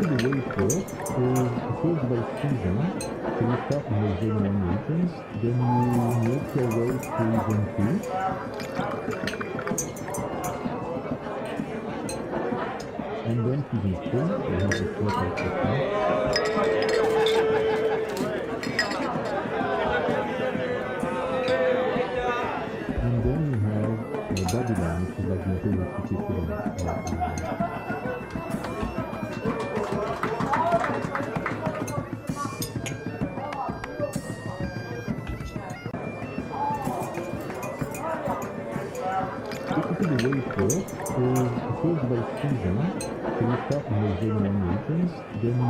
Typically the way it works is first by season, so you start in the zone 1 regions, then you make your way through zone 2, and then to zone 3, so you have the 4 types of tanks. And then you have Babylon, which is like the imperial city today. Typically the way it works is first by season, so you start in the zone 1 regions, then you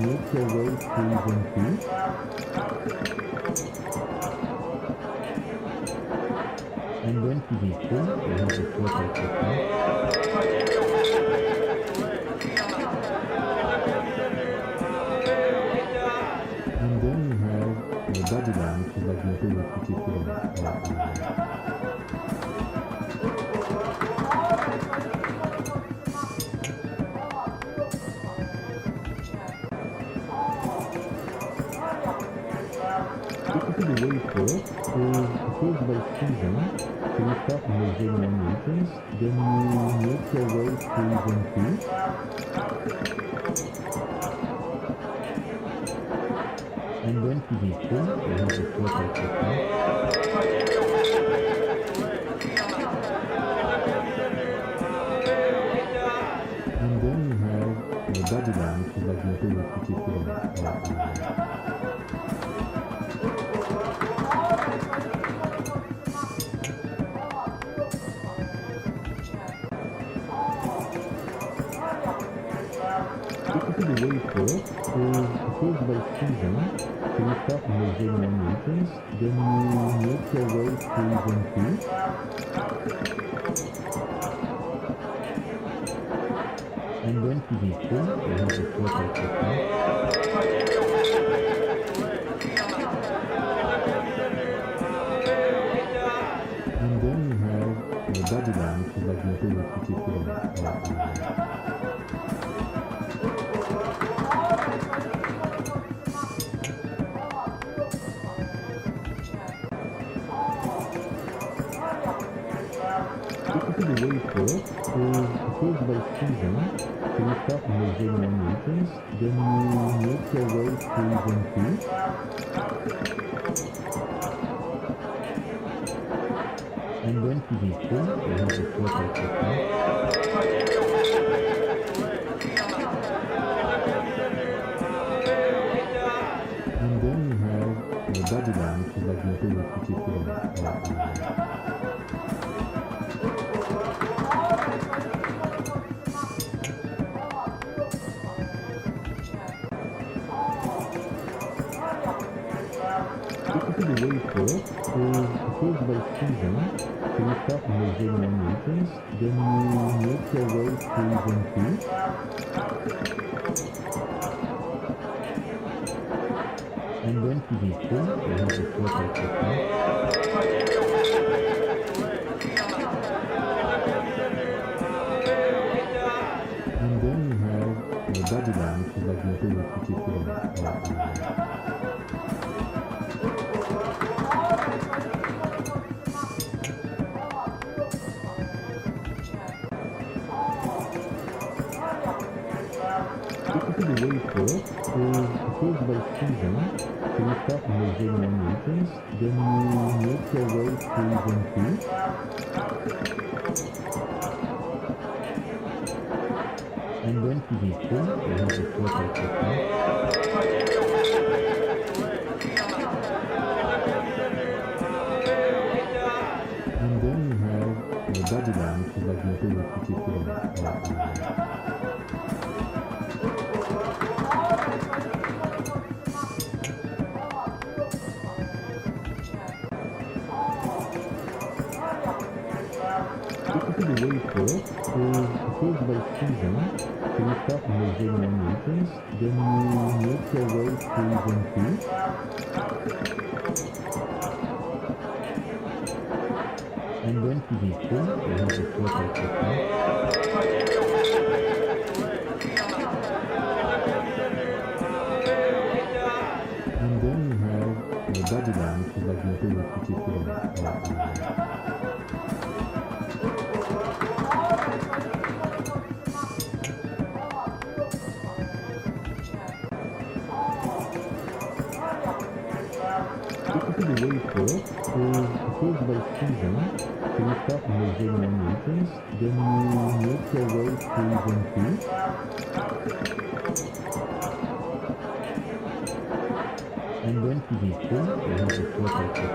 make your way through zone 2, and then to zone 3, so you have the 4 types of tanks. And then you have Babylon, which is like the imperial city today. Typically the way it works is first by season, so you start in the zone 1 regions, then you make your way through zone 2, and then to zone 3, so you have the 4 types of tanks. And then you have Babylon, which is like the imperial city today. Typically the way it works is first by season, so you start in the zone 1 regions, then you make your way through zone 2, and then to zone 3, so you have the 4 types of tanks. And then you have Babylon, which is like the imperial city today. Typically the way it works is first by season, so you start in the zone 1 regions, then you make your way through zone 2, and then to zone 3, so you have the 4 types of tanks. And then you have Babylon, which is like the imperial city today. Typically the way it works is first by season, so you start in the zone 1 regions, then you make your way through zone 2, and then to zone 3, so you have the 4 types of tanks. And then you have Babylon, which is like the imperial city today. Typically the way it works is first by season, so you start in the zone 1 regions, then you make your way through zone 2, and then to zone 3, so you have the 4 types of tanks. And then you have Babylon, which is like the imperial city today. Typically the way it works is first by season, so you start in the zone 1 regions, then you make your way through zone 2, and then to zone 3, so you have the 4 types of tanks. Babylon, which is like the imperial city equivalent. Basically, the way it works is it goes by season. So you start in the Zone 1 regions, then you make your way to Zone 2. And then season 3, so you have the slot like that.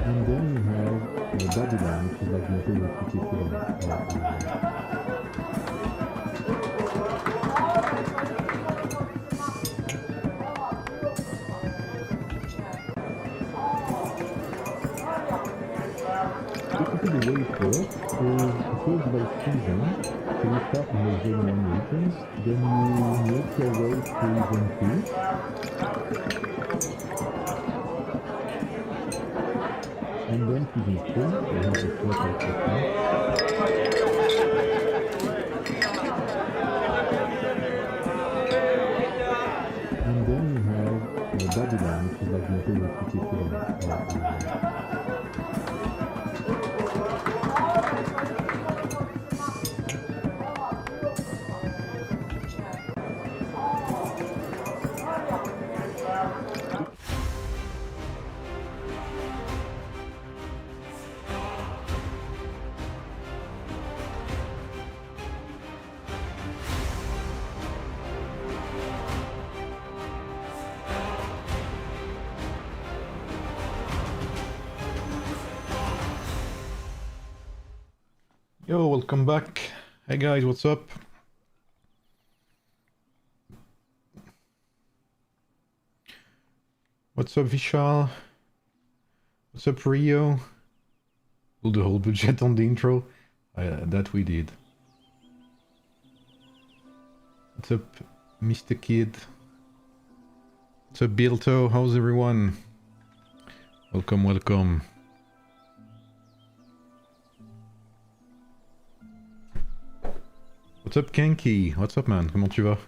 And then you have Babylon, which is like the imperial city equivalent. Basically, the way it works is it goes by season. So you start in the Zone 1 regions, then you make your way to Zone 2. And then season 3, so you have the slot like that. And then you have Babylon, which is like the imperial city equivalent. Yo, welcome back. Hey guys, what's up? What's up, Vishal? What's up, Rio? Pull the whole budget on the intro? That we did. What's up, Mr. Kid? What's up, Bilto? How's everyone? Welcome, welcome. What's up, Kenki? What's up, man? Comment tu vas?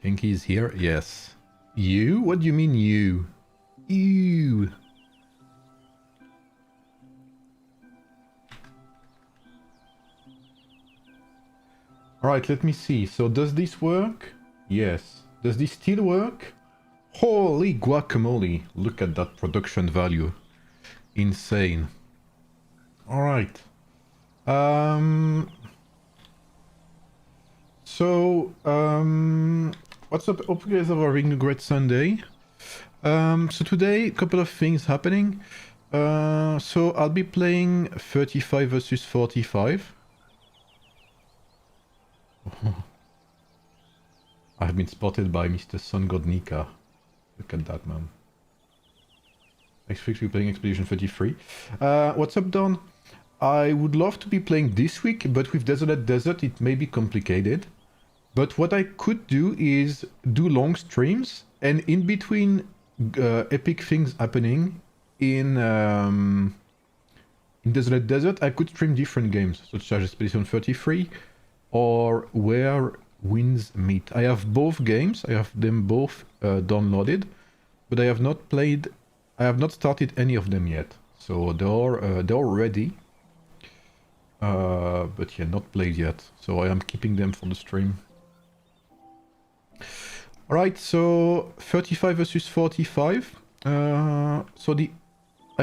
Kenki is here? Yes. You? What do you mean you? You. Alright, let me see. So does this work? Yes. Does this still work? Holy guacamole. Look at that production value. Insane. Alright. What's up? Hope you guys are having a great Sunday. So today, a couple of things happening. So I'll be playing 35 versus 45. I've been spotted by Mr. Sun God Nika. Look at that, man. Next week we're playing Expedition 33. What's up, Don? I would love to be playing this week, but with Desolate Desert it may be complicated. But what I could do is do long streams, and in between epic things happening in Desolate Desert, I could stream different games, such as Expedition 33 or Where Winds Meet. I have both games, I have them both downloaded, but I have not started any of them yet. So they're ready. But yeah, not played yet. So I am keeping them for the stream. Alright, so 35 versus 45. I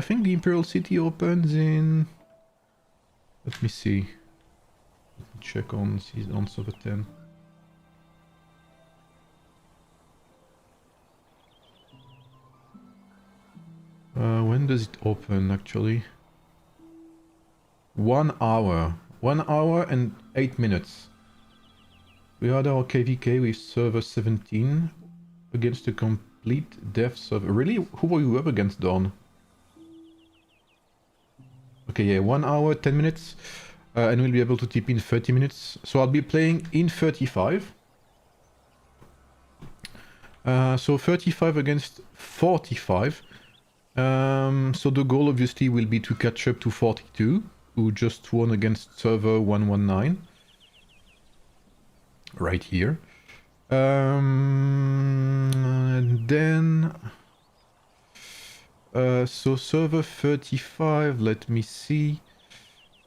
think the Imperial City opens in... Let me see. Let me check on server 10. When does it open, actually? 1 hour. 1 hour and 8 minutes. We had our KVK with server 17 against a complete dev server. Really? Who were you up against, Dawn? Okay, yeah, 1 hour, 10 minutes. And we'll be able to tip in 30 minutes. So I'll be playing in 35. So 35 against 45. So the goal obviously will be to catch up to 42. who just won against server 119. Right here. And then... so server 35, let me see.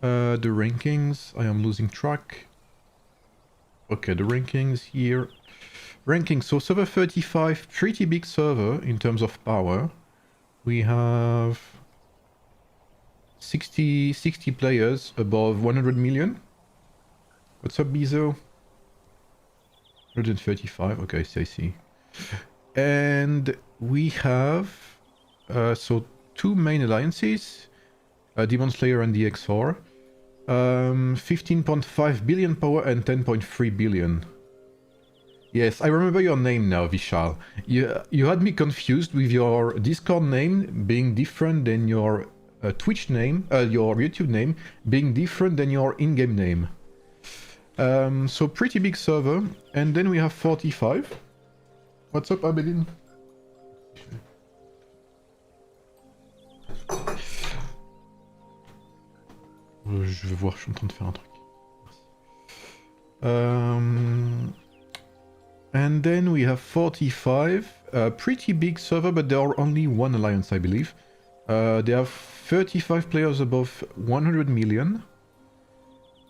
The rankings, I am losing track. Okay, the rankings here. Rankings, so server 35, pretty big server in terms of power. We have 60 players above 100 million. What's up, Bizo? 135, okay, I see. And we have so two main alliances, Demon Slayer and DXR. 15.5 billion power and 10.3 billion. Yes, I remember your name now, Vishal. You had me confused with your Discord name being different than your Twitch name, your YouTube name being different than your in-game name. So pretty big server. And then we have 45. What's up, Abedin? Je vais voir, je suis en train de faire un truc. And then we have 45. Pretty big server, but there are only one alliance, I believe. They have 35 players above 100 million.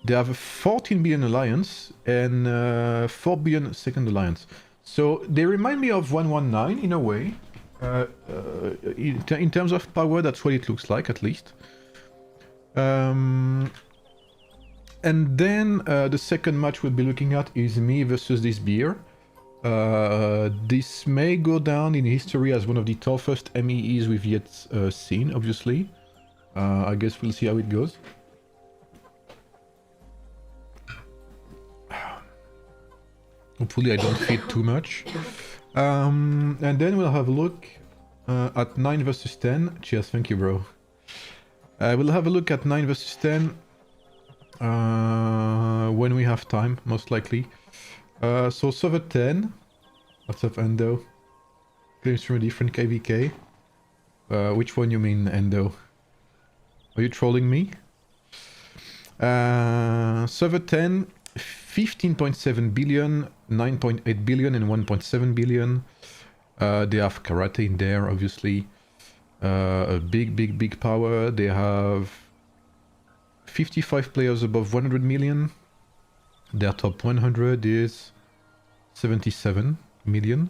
They have a 14 billion alliance and 4 billion second alliance. So they remind me of 119 in a way. In terms of power, that's what it looks like, at least. And then the second match we'll be looking at is me versus this beer. This may go down in history as one of the toughest MEEs we've yet seen, obviously. I guess we'll see how it goes. Hopefully I don't feed too much. And then we'll have a look at 9 versus 10. Cheers, thank you, bro. We'll have a look at 9 versus 10 when we have time, most likely. So server 10. What's up, Endo? Claims from a different KVK. Which one you mean, Endo? Are you trolling me? Server 10, 15.7 billion, 9.8 billion and 1.7 billion. They have karate in there, obviously. A big power. They have 55 players above 100 million. Their top 100 is 77 million.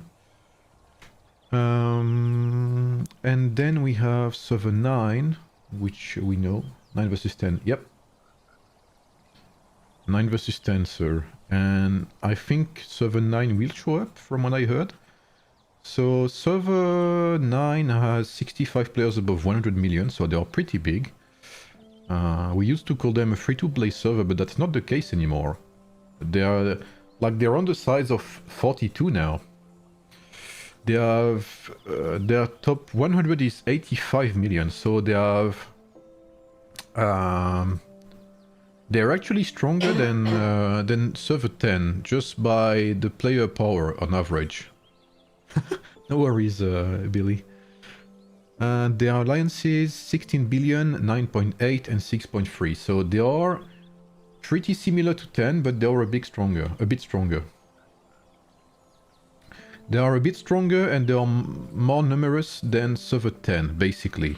And then we have server 9, which we know. 9 versus 10. Yep. 9 versus 10, sir. And I think server 9 will show up from what I heard. So server 9 has 65 players above 100 million, so they are pretty big. We used to call them a free-to-play server, but that's not the case anymore. They're on the size of 42 now. They have their top 100 is 85 million, so they have they're actually stronger than server 10 just by the player power on average. No worries, Billy. Their alliances 16 billion, 9.8 and 6.3. So they are pretty similar to 10, but they are a bit stronger. They are a bit stronger and they are more numerous than server 10, basically.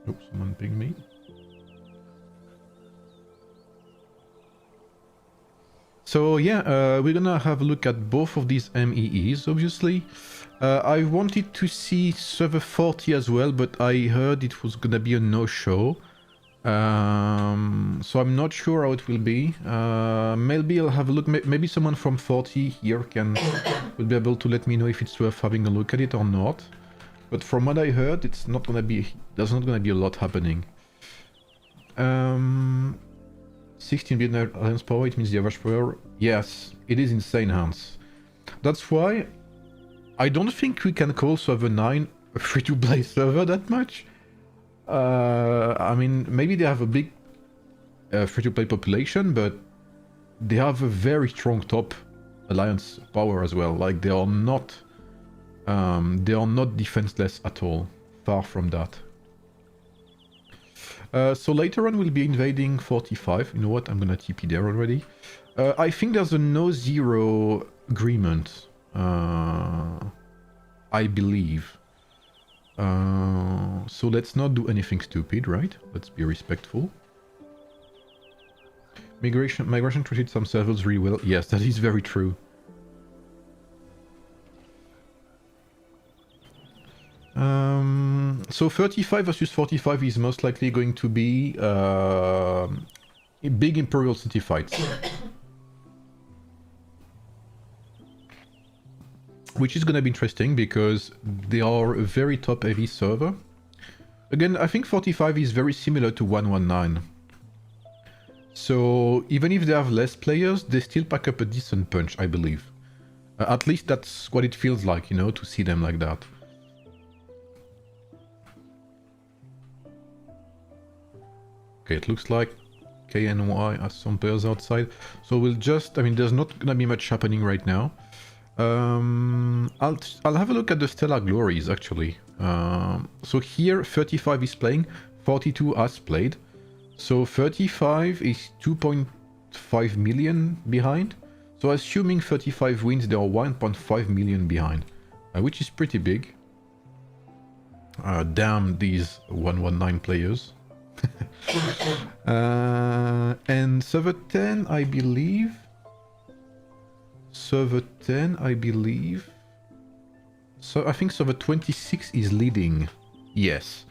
Oops, someone pinged me. So yeah, we're gonna have a look at both of these MEEs, obviously. I wanted to see server 40 as well, but I heard it was gonna be a no-show. So I'm not sure how it will be. Maybe I'll have a look. Maybe someone from 40 here will be able to let me know if it's worth having a look at it or not. But from what I heard, there's not gonna be a lot happening. 16 billion alliance power, it means the average power. Yes, it is insane, Hans. That's why I don't think we can call server 9 a free-to-play server that much. I mean, maybe they have a big free-to-play population, but they have a very strong top alliance power as well. Like they are not defenseless at all. Far from that. So later on we'll be invading 45. You know what? I'm gonna TP there already. I think there's a no-zero agreement. I believe. So let's not do anything stupid, right? Let's be respectful. Migration treated some servers really well. Yes, that is very true. So 35 versus 45 is most likely going to be big Imperial City fights. Which is going to be interesting because they are a very top-heavy server. Again, I think 45 is very similar to 119. So even if they have less players, they still pack up a decent punch, I believe. At least that's what it feels like, you know, to see them like that. Okay, it looks like KNY has some players outside. So we'll just, I mean, there's not going to be much happening right now. I'll have a look at the Stellar Glories, actually. So here, 35 is playing, 42 has played. So 35 is 2.5 million behind. So assuming 35 wins, they are 1.5 million behind, which is pretty big. Damn these 119 players. And server 10, I believe. Server 10, I believe. So I think server 26 is leading. Yes.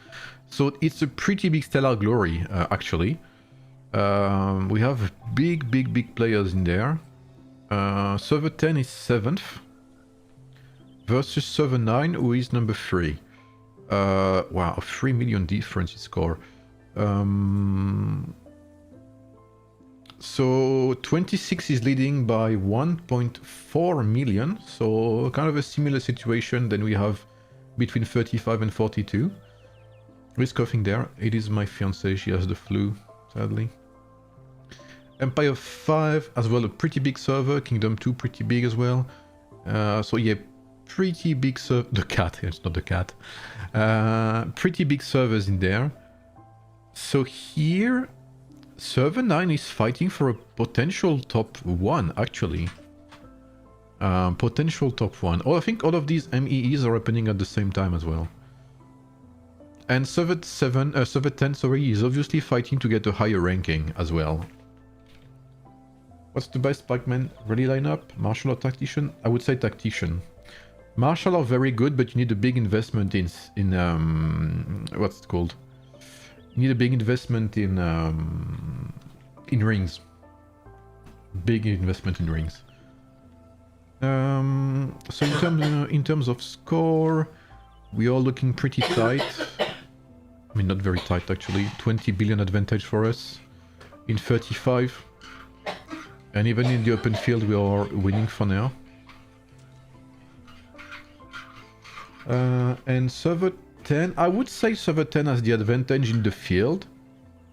So it's a pretty big Stellar Glory, actually. We have big players in there. Server 10 is 7th. Versus server 9, who is number 3. Wow, 3 million difference in score. So 26 is leading by 1.4 million, so kind of a similar situation than we have between 35 and 42. Who is coughing there? It is my fiancée, she has the flu, sadly. Empire 5 as well, a pretty big server, Kingdom 2 pretty big as well. So yeah, pretty big server, the cat, it's not the cat. Pretty big servers in there. So here, server 9 is fighting for a potential top 1, actually. Potential top 1. Oh, I think all of these MEEs are happening at the same time as well. And server 10, sorry, is obviously fighting to get a higher ranking as well. What's the best Pac-Man ready lineup? Martial or Tactician? I would say Tactician. Martial are very good, but you need a big investment in what's it called? You need a big investment in rings. Big investment in rings. So in terms of score, we are looking pretty tight. I mean, not very tight actually. 20 billion advantage for us in 35. And even in the open field, we are winning for now. And server 10, I would say server 10 has the advantage in the field,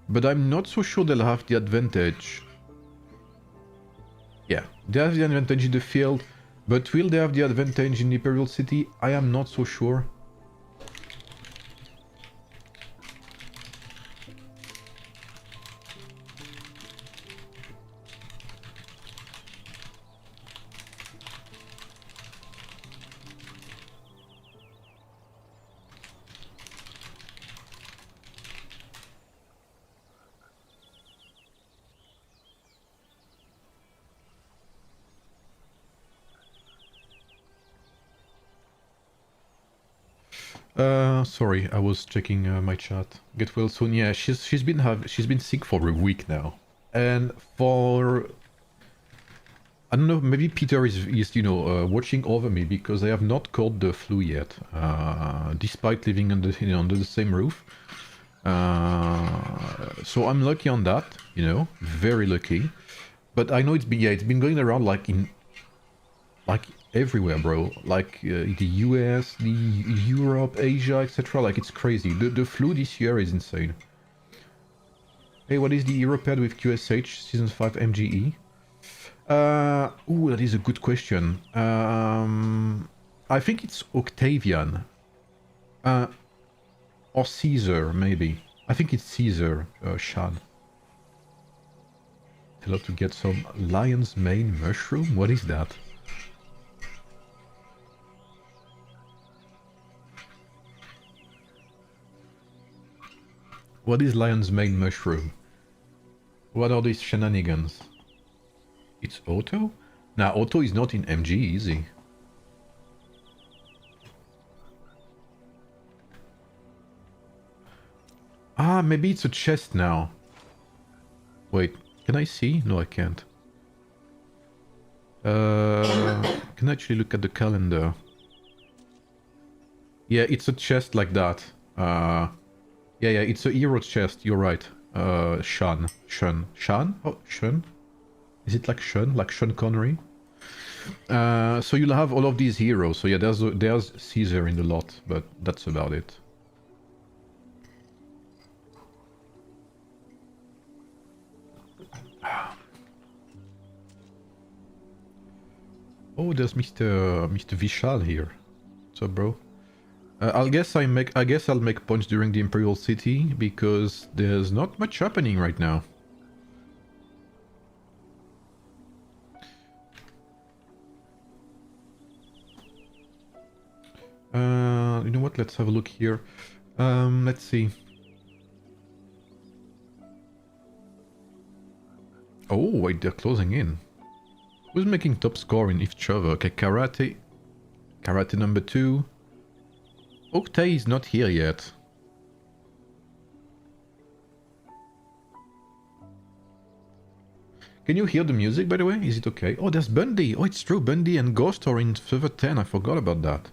but I'm not so sure they'll have the advantage. Yeah, they have the advantage in the field, but will they have the advantage in the Imperial City? I am not so sure. Sorry, I was checking my chat. Get well soon. Yeah, she's been sick for a week now, and for I don't know, maybe Peter is you know watching over me because I have not caught the flu yet, despite living under the same roof. So I'm lucky on that, you know, very lucky. But I know it's been going around like everywhere, bro. Like the US, the Europe, Asia, etc. Like it's crazy. The flu this year is insane. Hey, what is the Europad with QSH Season 5 MGE? Ooh, that is a good question. I think it's Octavian. Or Caesar, maybe. I think it's Caesar, Shan. Tell her to get some lion's mane mushroom? What is that? What is lion's mane mushroom? What are these shenanigans? It's Otto? Nah, Otto is not in MG, is he? Ah, maybe it's a chest now. Wait, can I see? No, I can't. Can I actually look at the calendar? Yeah, it's a chest like that. Yeah, it's a hero chest, you're right. Shan? Oh, Sean? Is it like Sean? Like Sean Connery? So you'll have all of these heroes. So yeah, there's Caesar in the lot, but that's about it. Oh, there's Mr. Vishal here. What's up, bro? I guess I'll make points during the Imperial City because there's not much happening right now. You know what? Let's have a look here. Let's see. Oh, wait, they're closing in. Who's making top score in each other? Okay, Karate. Karate number 2. Octay is not here yet. Can you hear the music, by the way? Is it okay? Oh, there's Bundy. Oh, it's true. Bundy and Ghost are in server 10. I forgot about that.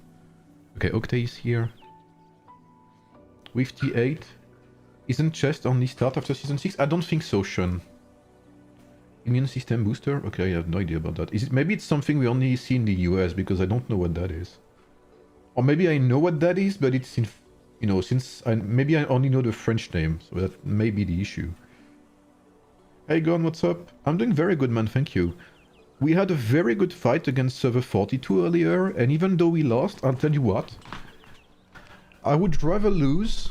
Okay, Octay is here. With T8. Isn't chest only start after season 6? I don't think so, Sean. Immune system booster? Okay, I have no idea about that. Is it, maybe it's something we only see in the US because I don't know what that is. Or maybe I know what that is, but it's in, you know, maybe I only know the French name, so that may be the issue. Hey Gon, what's up? I'm doing very good, man, thank you. We had a very good fight against server 42 earlier, and even though we lost, I'll tell you what. I would rather lose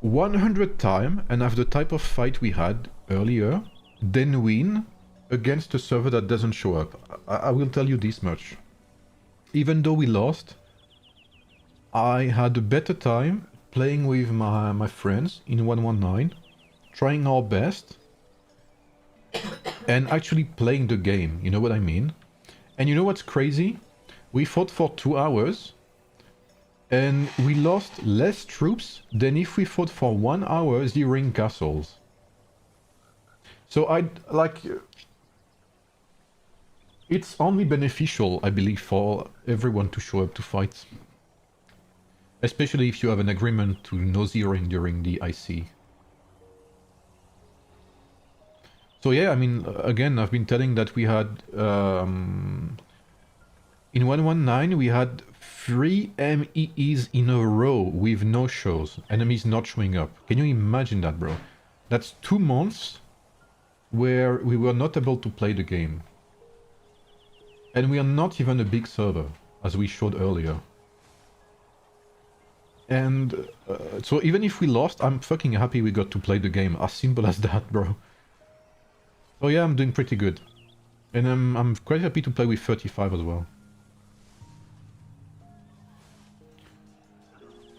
100 times and have the type of fight we had earlier than win against a server that doesn't show up. I will tell you this much. Even though we lost, I had a better time playing with my friends in 119, trying our best, and actually playing the game, you know what I mean? And you know what's crazy? We fought for 2 hours, and we lost less troops than if we fought for 1 hour zeroing castles. So it's only beneficial, I believe, for everyone to show up to fight. Especially if you have an agreement to no zeroing during the IC. So yeah, I mean, again, I've been telling that we had... in 119, we had 3 MEEs in a row with no shows. Enemies not showing up. Can you imagine that, bro? That's 2 months where we were not able to play the game. And we are not even a big server, as we showed earlier. And so even if we lost, I'm fucking happy we got to play the game. As simple as that, bro. So yeah, I'm doing pretty good. And I'm quite happy to play with 35 as well.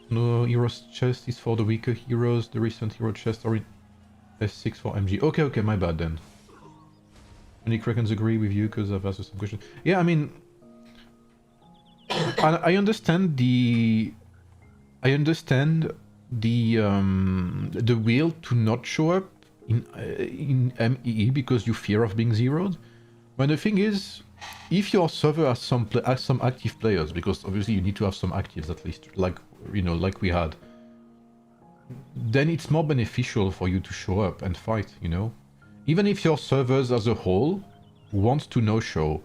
No, heroes chest is for the weaker heroes. The recent hero chest are in S6 for MG. Okay, my bad then. Any Krakens agree with you because I've asked some questions. Yeah, I mean... I understand the... I understand the will to not show up in MEE because you fear of being zeroed. But the thing is, if your server has some active players, because obviously you need to have some actives at least, like like we had, then it's more beneficial for you to show up and fight. Even if your servers as a whole want to no show,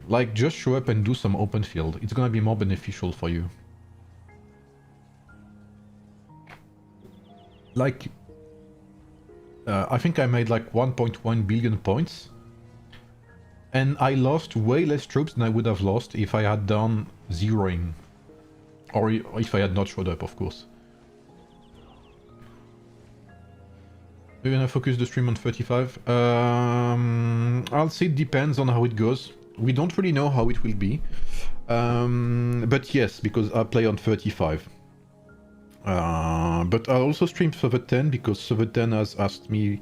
like just show up and do some open field. It's gonna be more beneficial for you. Like, I think I made like 1.1 billion points And I lost way less troops than I would have lost if I had done zeroing. Or if I had not showed up, of course. We're gonna focus the stream on 35. I'll say it depends on how it goes. We don't really know how it will be. But yes, because I play on 35. But I'll also stream server 10 because server 10 has asked me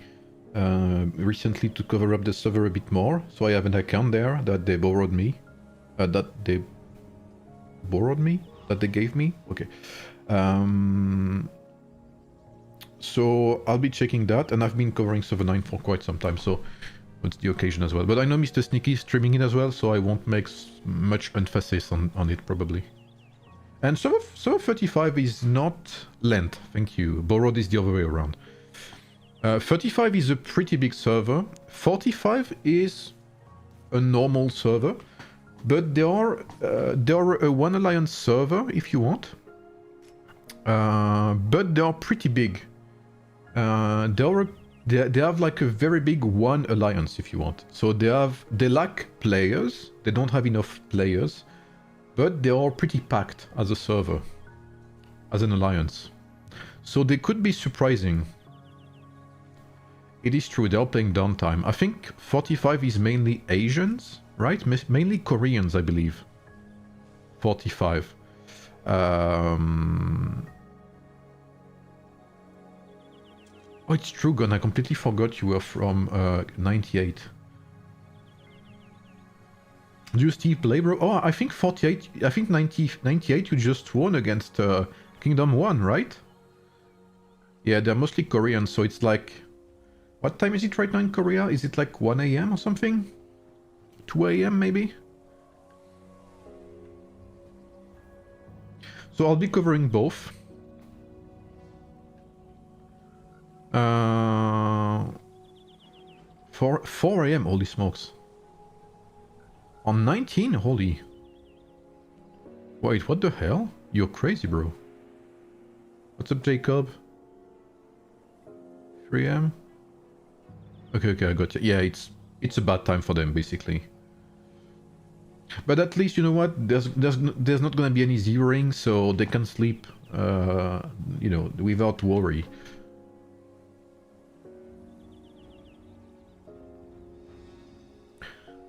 recently to cover up the server a bit more. So I have an account there that they borrowed me. That they gave me? Okay. So I'll be checking that, and I've been covering server 9 for quite some time, so it's the occasion as well. But I know Mr. Sneaky is streaming it as well, so I won't make much emphasis on it probably. And server 35 is not lent, thank you. Borrowed is the other way around. 35 is a pretty big server. 45 is a normal server, but there are a One Alliance server if you want. But they are pretty big. They have like a very big One Alliance if you want. So they lack players. They don't have enough players, but they are pretty packed as a server, as an alliance. So they could be surprising. It is true, they are playing downtime. I think 45 is mainly Asians, right? Mainly Koreans, I believe. 45. Oh, it's true, Gun. I completely forgot you were from 98. Do you still play, bro? Oh, I think 48. I think 98 you just won against Kingdom 1, right? Yeah, they're mostly Korean, so it's like... What time is it right now in Korea? Is it like 1 AM or something? 2 AM maybe? So I'll be covering both. 4 AM, holy smokes. On 19? Holy. Wait, what the hell? You're crazy, bro. What's up, Jacob? 3 AM? Okay, I got you. Yeah, it's a bad time for them, basically. But at least, you know what? There's not gonna be any zeroing, so they can sleep, you know, without worry.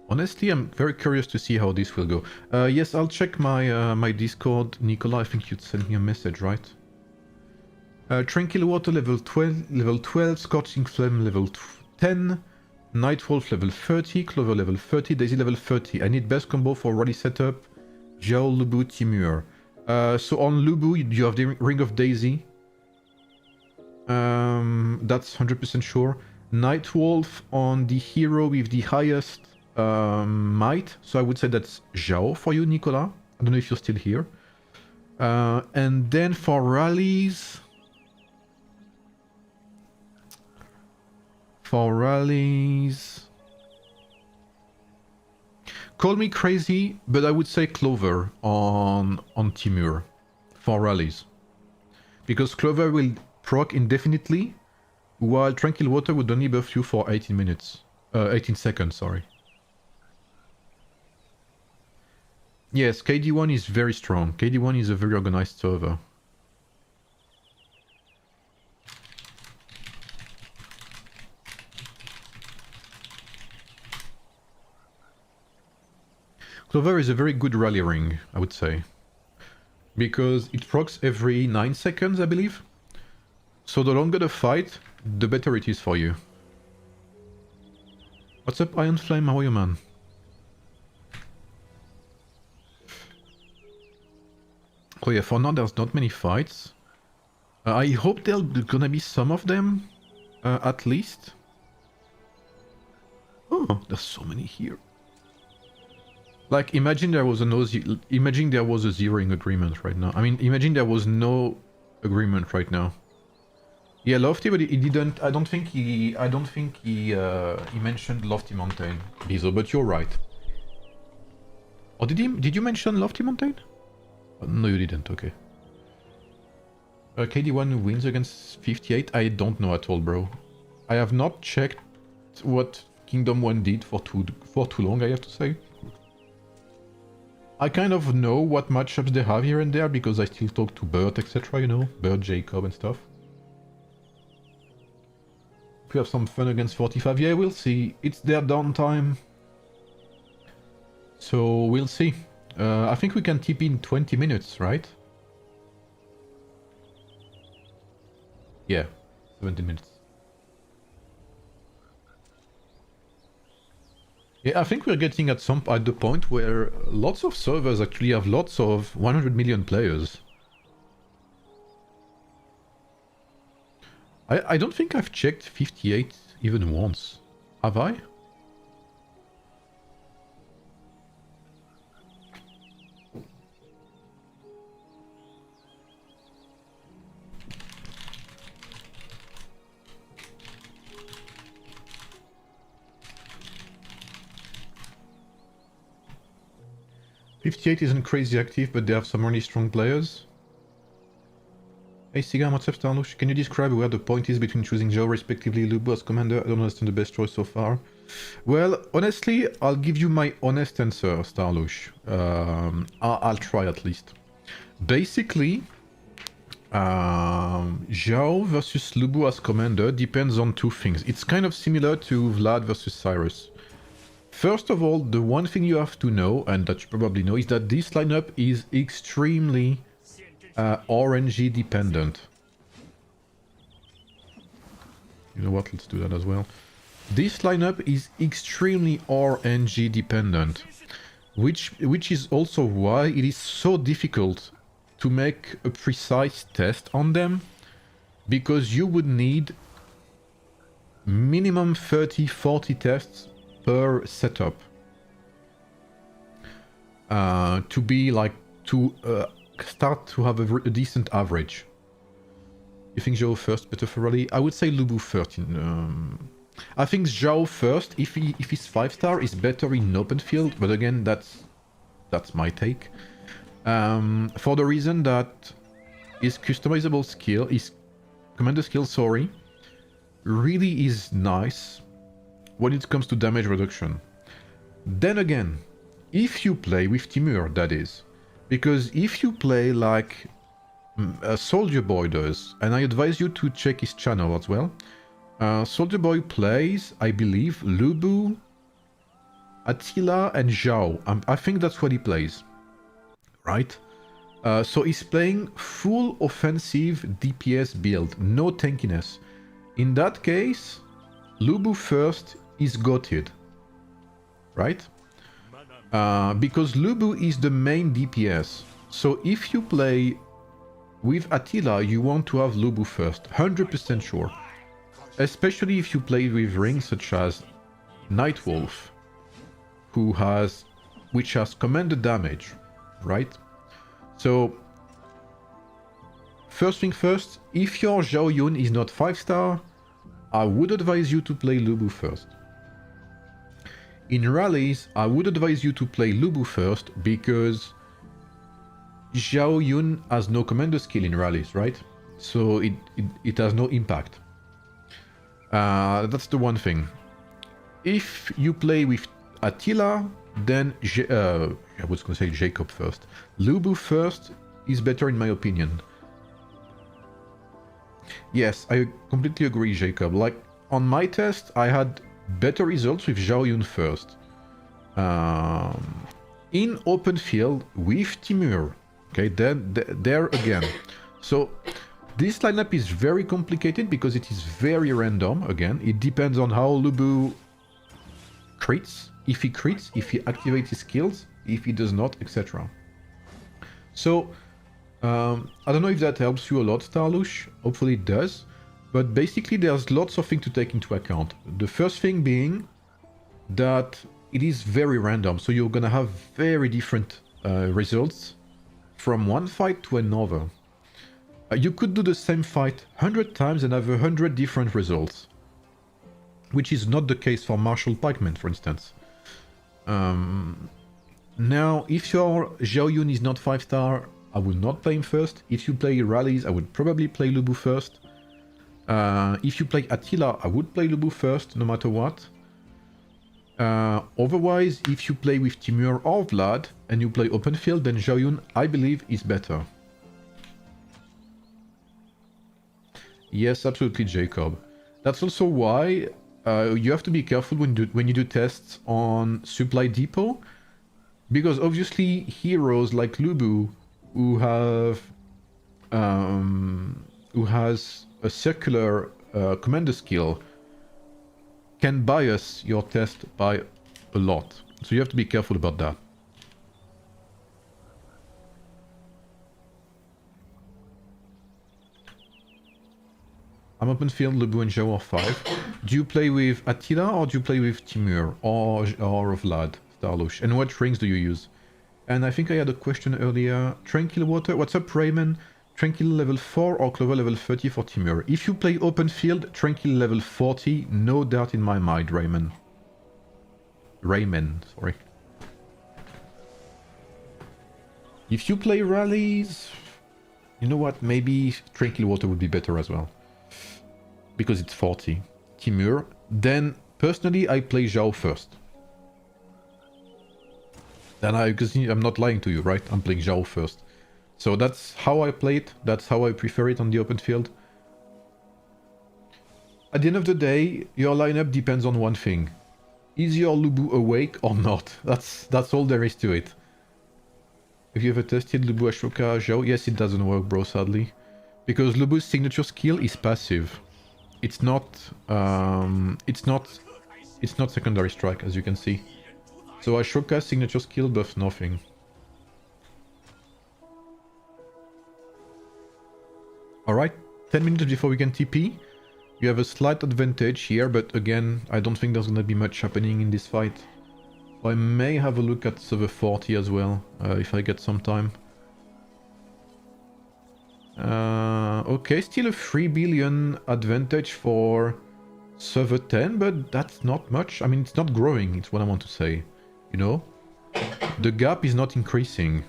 Honestly, I'm very curious to see how this will go. Yes, I'll check my my Discord. Nicola, I think you'd send me a message, right? Tranquil Water level 12, Scorching Flame level 10, Nightwolf level 30, Clover level 30, Daisy level 30. I need best combo for rally setup, Zhao, Lubu, Timur. So on Lubu, you have the Ring of Daisy. That's 100% sure. Nightwolf on the hero with the highest might. So I would say that's Zhao for you, Nicola. I don't know if you're still here. And then for rallies... Call me crazy, but I would say Clover on Timur for rallies. Because Clover will proc indefinitely, while Tranquil Water would only buff you for 18 minutes. 18 seconds, sorry. Yes, KD1 is very strong. KD1 is a very organized server. Clover is a very good rally ring, I would say. Because it procs every 9 seconds, I believe. So the longer the fight, the better it is for you. What's up, Iron Flame? How are you, man? Oh yeah, for now there's not many fights. I hope there's gonna be some of them, at least. Oh, there's so many here. Like, imagine there was a zeroing agreement right now. I mean, imagine there was no agreement right now. Yeah, Lofty, but he didn't. I don't think he mentioned Lofty Mountain, Bizo. But you're right. Or did you mention Lofty Mountain? No, you didn't. Okay. KD1 wins against 58. I don't know at all, bro. I have not checked what Kingdom 1 did for too long, I have to say. I kind of know what matchups they have here and there because I still talk to Bert, etc. You know, Bert, Jacob, and stuff. If we have some fun against 45, yeah, we'll see. It's their downtime, so we'll see. I think we can tip in 20 minutes, right? Yeah, 17 minutes. Yeah, I think we're getting at the point where lots of servers actually have lots of 100 million players. I don't think I've checked 58 even once. Have I? .58 isn't crazy active, but they have some really strong players. Hey Siga, what's up, Starlush? Can you describe where the point is between choosing Zhao respectively Lubu as commander? I don't understand the best choice so far. Well, honestly, I'll give you my honest answer, Starlush. I'll try at least. Basically, Zhao versus Lubu as commander depends on two things. It's kind of similar to Vlad versus Cyrus. First of all, the one thing you have to know, and that you probably know, is that this lineup is extremely RNG dependent. You know what, let's do that as well. This lineup is extremely RNG dependent, which is also why it is so difficult to make a precise test on them, because you would need minimum 30-40 tests per setup to be like start to have a decent average. You think Zhao first better for rally? I would say Lubu first. I think Zhao first, if he's 5-star, is better in open field, but again, that's my take. For the reason that his customizable skill, his commander skill, sorry, really is nice when it comes to damage reduction. Then again, if you play with Timur, that is. Because if you play like Soldier Boy does, and I advise you to check his channel as well. Soldier Boy plays, I believe, Lubu, Attila, and Zhao. I think that's what he plays. Right? So he's playing full offensive DPS build, no tankiness. In that case, Lubu first is gutted, right? Because Lubu is the main DPS. So if you play with Attila, you want to have Lubu first, 100% sure. Especially if you play with rings such as Nightwolf, which has commander damage, right? So first thing first, if your Zhao Yun is not 5-star, I would advise you to play Lubu first. In rallies, I would advise you to play Lubu first because Zhao Yun has no commander skill in rallies, right? So it has no impact. That's the one thing. If you play with Attila, then I was going to say Jacob first. Lubu first is better in my opinion. Yes, I completely agree, Jacob. Like, on my test, I had better results with Zhao Yun first. In open field with Timur. Okay, then there again. So, this lineup is very complicated because it is very random. Again, it depends on how Lubu crits. If he crits, if he activates his skills, if he does not, etc. So, I don't know if that helps you a lot, Starlush. Hopefully it does. But basically there's lots of things to take into account. The first thing being that it is very random. So you're gonna have very different results from one fight to another. You could do the same fight 100 times and have 100 different results. Which is not the case for Marshall Pikeman, for instance. Now, if your Zhao Yun is not 5-star, I would not play him first. If you play rallies, I would probably play Lubu first. If you play Attila, I would play Lubu first, no matter what. Otherwise, if you play with Timur or Vlad, and you play open field, then Zhaoyun, I believe, is better. Yes, absolutely, Jacob. That's also why you have to be careful when you do tests on supply depot, because obviously heroes like Lubu, who has a circular commander skill, can bias your test by a lot. So you have to be careful about that. I'm open field, Lubu and Zhao are 5. Do you play with Attila or do you play with Timur or Vlad, Starlush? And what rings do you use? And I think I had a question earlier. Tranquil Water, what's up Raymond? Tranquil level 4 or Clover level 30 for Timur? If you play open field, Tranquil level 40, no doubt in my mind, Raymond. Sorry. If you play rallies, you know what, maybe Tranquil Water would be better as well. Because it's 40. Timur. Then, personally, I play Zhao first. Because I'm not lying to you, right? I'm playing Zhao first. So that's how I play it. That's how I prefer it on the open field. At the end of the day, your lineup depends on one thing. Is your Lubu awake or not? That's all there is to it. Have you ever tested Lubu Ashoka Zhao? Yes, it doesn't work, bro, sadly. Because Lubu's signature skill is passive. It's not secondary strike, as you can see. So Ashoka's signature skill buffs nothing. Alright, 10 minutes before we can TP. You have a slight advantage here, but again, I don't think there's gonna be much happening in this fight. So I may have a look at server 40 as well, if I get some time. Okay, still a 3 billion advantage for server 10, but that's not much. I mean, it's not growing, it's what I want to say. You know? The gap is not increasing.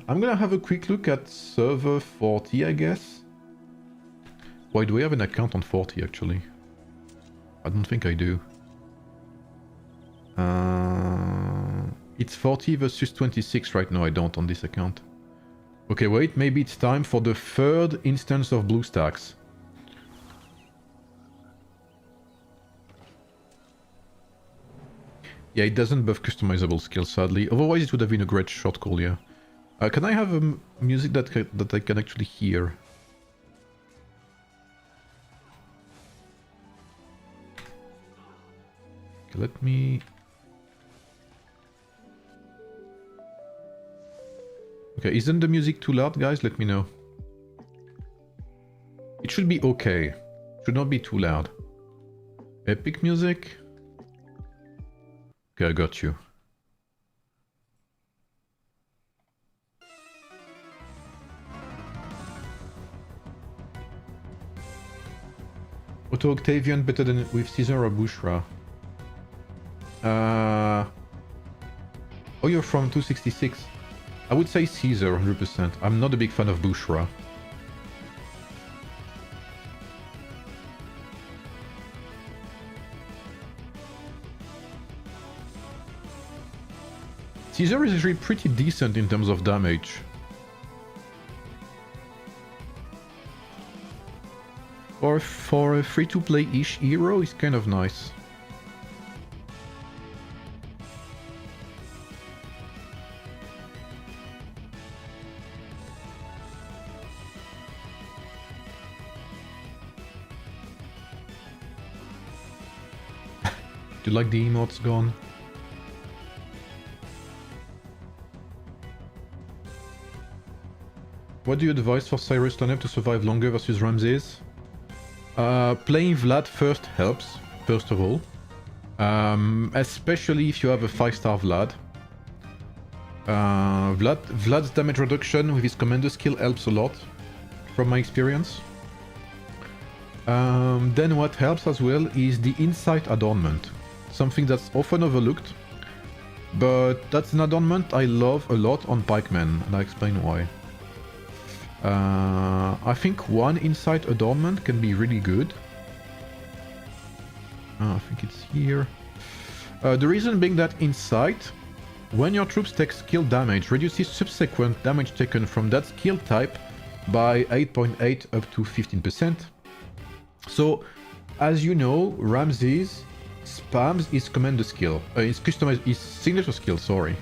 I'm gonna have a quick look at server 40, I guess. Why do I have an account on 40, actually? I don't think I do. It's 40 versus 26 right now. I don't on this account. Okay, wait. Maybe it's time for the third instance of BlueStacks. Yeah, it doesn't buff customizable skills, sadly. Otherwise, it would have been a great short call, yeah. Can I have music that I can actually hear? Okay, let me... Okay, isn't the music too loud, guys? Let me know. It should be okay. It should not be too loud. Epic music? Okay, I got you. Auto Octavian better than with Caesar or Bushra? Oh, you're from 266. I would say Caesar 100%. I'm not a big fan of Bushra. Caesar is actually pretty decent in terms of damage. For a free-to-play-ish hero, it's kind of nice. Do you like the emotes gone? What do you advise for Cyrus lineup to survive longer versus Ramses? Playing Vlad first helps, first of all. Especially if you have a 5-star Vlad. Vlad's damage reduction with his commander skill helps a lot, from my experience. Then what helps as well is the Insight Adornment. Something that's often overlooked, but that's an adornment I love a lot on Pikemen, and I'll explain why. I think one Insight Adornment can be really good. I think it's here. The reason being that insight, when your troops take skill damage, reduces subsequent damage taken from that skill type by 8.8 up to 15%. So, as you know, Ramses spams his commander skill, his signature skill, sorry.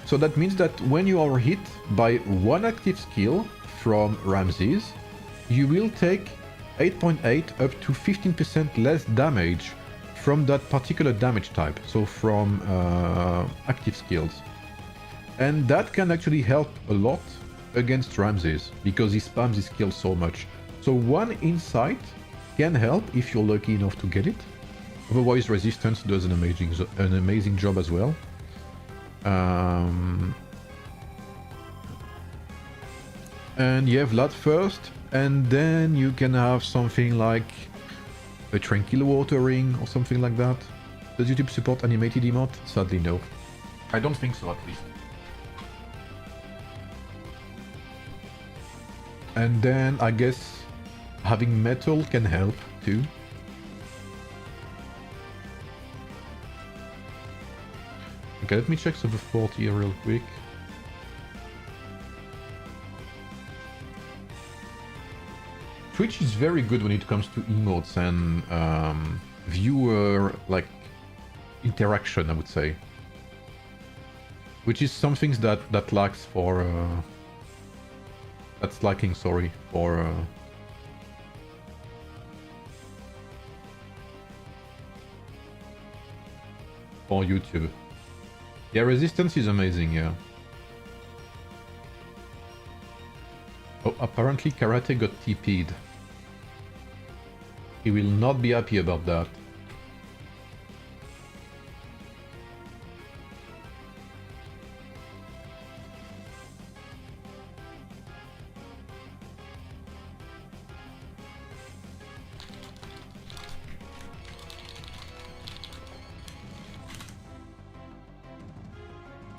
So that means that when you are hit by one active skill from Ramses, you will take 8.8 up to 15% less damage from that particular damage type, so from active skills. And that can actually help a lot against Ramses, because he spams his skill so much. So one insight can help if you're lucky enough to get it. Otherwise, Resistance does an amazing job as well. And you have Vlad first, and then you can have something like a Tranquil Watering or something like that. Does YouTube support animated emote? Sadly, no. I don't think so, at least. And then I guess having metal can help too. Okay, let me check server 40 here real quick. Twitch is very good when it comes to emotes and viewer like interaction, I would say, which is something that lacks for that's lacking, sorry, for YouTube. Yeah, Resistance is amazing, yeah. Oh, apparently Karate got TP'd. He will not be happy about that.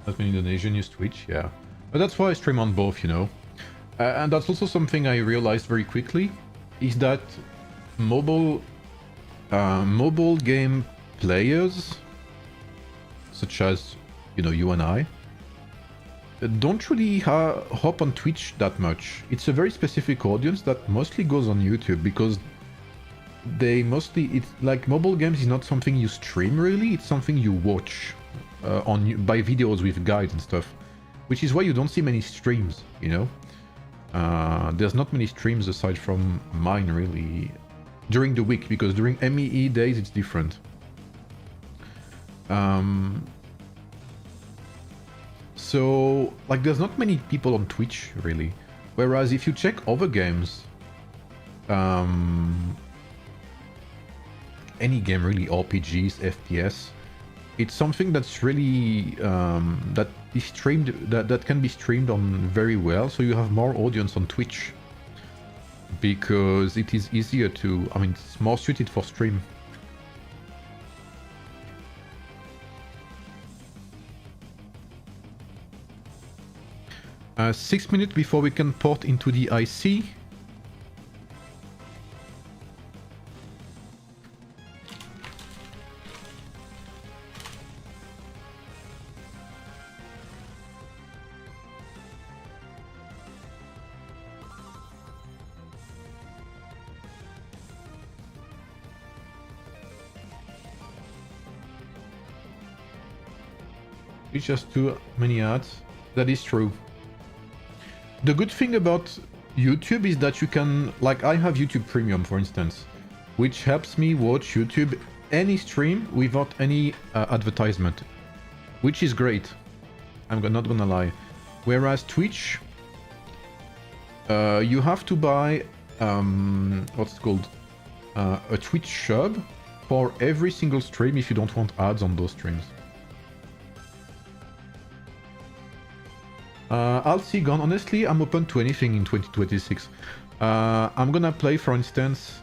Not many Indonesian use Twitch, yeah. But that's why I stream on both, you know. And that's also something I realized very quickly, is that mobile game players, such as, you know, you and I, don't really hop on Twitch that much. It's a very specific audience that mostly goes on YouTube, because they mostly, it's like mobile games is not something you stream really, it's something you watch by videos with guides and stuff, which is why you don't see many streams, you know. There's not many streams aside from mine really during the week, because during MEE days it's different. So like there's not many people on Twitch really, whereas if you check other games, any game really, RPGs, FPS, it's something that's really that is streamed, that can be streamed on very well, so you have more audience on Twitch, because it is easier to, I mean, it's more suited for stream. Uh, 6 minutes before we can port into the IC. It's just too many ads. That is true. The good thing about YouTube is that you can, like I have YouTube Premium for instance, which helps me watch YouTube any stream without any advertisement, which is great. I'm not gonna lie. Whereas Twitch, you have to buy what's it called, a Twitch sub for every single stream if you don't want ads on those streams. I'll see gone. Honestly, I'm open to anything in 2026. I'm gonna play, for instance,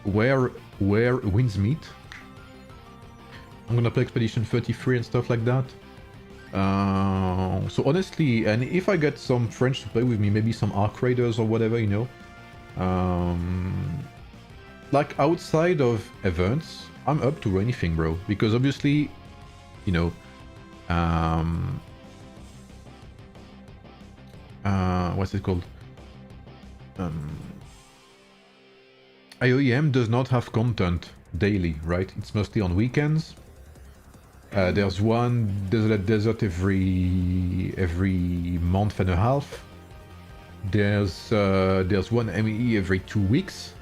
where winds meet. I'm gonna play Expedition 33 and stuff like that. So honestly, and if I get some French to play with me, maybe some Arc Raiders or whatever, you know, like outside of events, I'm up to anything, bro. Because obviously, you know, what's it called? AoEM does not have content daily, right? It's mostly on weekends. There's one desert every month and a half. There's one MEE every 2 weeks.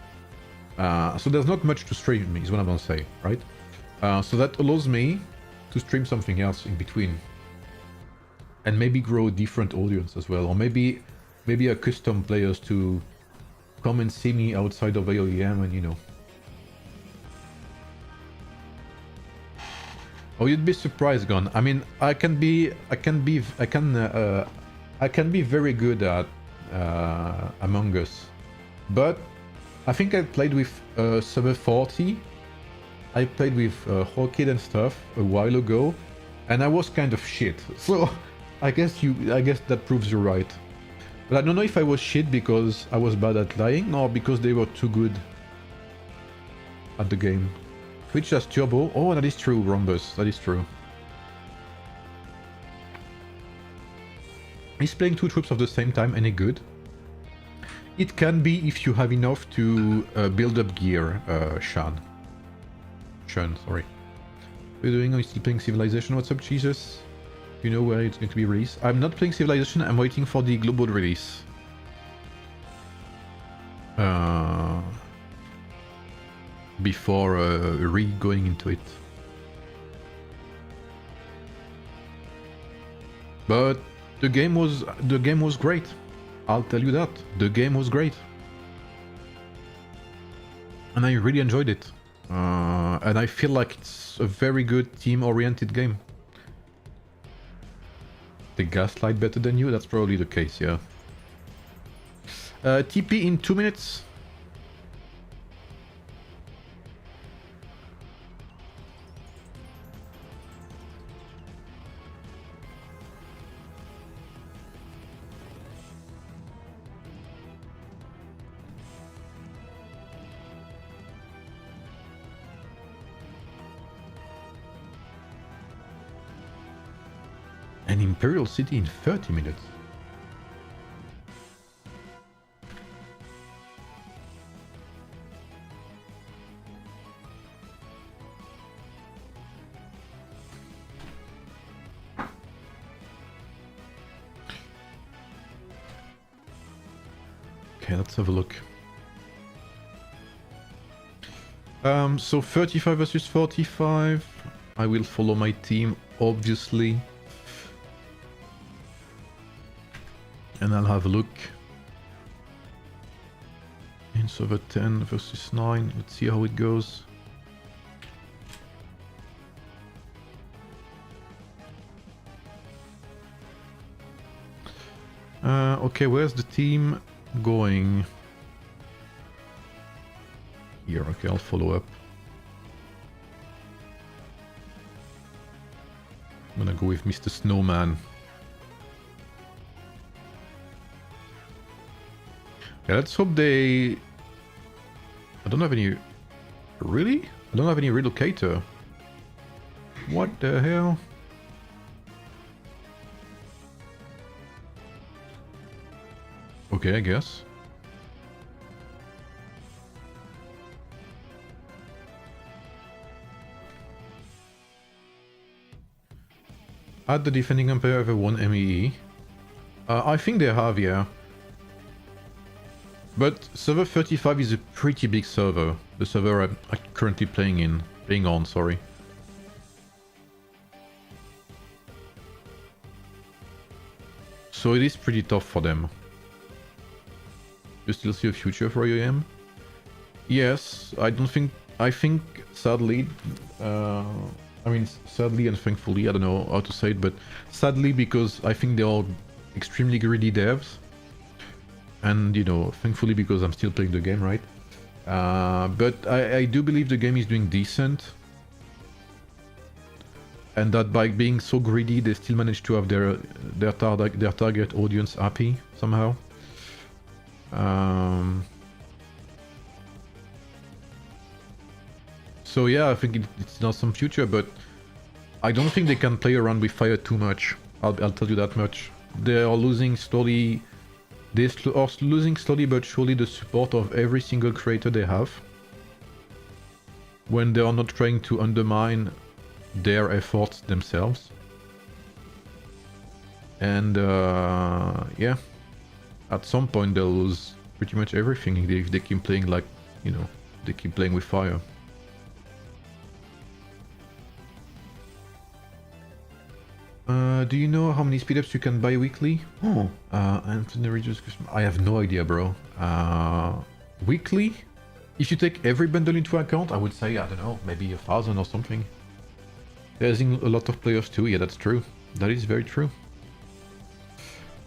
So there's not much to stream, is what I'm gonna say, right? So that allows me to stream something else in between. And maybe grow a different audience as well. Or maybe a custom players to come and see me outside of AoEM and, you know. Oh, you'd be surprised, Gon. I mean, I can be very good at Among Us, but I think I played with server 40. I played with Hawkid and stuff a while ago, and I was kind of shit. So I guess that proves you're right. But I don't know if I was shit because I was bad at lying or because they were too good at the game. Twitch has turbo. Oh, that is true, Rhombus. That is true. Is playing 2 troops at the same time any good? It can be if you have enough to build up gear, Sean, sorry. What are you doing? Are you still playing Civilization? What's up, Jesus? You know where it's going to be released? I'm not playing Civilization, I'm waiting for the global release. Before going into it. But the game was great. I'll tell you that. The game was great. And I really enjoyed it. And I feel like it's a very good team-oriented game. They gaslight better than you? That's probably the case, yeah. TP in 2 minutes. An Imperial City in 30 minutes. Okay, let's have a look. So 35 versus 45. I will follow my team, obviously. And I'll have a look. In server 10 versus 9. Let's see how it goes. Okay, where's the team going? Here, okay, I'll follow up. I'm gonna go with Mr. Snowman. Yeah, let's hope they... I don't have any... Really? I don't have any relocator. What the hell? Okay, I guess. Had the defending empire ever won MEE? I think they have, yeah. But server 35 is a pretty big server. The server I'm currently playing on, sorry. So it is pretty tough for them. You still see a future for AoEM? Yes, I think sadly, I mean sadly and thankfully, I don't know how to say it, but sadly because I think they're all extremely greedy devs. And, you know, thankfully because I'm still playing the game, right? But I do believe the game is doing decent. And that by being so greedy, they still manage to have their target audience happy, somehow. So yeah, I think it's not some future, but I don't think they can play around with fire too much. I'll tell you that much. They are losing slowly. They are losing slowly but surely the support of every single creator they have. When they are not trying to undermine their efforts themselves. And yeah, at some point they'll lose pretty much everything if they keep playing like, you know, they keep playing with fire. Do you know how many speedups you can buy weekly? Oh, Anthony reduced. I have no idea, bro. Weekly? If you take every bundle into account, I would say, I don't know, maybe 1,000 or something. There's a lot of players too, yeah, that's true. That is very true.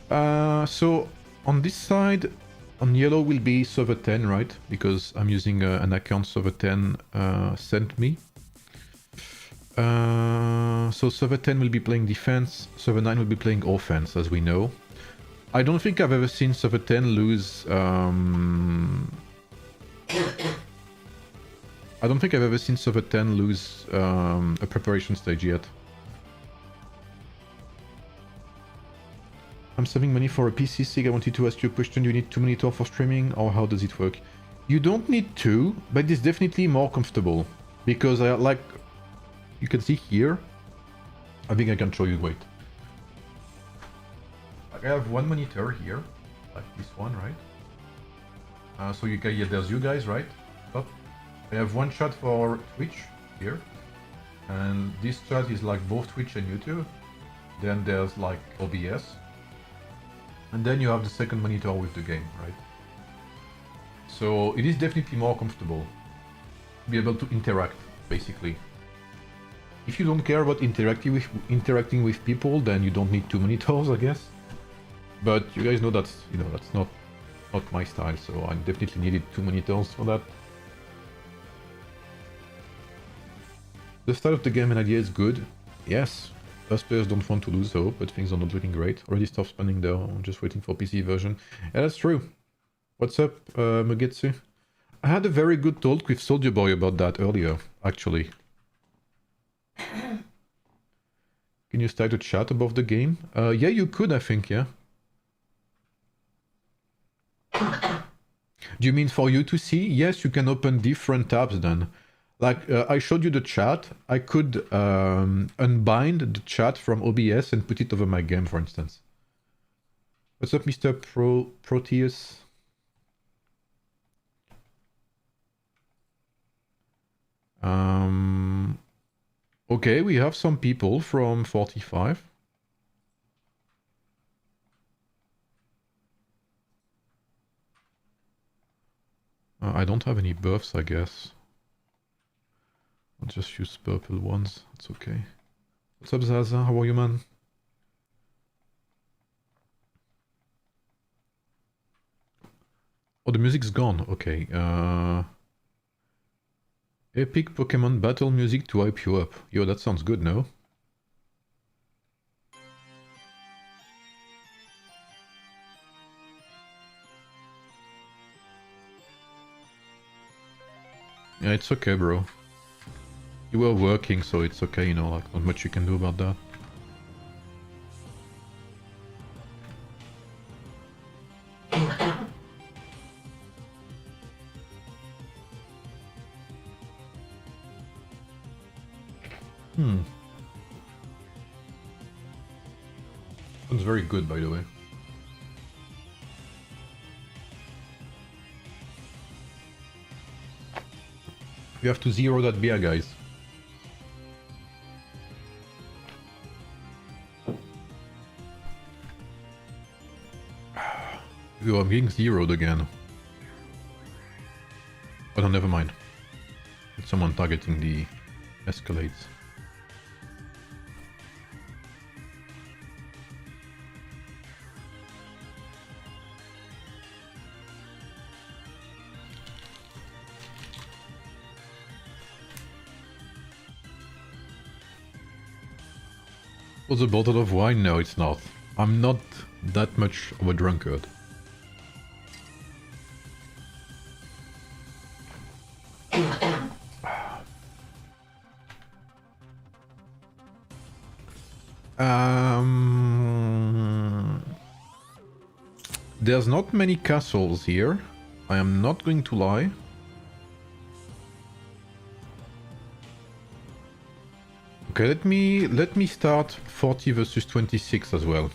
So, on this side, on yellow will be server 10, right? Because I'm using an account server 10 sent me. So server 10 will be playing defense, server 9 will be playing offense, as we know. I don't think I've ever seen server 10 lose... I don't think I've ever seen server 10 lose a preparation stage yet. I'm saving money for a PC sig. I wanted to ask you a question. Do you need 2 monitors for streaming, or how does it work? You don't need 2, but it's definitely more comfortable. Because I like... You can see here. I think I can show you, wait. I have 1 monitor here, like this one, right? So you can, yeah, there's you guys, right? Top. I have 1 chat for Twitch here, and this chat is like both Twitch and YouTube. Then there's like OBS, and then you have the second monitor with the game, right? So it is definitely more comfortable to be able to interact, basically. If you don't care about interacting with people, then you don't need 2 monitors, I guess. But you guys know that's, you know, that's not my style, so I definitely needed 2 monitors for that. The style of the game and idea is good. Yes, us players don't want to lose hope, but things are not looking great. Already stopped spending though, I'm just waiting for PC version. Yeah, that's true. What's up, Mugetsu? I had a very good talk with Soldier Boy about that earlier, actually. Can you start a chat above the game? Yeah, you could, I think, yeah. Do you mean for you to see? Yes, you can open different tabs then. Like, I showed you the chat. I could unbind the chat from OBS and put it over my game, for instance. What's up, Mr. Proteus? Okay, we have some people from 45. I don't have any buffs, I guess. I'll just use purple ones. It's okay. What's up, Zaza? How are you, man? Oh, the music's gone. Okay. Epic Pokemon battle music to hype you up. Yo, that sounds good, no? Yeah, it's okay, bro. You were working, so it's okay, you know, like, not much you can do about that. Sounds very good, by the way. You have to zero that beer, guys. Yo, I'm getting zeroed again. Oh no, never mind. It's someone targeting the escalates. Was a bottle of wine? No, it's not. I'm not that much of a drunkard. There's not many castles here. I am not going to lie. Okay, let me start 40 versus 26 as well.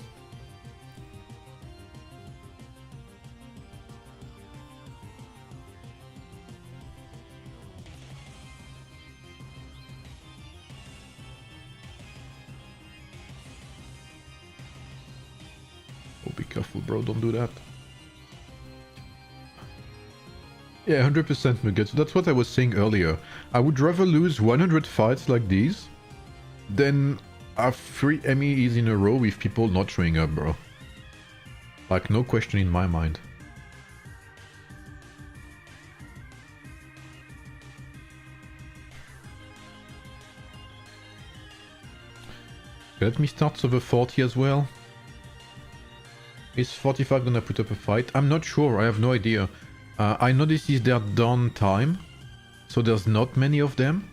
Oh, be careful, bro. Don't do that. Yeah, 100% Muget. So that's what I was saying earlier. I would rather lose 100 fights like these than have 3 MEs in a row with people not showing up, bro. Like, no question in my mind. Let me start over 40 as well. Is 45 gonna put up a fight? I'm not sure, I have no idea. I know this is their dawn time, so there's not many of them.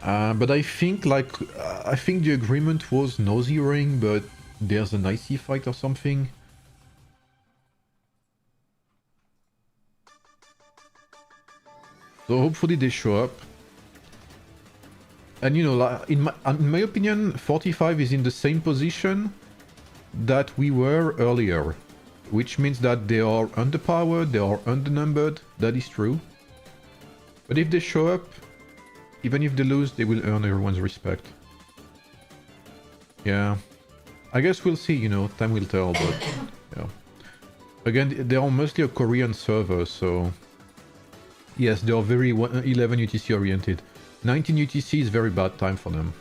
But I think I think the agreement was no zeroing, but there's an icy fight or something. So hopefully they show up. And you know, like, in my opinion, 45 is in the same position that we were earlier. Which means that they are underpowered, they are undernumbered, that is true. But if they show up, even if they lose, they will earn everyone's respect. Yeah. I guess we'll see, you know, time will tell, but yeah. Again, they are mostly a Korean server, so... Yes, they are very 11 UTC oriented. 19 UTC is very bad time for them.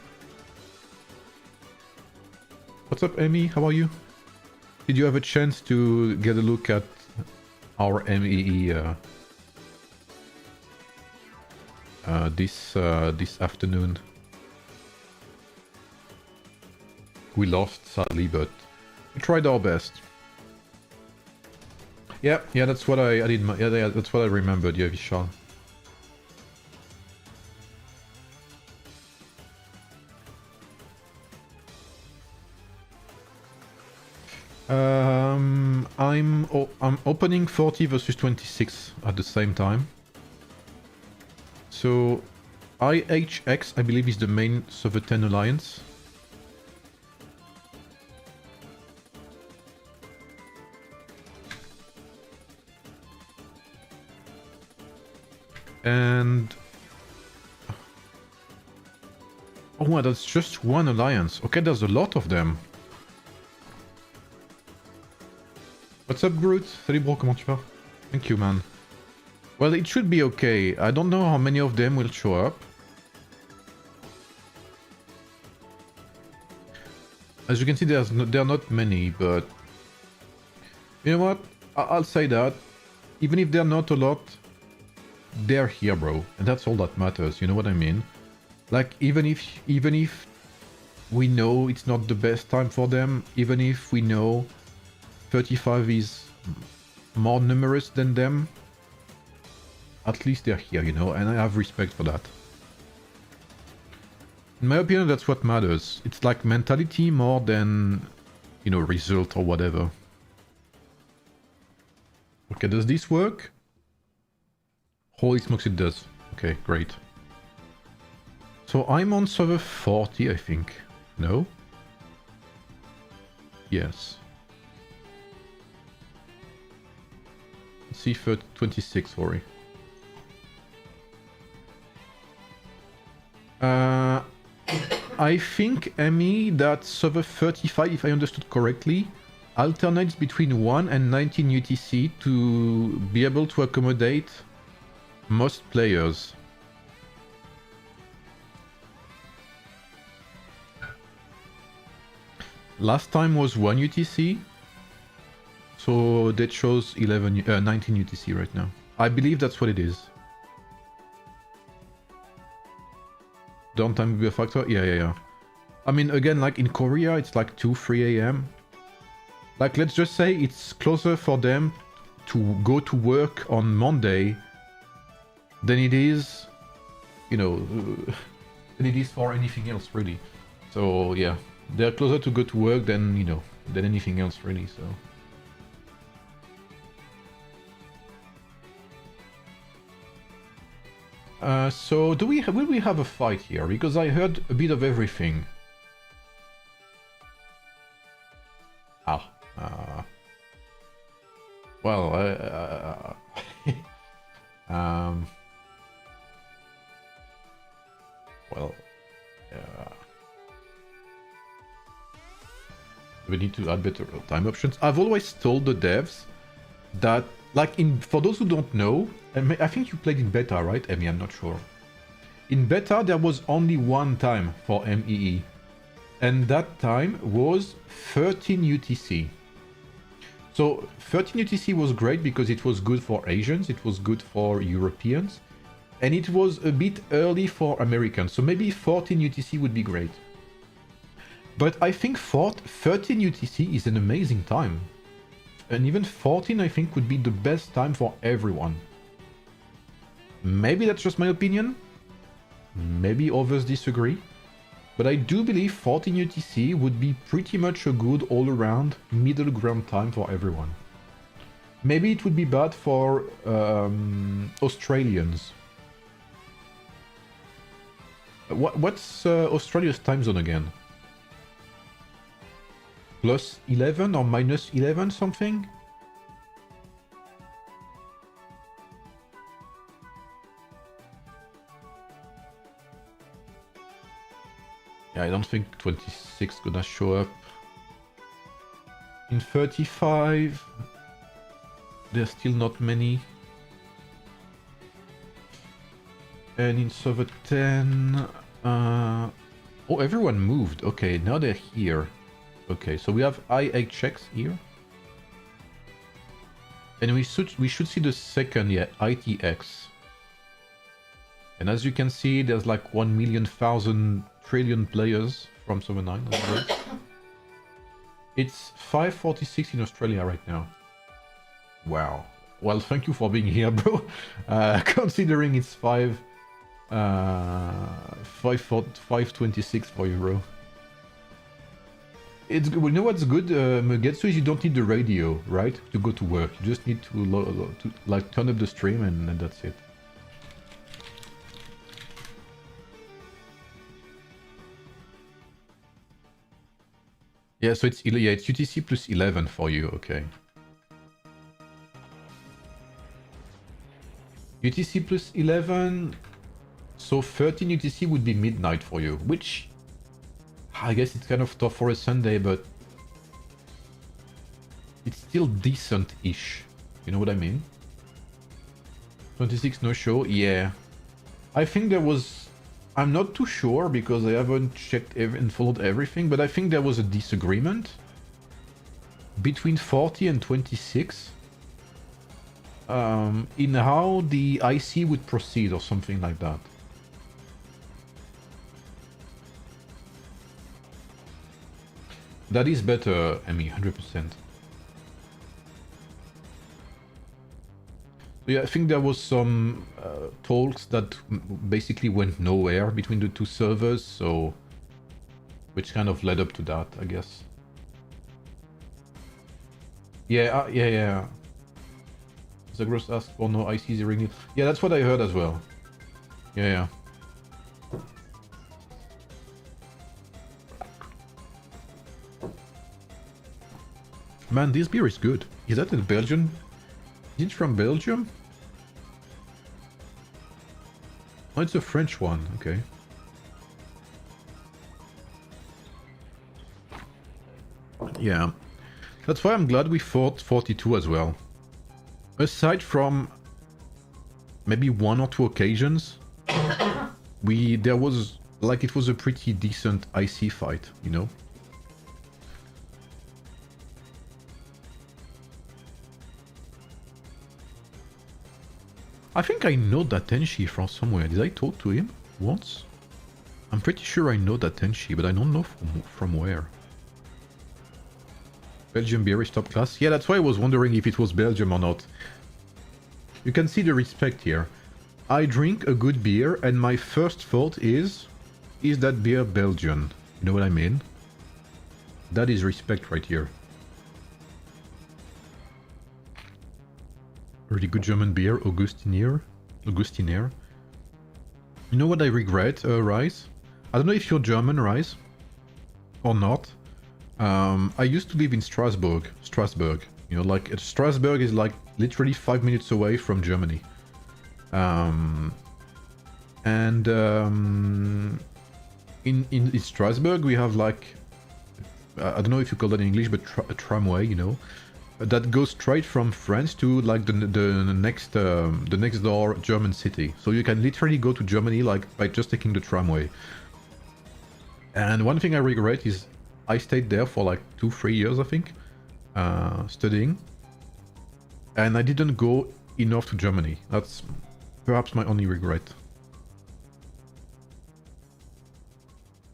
What's up, Amy? How are you? Did you have a chance to get a look at our MEE this afternoon? We lost sadly, but we tried our best. Yeah, that's what I did. Yeah, that's what I remembered. Yeah, Vishal. I'm opening 40 versus 26 at the same time. So IHX, I believe, is the main server 10 alliance. And oh wow, that's just one alliance. Okay, there's a lot of them. What's up, Groot? Salut bro, comment tu vas? Thank you, man. Well, it should be okay. I don't know how many of them will show up. As you can see, there are not many, but... You know what? I'll say that. Even if they're not a lot, they're here, bro. And that's all that matters, you know what I mean? Like, even if we know it's not the best time for them, even if we know 35 is more numerous than them, at least they're here, you know, and I have respect for that. In my opinion, that's what matters. It's like mentality more than, you know, result or whatever. Okay, does this work? Holy smokes, it does. Okay, great. So I'm on server 40, I think. No? Yes. C26, sorry. I think, Emmy, that server 35, if I understood correctly, alternates between 1 and 19 UTC to be able to accommodate most players. Last time was 1 UTC, so that shows 19 UTC right now. I believe that's what it is. Downtime will be a factor? Yeah. I mean, again, like in Korea, it's like 2, 3 AM. Like, let's just say it's closer for them to go to work on Monday than it is, you know, than it is for anything else, really. So, yeah, They're closer to go to work than, you know, than anything else really, so. So will we have a fight here? Because I heard a bit of everything. Well, well, we need to add better time options. I've always told the devs that, like, for those who don't know, I think you played in beta, right, Emmy? I'm not sure. In beta, there was only one time for MEE, and that time was 13 UTC. So 13 UTC was great because it was good for Asians, it was good for Europeans, and it was a bit early for Americans. So maybe 14 UTC would be great. But I think 13 UTC is an amazing time. And even 14 I think would be the best time for everyone. Maybe that's just my opinion. Maybe others disagree. But I do believe 14 UTC would be pretty much a good all-around middle ground time for everyone. Maybe it would be bad for Australians. What's Australia's time zone again? Plus 11 or minus 11 something? Yeah, I don't think 26 gonna show up. In 35, there's still not many. And in server 10, oh, everyone moved. Okay, now they're here. Okay, so we have IHX here. And we should see the second, yeah, ITX. And as you can see, there's like 1,000,000 trillion players from server 9. It's 5:46 in Australia right now. Wow. Well, thank you for being here, bro. Considering it's 5:26 for you, bro. It's good. We know what's good, Mugetsu, is you don't need the radio, right, to go to work. You just need to like turn up the stream and that's it. Yeah, so it's UTC plus 11 for you, okay. UTC plus 11, so 13 UTC would be midnight for you, which I guess it's kind of tough for a Sunday, but it's still decent-ish. You know what I mean? 26 no show, yeah. I think there was... I'm not too sure because I haven't checked and followed everything, but I think there was a disagreement between 40 and 26 in how the IC would proceed or something like that. That is better, Emmy, 100%. Yeah, I think there was some talks that basically went nowhere between the two servers, so which kind of led up to that, I guess. Yeah, yeah. Zagros asked for no ICs ringing. Yeah, that's what I heard as well. Yeah. Man, this beer is good. Is that a Belgian? Is it from Belgium? Oh, it's a French one. Okay. Yeah. That's why I'm glad we fought 42 as well. Aside from maybe one or two occasions, there was, like, it was a pretty decent IC fight, you know? I think I know that Tenshi from somewhere. Did I talk to him once? I'm pretty sure I know that Tenshi, but I don't know from where. Belgium beer is top class. Yeah, that's why I was wondering if it was Belgium or not. You can see the respect here. I drink a good beer and my first thought is that beer Belgian? You know what I mean? That is respect right here. Really good German beer, Augustiner. You know what I regret, Rice? I don't know if you're German, Rice, or not. I used to live in Strasbourg. You know, like Strasbourg is like literally 5 minutes away from Germany. In Strasbourg we have like, I don't know if you call that in English, but a tramway, you know, that goes straight from France to like the next door German city. So you can literally go to Germany like by just taking the tramway. And one thing I regret is I stayed there for like 2-3 years, I think, studying, and I didn't go enough to Germany. That's perhaps my only regret.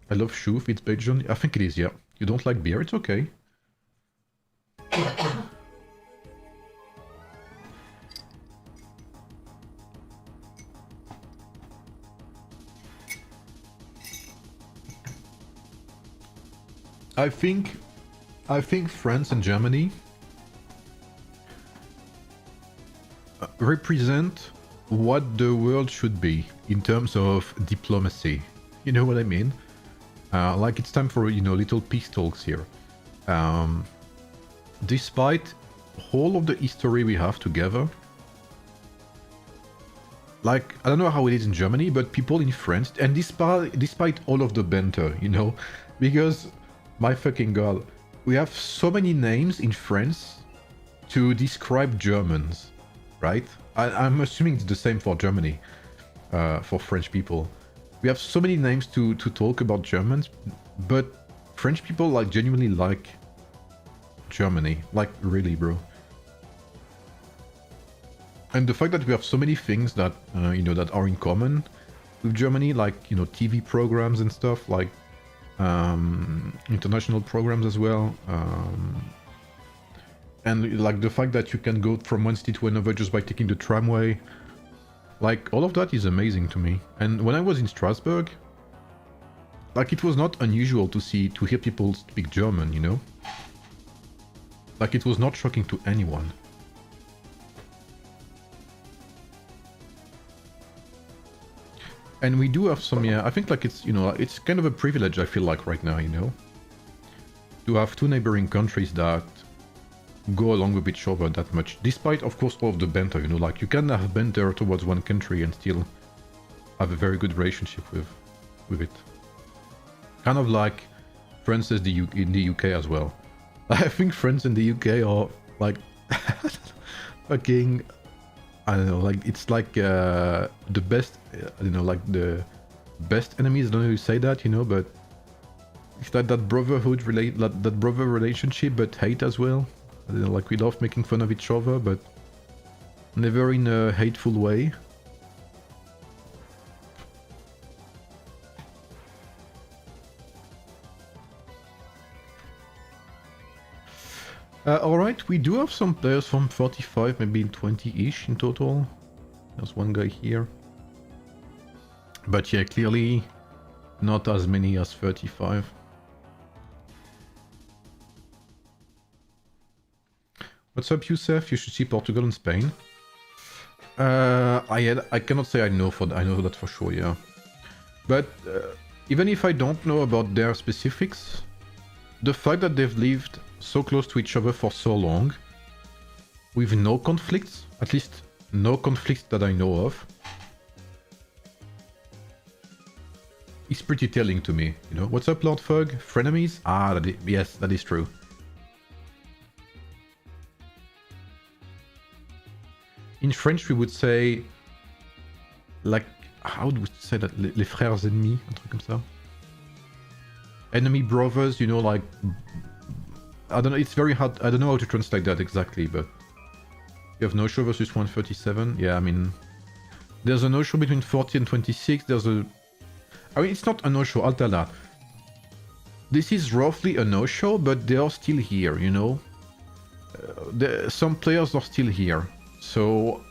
I love Schuf, it's Belgian. I think it is, yeah. You don't like beer, it's okay. I think France and Germany represent what the world should be in terms of diplomacy. You know what I mean? Like it's time for, you know, little peace talks here. Despite all of the history we have together, like, I don't know how it is in Germany, but people in France, and despite all of the banter, you know, because, my fucking god, we have so many names in France to describe Germans, right? I'm assuming it's the same for Germany, for French people. We have so many names to talk about Germans, but French people like genuinely like Germany, like really, bro. And the fact that we have so many things that you know, that are in common with Germany, like, you know, TV programs and stuff, like international programs as well, and like the fact that you can go from one city to another just by taking the tramway, like all of that is amazing to me. And when I was in Strasbourg, like it was not unusual to hear people speak German, you know, like it was not shocking to anyone. And we do have some, yeah, I think like it's, you know, it's kind of a privilege, I feel like right now, you know, to have two neighboring countries that go along with each other that much, despite of course all of the banter, you know, like you can have banter towards one country and still have a very good relationship with it. Kind of like France is in the UK as well. I think France and the UK are like fucking, I don't know, like it's like the best, I don't know, like the best enemies. I don't know how you say that, you know, but it's like that brotherhood that brother relationship, but hate as well. I don't know, like we love making fun of each other, but never in a hateful way. Alright, we do have some players from 45, maybe 20-ish in total. There's one guy here. But yeah, clearly not as many as 35. What's up, Youssef? You should see Portugal and Spain. I cannot say I know that for sure, yeah. But even if I don't know about their specifics, the fact that they've lived so close to each other for so long, with no conflicts, at least no conflicts that I know of, is pretty telling to me, you know. What's up, Lord Fug? Frenemies? Ah, yes, that is true. In French, we would say, like, how do we say that? Les frères ennemis, un truc comme ça. Enemy brothers, you know, like, I don't know, it's very hard, I don't know how to translate that exactly, but you have no-show versus 137. Yeah, I mean, there's a no-show between 40 and 26, there's a... I mean, it's not a no-show, I'll tell that. This is roughly a no-show, but they are still here, you know? Some players are still here, so...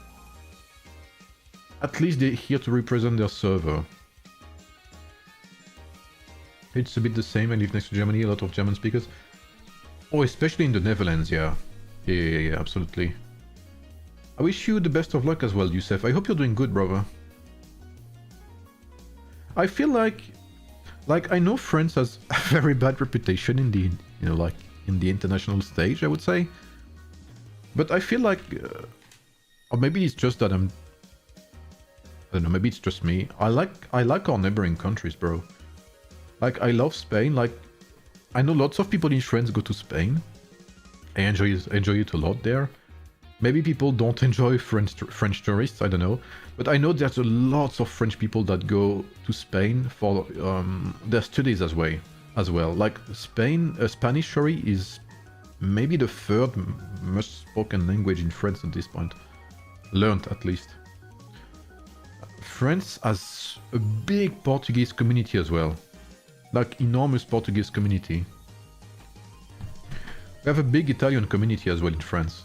At least they're here to represent their server. It's a bit the same, I live next to Germany, a lot of German speakers. Oh, especially in the Netherlands, yeah. Yeah, absolutely. I wish you the best of luck as well, Youssef. I hope you're doing good, brother. I feel like I know France has a very bad reputation in the, like in the international stage, I would say. But I feel like, or maybe it's just that I don't know, maybe it's just me. I like our neighboring countries, bro. Like, I love Spain. Like, I know lots of people in France go to Spain. I enjoy it a lot there. Maybe people don't enjoy French tourists, I don't know. But I know there's a lots of French people that go to Spain for their studies as well. Like, Spanish, sorry, is maybe the third most spoken language in France at this point. Learned, at least. France has a big Portuguese community as well. Like, enormous Portuguese community. We have a big Italian community as well in France.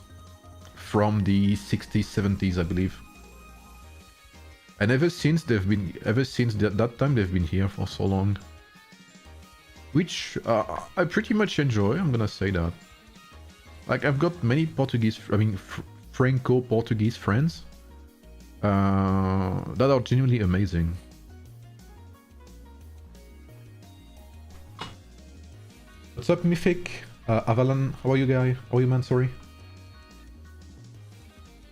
From the 60s, 70s, I believe. And ever since that time, they've been here for so long. Which I pretty much enjoy, I'm gonna say that. Like, I've got many Franco-Portuguese friends that are genuinely amazing. What's up, Mythic? Avalan, how are you, guy? How are you, man? Sorry.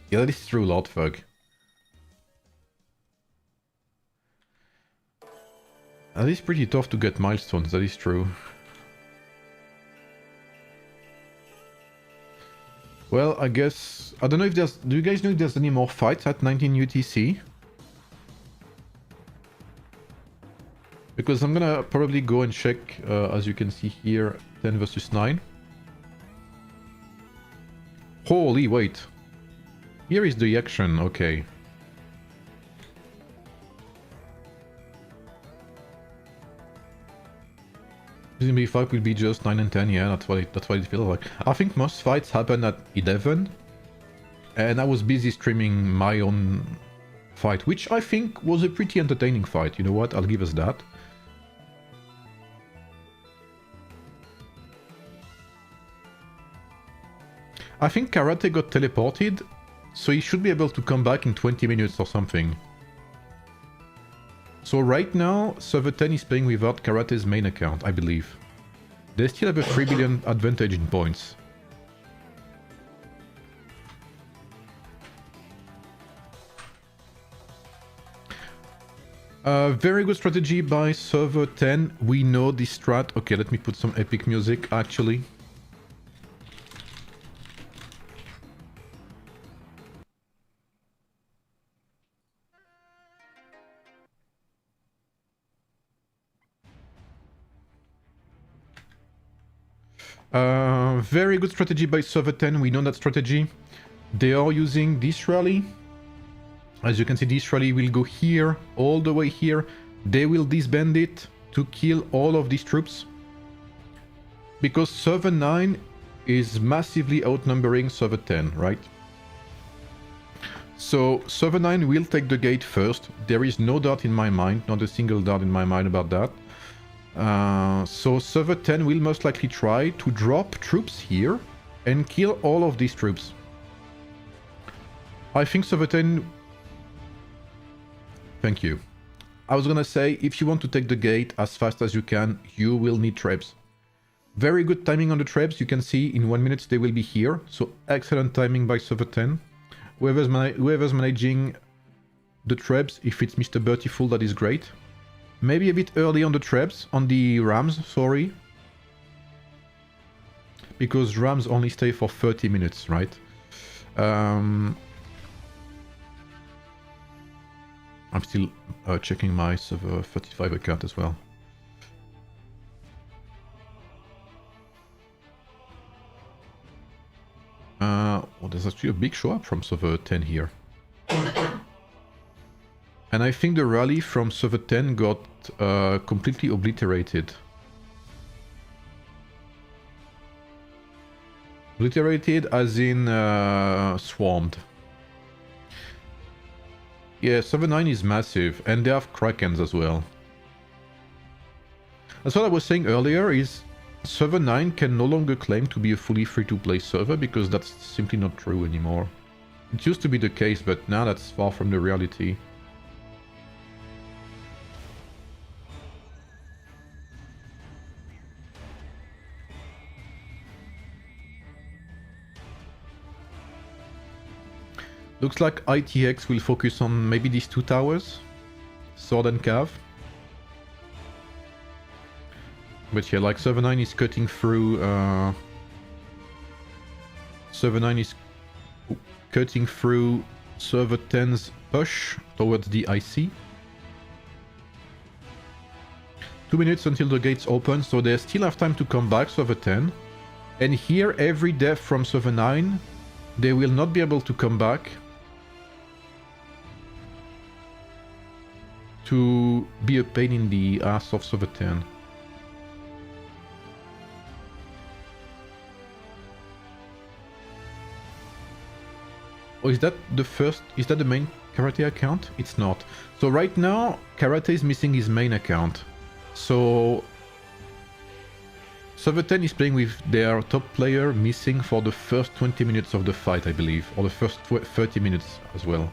Yeah, that is true, Lord Fug. That is pretty tough to get milestones, that is true. Well, I guess... I don't know if there's... Do you guys know if there's any more fights at 19 UTC? Because I'm gonna probably go and check, as you can see here, 10 versus 9. Holy, wait. Here is the action, okay. Presumably 5 will be just 9 and 10, yeah, that's what it feels like. I think most fights happen at 11. And I was busy streaming my own fight, which I think was a pretty entertaining fight. You know what, I'll give us that. I think Karate got teleported, so he should be able to come back in 20 minutes or something. So right now, server 10 is playing without Karate's main account, I believe. They still have a 3 billion advantage in points. Very good strategy by server 10. We know this strat. Okay, let me put some epic music, actually. Very good strategy by server 10. We know that strategy. They are using this rally. As you can see, this rally will go here, all the way here. They will disband it to kill all of these troops. Because server 9 is massively outnumbering server 10, right? So server 9 will take the gate first. There is no doubt in my mind, not a single doubt in my mind about that. So server 10 will most likely try to drop troops here and kill all of these troops. I think server 10... Thank you. I was gonna say, if you want to take the gate as fast as you can, you will need trebs. Very good timing on the trebs. You can see in 1 minute they will be here. So excellent timing by server 10. Whoever's managing the trebs, if it's Mr. Bertiful, that is great. Maybe a bit early on the trebs, on the rams, sorry. Because rams only stay for 30 minutes, right? I'm still checking my server 35 account as well. Well, there's actually a big show up from server 10 here. And I think the rally from server 10 got completely obliterated. Obliterated as in swarmed. Yeah, server 9 is massive, and they have Krakens as well. That's what I was saying earlier, is server 9 can no longer claim to be a fully free-to-play server because that's simply not true anymore. It used to be the case, but now that's far from the reality. Looks like ITX will focus on maybe these two towers, Sword and Cav. But yeah, like server 9 is cutting through. Server 9 is cutting through server 10's push towards the IC. 2 minutes until the gates open, so they still have time to come back, server 10. And here, every death from server 9, they will not be able to come back to be a pain in the ass of server 10. Oh, is that the first? Is that the main karate account? It's not. So right now, karate is missing his main account. So server 10 is playing with their top player missing for the first 20 minutes of the fight, I believe, or the first 30 minutes as well.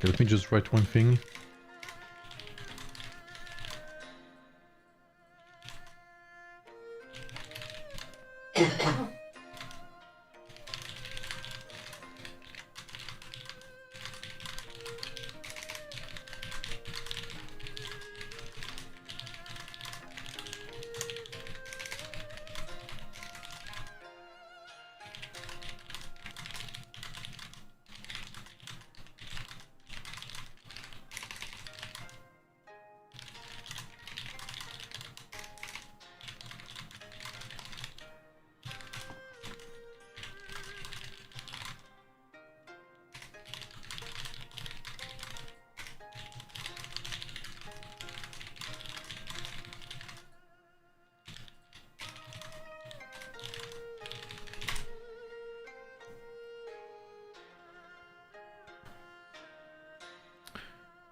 Okay, let me just write one thing.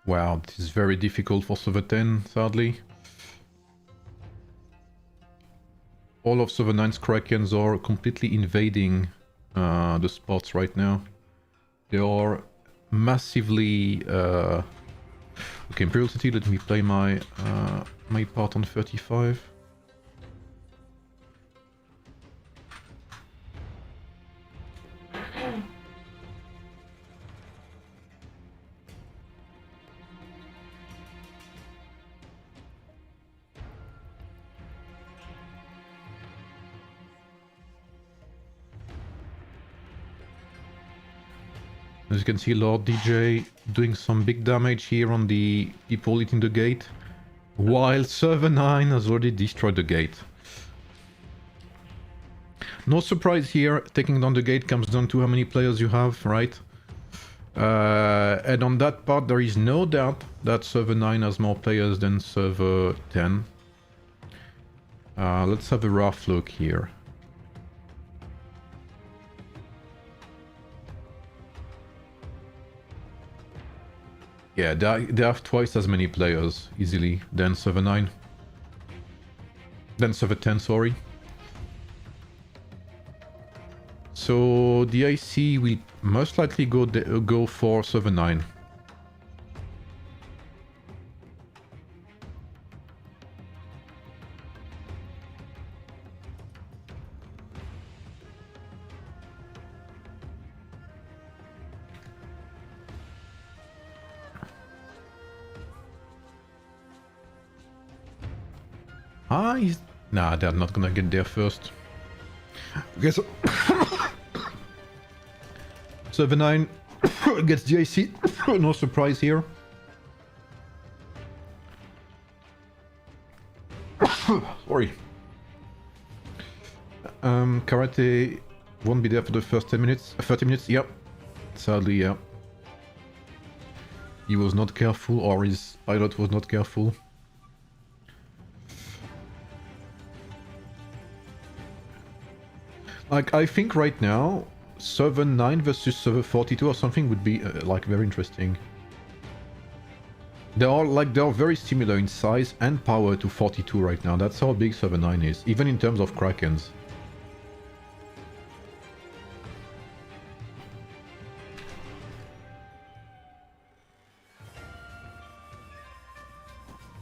Wow, this is very difficult for server 10, sadly. All of server 9's Krakens are completely invading the spots right now. They are massively... Okay, Imperial City, let me play my, my part on 35. As you can see, Lord DJ doing some big damage here on the people hitting the gate, while server 9 has already destroyed the gate. No surprise here, taking down the gate comes down to how many players you have, right? And on that part, there is no doubt that server 9 has more players than server 10. Let's have a rough look here. Yeah, they have twice as many players, easily, than server 9. Than server 10, sorry. So the IC will most likely go for server 9. Nah, they're not gonna get there first. Okay, so Server 9 gets the IC. No surprise here. Sorry. Karate won't be there for the first 10 minutes. 30 minutes, yep. Sadly, yeah. He was not careful, or his pilot was not careful. Like, I think right now, server 9 versus server 42 or something would be, like, very interesting. They are very similar in size and power to 42 right now. That's how big server 9 is, even in terms of Krakens.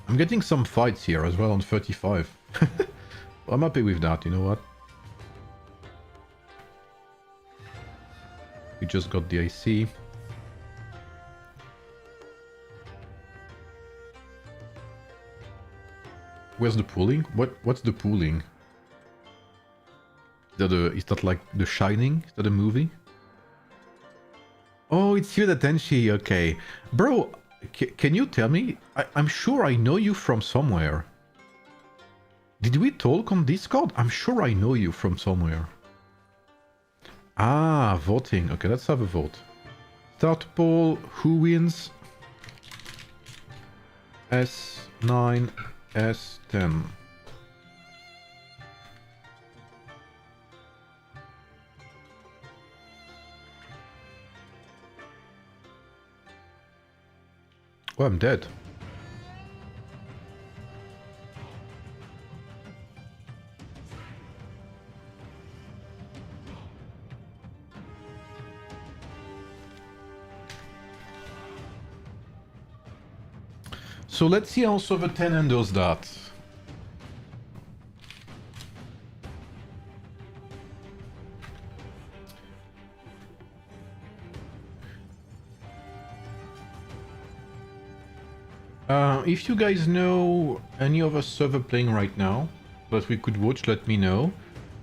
I'm getting some fights here as well on 35. I'm happy with that, you know what? We just got the IC. Where's the pooling? What's the pooling? Is that like The Shining? Is that a movie? Oh, it's you, the Tenshi. Okay. Bro, can you tell me? I'm sure I know you from somewhere. Did we talk on Discord? I'm sure I know you from somewhere. Ah, voting. Okay, let's have a vote. Start poll. Who wins? S9, S10. Oh, I'm dead. So let's see how server 10 handles that. If you guys know any other server playing right now that we could watch, let me know.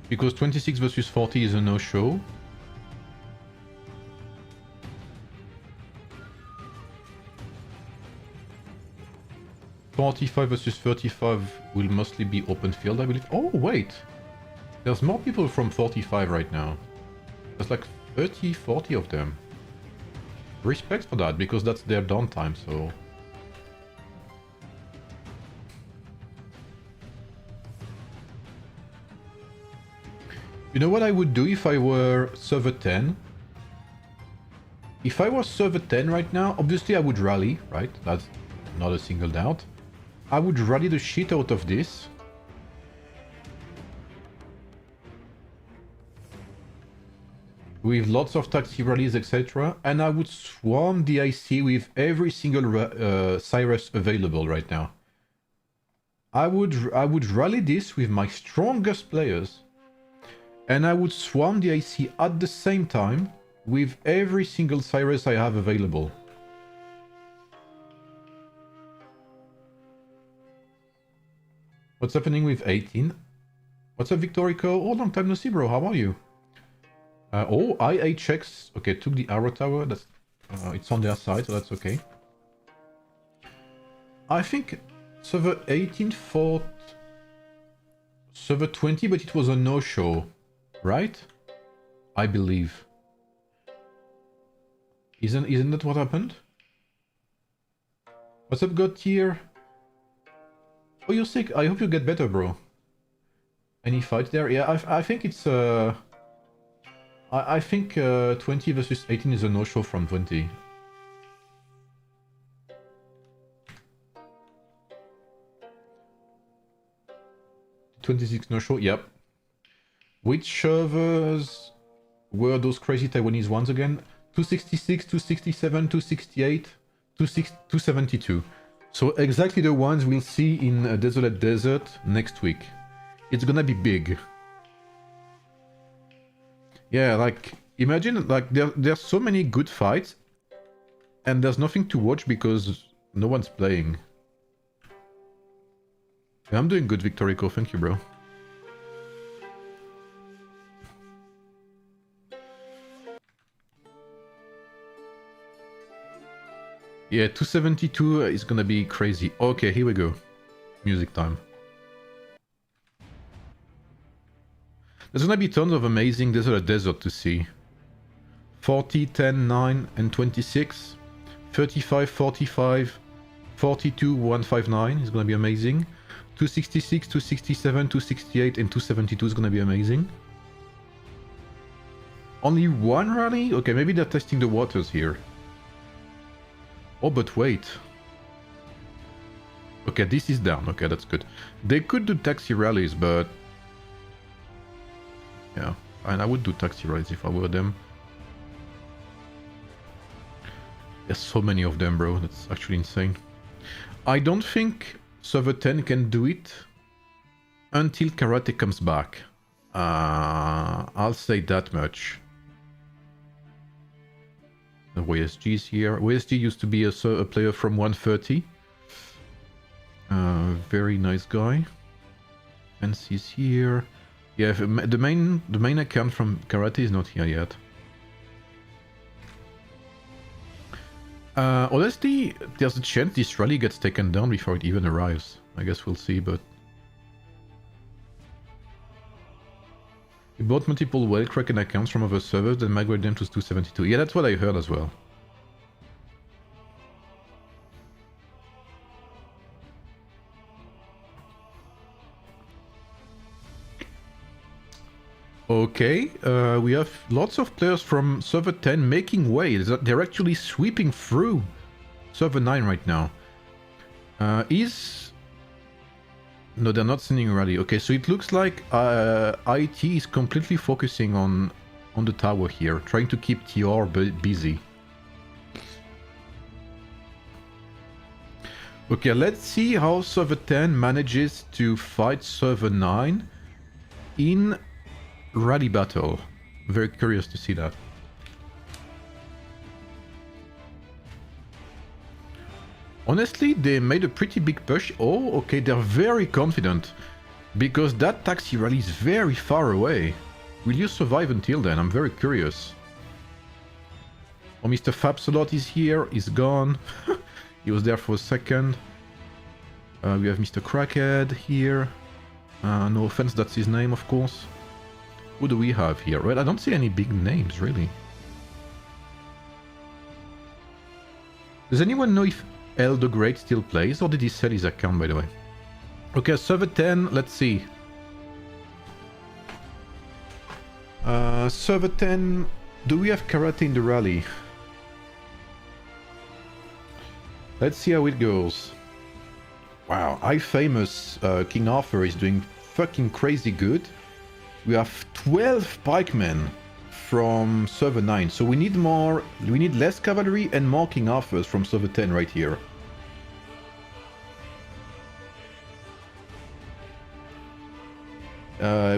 Because 26 versus 40 is a no-show. .45 versus 35 will mostly be open field, I believe. Oh, wait! There's more people from 45 right now. There's like 30, 40 of them. Respect for that, because that's their downtime, so... You know what I would do if I were server 10? If I was server 10 right now, obviously I would rally, right? That's not a single doubt. I would rally the shit out of this. With lots of taxi rallies, etc. And I would swarm the IC with every single Cyrus available right now. I would rally this with my strongest players. And I would swarm the IC at the same time with every single Cyrus I have available. What's happening with 18? What's up, Victorico? Oh, long time no see, bro. How are you? Oh, IHX. Okay, took the arrow tower. That's it's on their side, so that's okay. I think server 18 fought server 20, but it was a no-show. Right? I believe. Isn't that what happened? What's up, God tier? Oh, you're sick. I hope you get better, bro. Any fight there? Yeah, I think it's I think 20 versus 18 is a no-show from 20. $26 no-show. Yep. Which servers were those crazy Taiwanese ones again? 266, 267, 268, 272. So exactly the ones we'll see in Desolate Desert next week. It's gonna be big. Yeah, like, imagine, like, there's so many good fights, and there's nothing to watch because no one's playing. Yeah, I'm doing good, Victorico. Thank you, bro. Yeah, 272 is gonna be crazy. Okay, here we go. Music time. There's gonna be tons of amazing desert to see. 40, 10, 9, and 26. 35, 45, 42, 159 is gonna be amazing. 266, 267, 268, and 272 is gonna be amazing. Only one rally? Okay, maybe they're testing the waters here. Oh, but wait. Okay, this is down. Okay, that's good. They could do taxi rallies, but... yeah, and I would do taxi rallies if I were them. There's so many of them, bro. That's actually insane. I don't think server 10 can do it until Karate comes back. I'll say that much. The WSG's here. WSG used to be a player from 130. Very nice guy. NC's here. Yeah, the main account from Karate is not here yet. Honestly, there's a chance this rally gets taken down before it even arrives. I guess we'll see, but... we bought multiple well-kraken accounts from other servers, then migrated them to 272. Yeah, that's what I heard as well. Okay, we have lots of players from server 10 making way. They're actually sweeping through server 9 right now. No, they're not sending a rally. Okay, so it looks like IT is completely focusing on the tower here, trying to keep TR busy. Okay, let's see how server 10 manages to fight server 9 in rally battle. Very curious to see that. Honestly, they made a pretty big push. Oh, okay, they're very confident. Because that taxi rally is very far away. Will you survive until then? I'm very curious. Oh, Mr. Fabsalot is here. He's gone. He was there for a second. We have Mr. Crackhead here. No offense, that's his name, of course. Who do we have here? Well, I don't see any big names, really. Does anyone know if El the Great still plays, or did he sell his account, by the way? Okay, server 10, let's see. Server 10, do we have Karate in the rally? Let's see how it goes. Wow, famous King Arthur is doing fucking crazy good. We have 12 pikemen from server 9, so we need less cavalry and more King Arthurs from server 10 right here.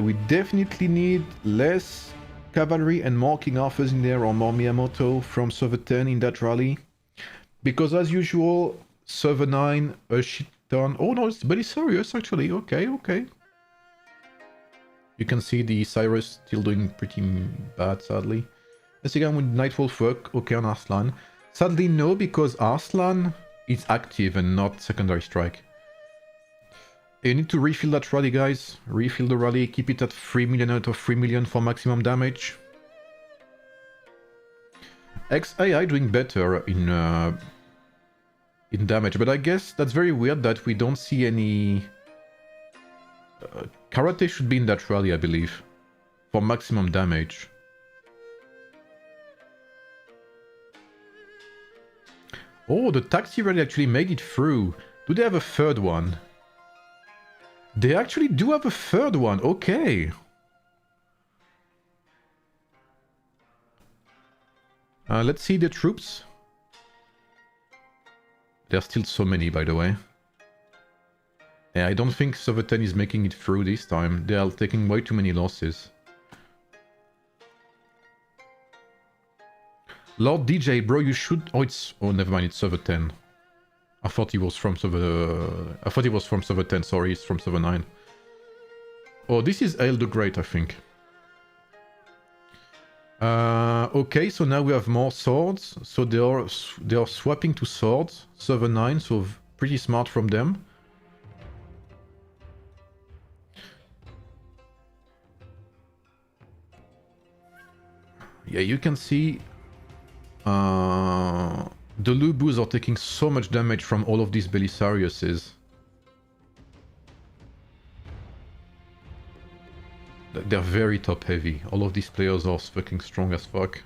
We definitely need less cavalry and more King Arthurs in there, or more Miyamoto from server 10 in that rally. Because as usual, server 9, a shit ton. Oh no, it's very serious actually. Okay, okay. You can see the Cyrus still doing pretty bad, sadly. Let's again with Nightwolf work. Okay, on Arslan. Sadly, no, because Arslan is active and not secondary strike. You need to refill that rally, guys. Refill the rally. Keep it at 3 million out of 3 million for maximum damage. XAI doing better in damage, but I guess that's very weird that we don't see any... Karate should be in that rally, I believe, for maximum damage. Oh, the taxi rally actually made it through. Do they have a third one? They actually do have a third one. Okay. Let's see the troops. There's still so many, by the way. Yeah, I don't think server 10 is making it through this time. They are taking way too many losses. Lord DJ, bro, you should... Oh, it's... Oh, never mind, it's server 10. I thought he was from server... I thought he was from server 10, sorry, it's from server 9. Oh, this is Ale the Great, I think. Okay, so now we have more swords. So they are swapping to swords. Server 9, so pretty smart from them. Yeah, you can see the Lubus are taking so much damage from all of these Belisariuses. They're very top heavy. All of these players are fucking strong as fuck.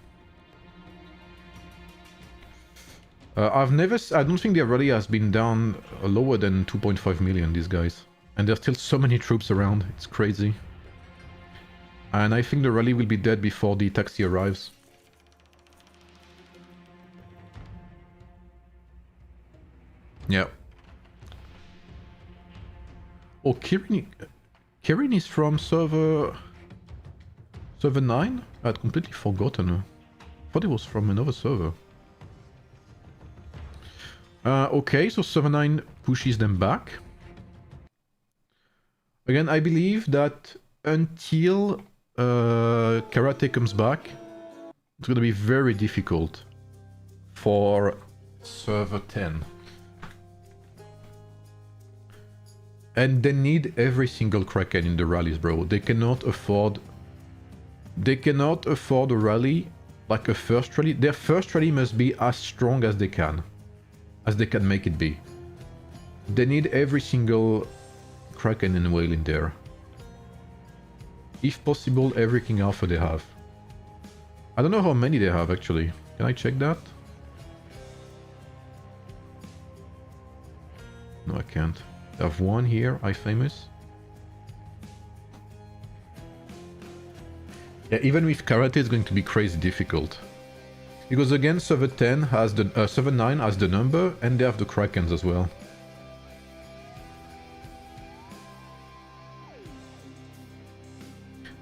I don't think their rally has been down lower than 2.5 million, these guys. And there's still so many troops around, it's crazy. And I think the rally will be dead before the taxi arrives. Yeah. Oh, Kirin is from server 9? I'd completely forgotten. I thought it was from another server. Okay, so server 9 pushes them back. Again, I believe that until Karate comes back, it's gonna be very difficult for server 10. And they need every single Kraken in the rallies, bro. They cannot afford a rally like a first rally. Their first rally must be as strong as they can make it be. They need every single Kraken and whale in there. If possible, every King Alpha they have. I don't know how many they have actually. Can I check that? No, I can't. I have one here, I famous. Yeah, even with Karate it's going to be crazy difficult. Because again, server 10 has the server 9 has the number, and they have the Krakens as well.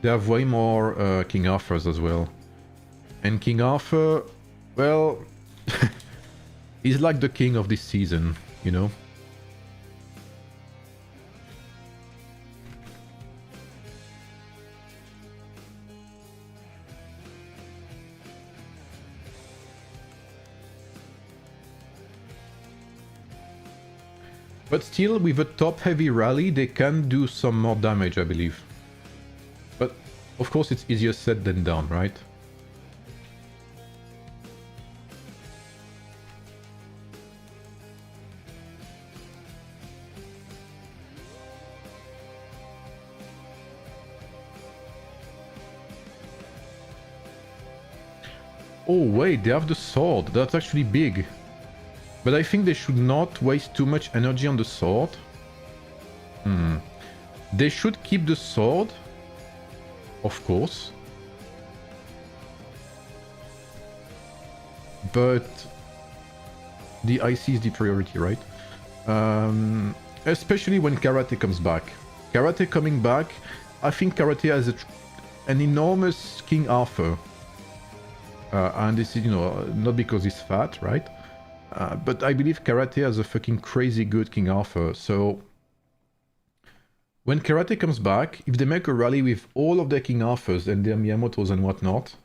They have way more King Arthurs as well. And King Arthur, well, he's like the king of this season, you know? But still, with a top-heavy rally, they can do some more damage, I believe. But, of course, it's easier said than done, right? Oh, wait, they have the sword. That's actually big. But I think they should not waste too much energy on the sword. They should keep the sword, of course. But the IC is the priority, right? Especially when Karate comes back. Karate coming back, I think Karate has an enormous King Arthur. And this is, you know, not because he's fat, right? But I believe Karate has a fucking crazy good King Arthur, so... When Karate comes back, if they make a rally with all of their King Arthurs and their Miyamotos and whatnot,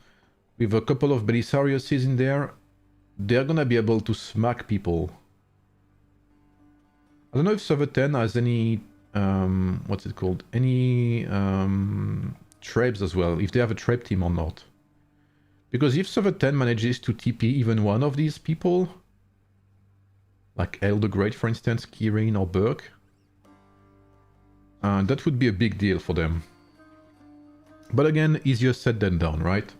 with a couple of Belisariuses in there, they're gonna be able to smack people. I don't know if server 10 has any... what's it called? Any... Trebs as well, if they have a Treb team or not. Because if server 10 manages to TP even one of these people... like El the Great, for instance, Kirin or Burke, that would be a big deal for them. But again, easier said than done, right?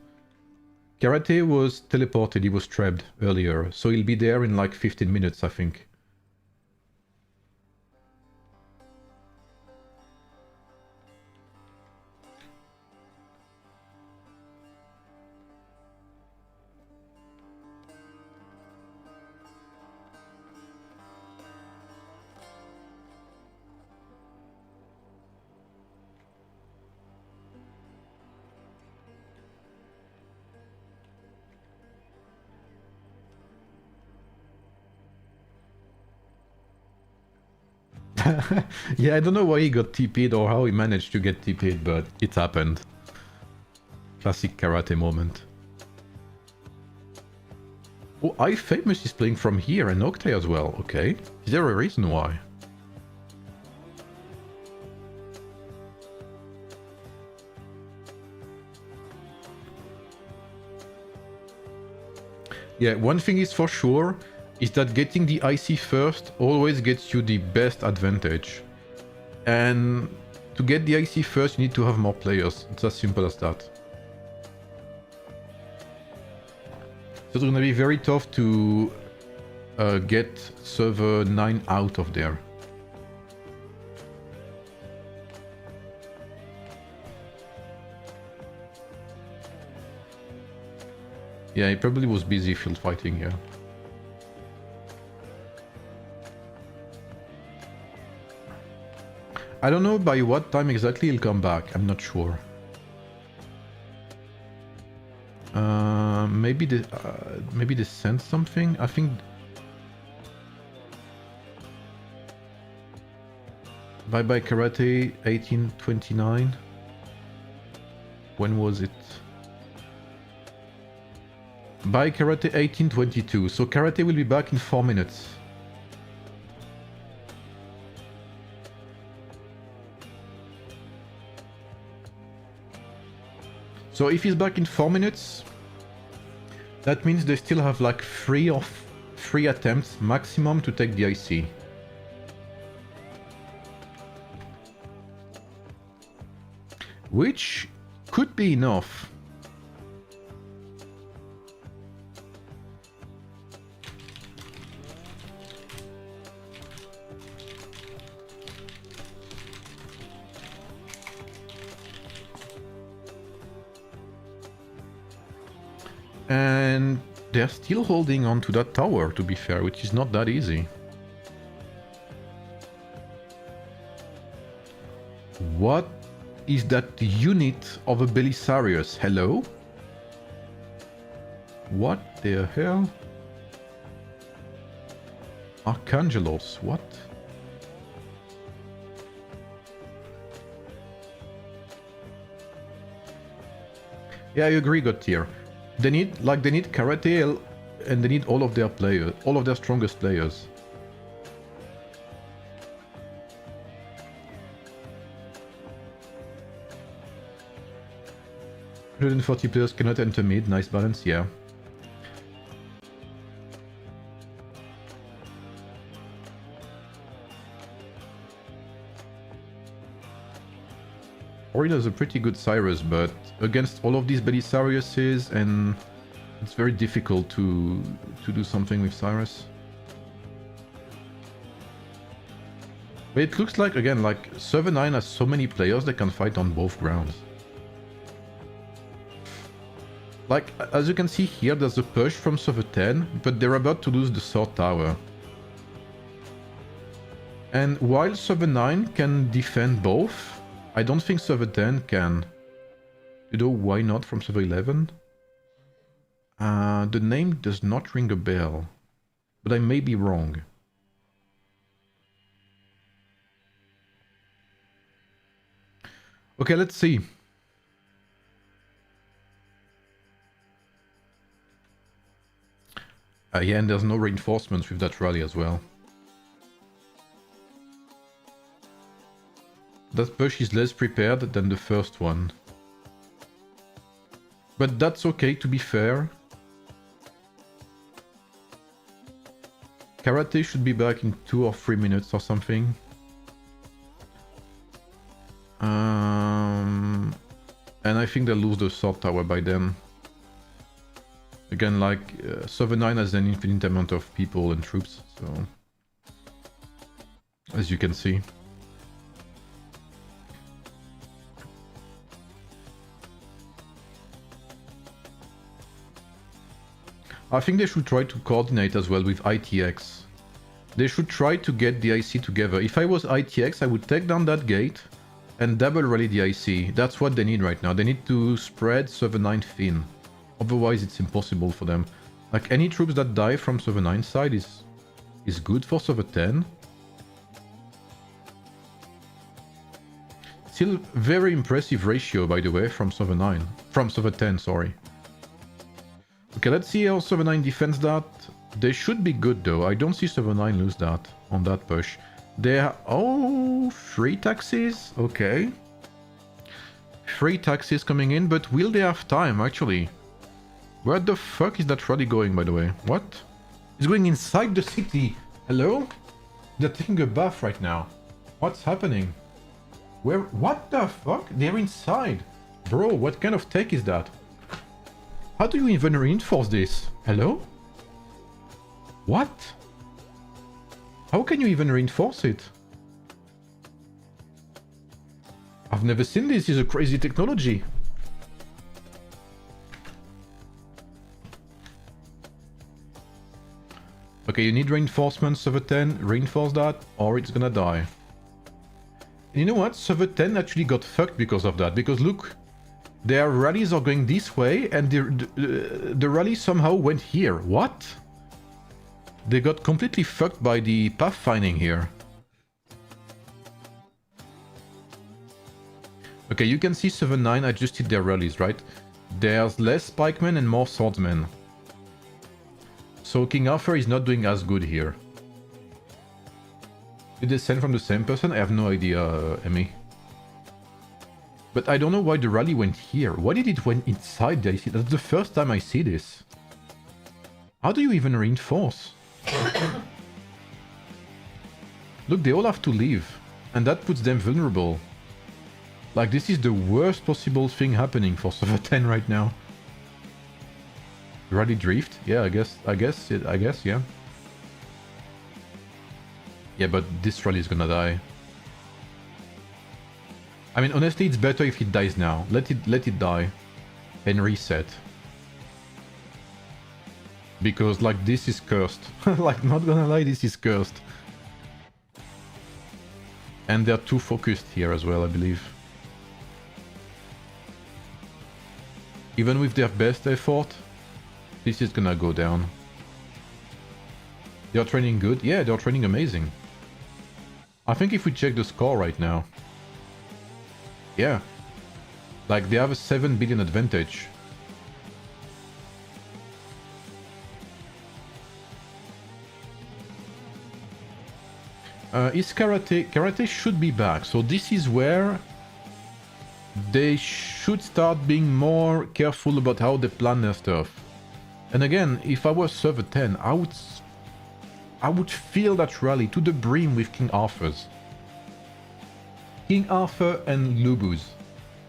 Karate was teleported, he was trapped earlier, so he'll be there in like 15 minutes, I think. Yeah, I don't know why he got TP'd or how he managed to get TP'd, but it happened. Classic Karate moment. Oh, iFamous is playing from here and Octay as well. Okay. Is there a reason why? Yeah, one thing is for sure, is that getting the IC first always gets you the best advantage. And to get the IC first, you need to have more players. It's as simple as that. So it's gonna be very tough to get server 9 out of there. Yeah, he probably was busy field fighting here. I don't know by what time exactly he'll come back. I'm not sure. Maybe they sent something. I think. Bye bye karate 1829. When was it? Bye karate 1822. So karate will be back in 4 minutes. So if he's back in 4 minutes, that means they still have like 3 attempts maximum to take the IC. Which could be enough. And they're still holding on to that tower, to be fair, which is not that easy. What is that unit of a Belisarius? Hello? What the hell? Archangelos, what? Yeah, I agree, Gautier. They need Karate and they need all of their players, all of their strongest players. $140 players cannot enter mid, nice balance, yeah. Orina is a pretty good Cyrus, but against all of these Belisariuses, and it's very difficult to do something with Cyrus. But it looks like, again, like server 9 has so many players that can fight on both grounds. Like, as you can see here, there's a push from server 10, but they're about to lose the sword tower. And while server 9 can defend both, I don't think server 10 can. You know why not from server 11? The name does not ring a bell, but I may be wrong. Okay, let's see. Yeah, and there's no reinforcements with that rally as well. That push is less prepared than the first one. But that's okay, to be fair. Karate should be back in 2 or 3 minutes or something. And I think they'll lose the sword tower by then. Again, like, server 9 has an infinite amount of people and troops, so... As you can see. I think they should try to coordinate as well with ITX. They should try to get the IC together. If I was ITX, I would take down that gate and double rally the IC. That's what they need right now. They need to spread server 9 thin. Otherwise, it's impossible for them. Like, any troops that die from server 9 side is good for server 10. Still very impressive ratio, by the way, from server 9. From server 10, sorry. Okay, let's see how 7-9 defends that. They should be good though. I don't see 7-9 lose that on that push. They're... Oh, 3 taxis? Okay. 3 taxis coming in, but will they have time actually? Where the fuck is that rally going, by the way? What? It's going inside the city. Hello? They're taking a bath right now. What's happening? Where? What the fuck? They're inside. Bro, what kind of tech is that? How do you even reinforce this? Hello? What? How can you even reinforce it? I've never seen this. It's a crazy technology. Okay, you need reinforcements, Server 10. Reinforce that, or it's gonna die. And you know what? Server 10 actually got fucked because of that. Because look, their rallies are going this way, and the rally somehow went here. What? They got completely fucked by the pathfinding here. Okay, you can see 7-9 adjusted their rallies, right? There's less pikemen and more swordsmen. So King Arthur is not doing as good here. Did they send from the same person? I have no idea, Emmy. But I don't know why the rally went here. Why did it went inside the IC? That's the first time I see this. How do you even reinforce? Look, they all have to leave. And that puts them vulnerable. Like, this is the worst possible thing happening for Server 10 right now. Rally drift? Yeah, I guess, yeah. Yeah, but this rally is gonna die. I mean, honestly, it's better if it dies now. Let it die. And reset. Because, like, this is cursed. Like, not gonna lie, this is cursed. And they're too focused here as well, I believe. Even with their best effort, this is gonna go down. They're training good? Yeah, they're training amazing. I think if we check the score right now... Yeah. Like, they have a 7 billion advantage. Is Karate... Karate should be back, so this is where... They should start being more careful about how they plan their stuff. And again, if I was Server 10, I would fill that rally to the brim with King Arthur's. King Arthur and Lubus.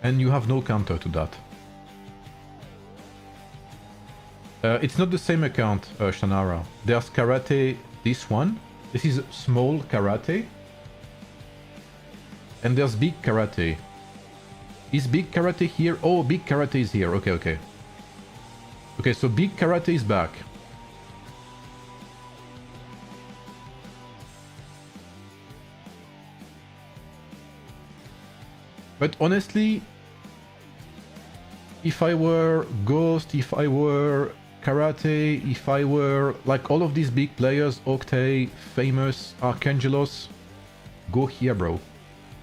And you have no counter to that. It's not the same account, Shannara. There's Karate, this one. This is small Karate. And there's big Karate. Is big Karate here? Oh, big Karate is here. Okay, okay. Okay, so big Karate is back. But honestly, if I were Ghost, if I were Karate, if I were like all of these big players, Octay, Famous, Archangelos, go here, bro.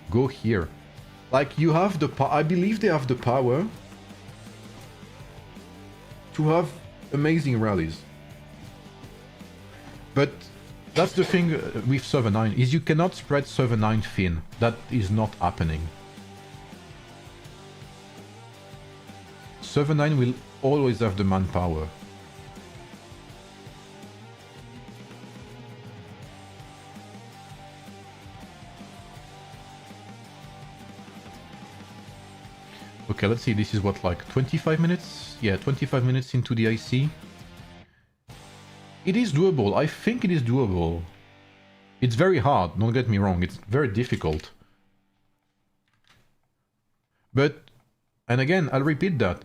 Go here. Like, you have the I believe they have the power to have amazing rallies. But that's the thing with Server 9, is you cannot spread Server 9 thin. That is not happening. Server 9 will always have the manpower. Okay, let's see, this is what, like 25 minutes? Yeah, 25 minutes into the IC. It is doable, I think it is doable. It's very hard, don't get me wrong, it's very difficult. But, and again, I'll repeat that.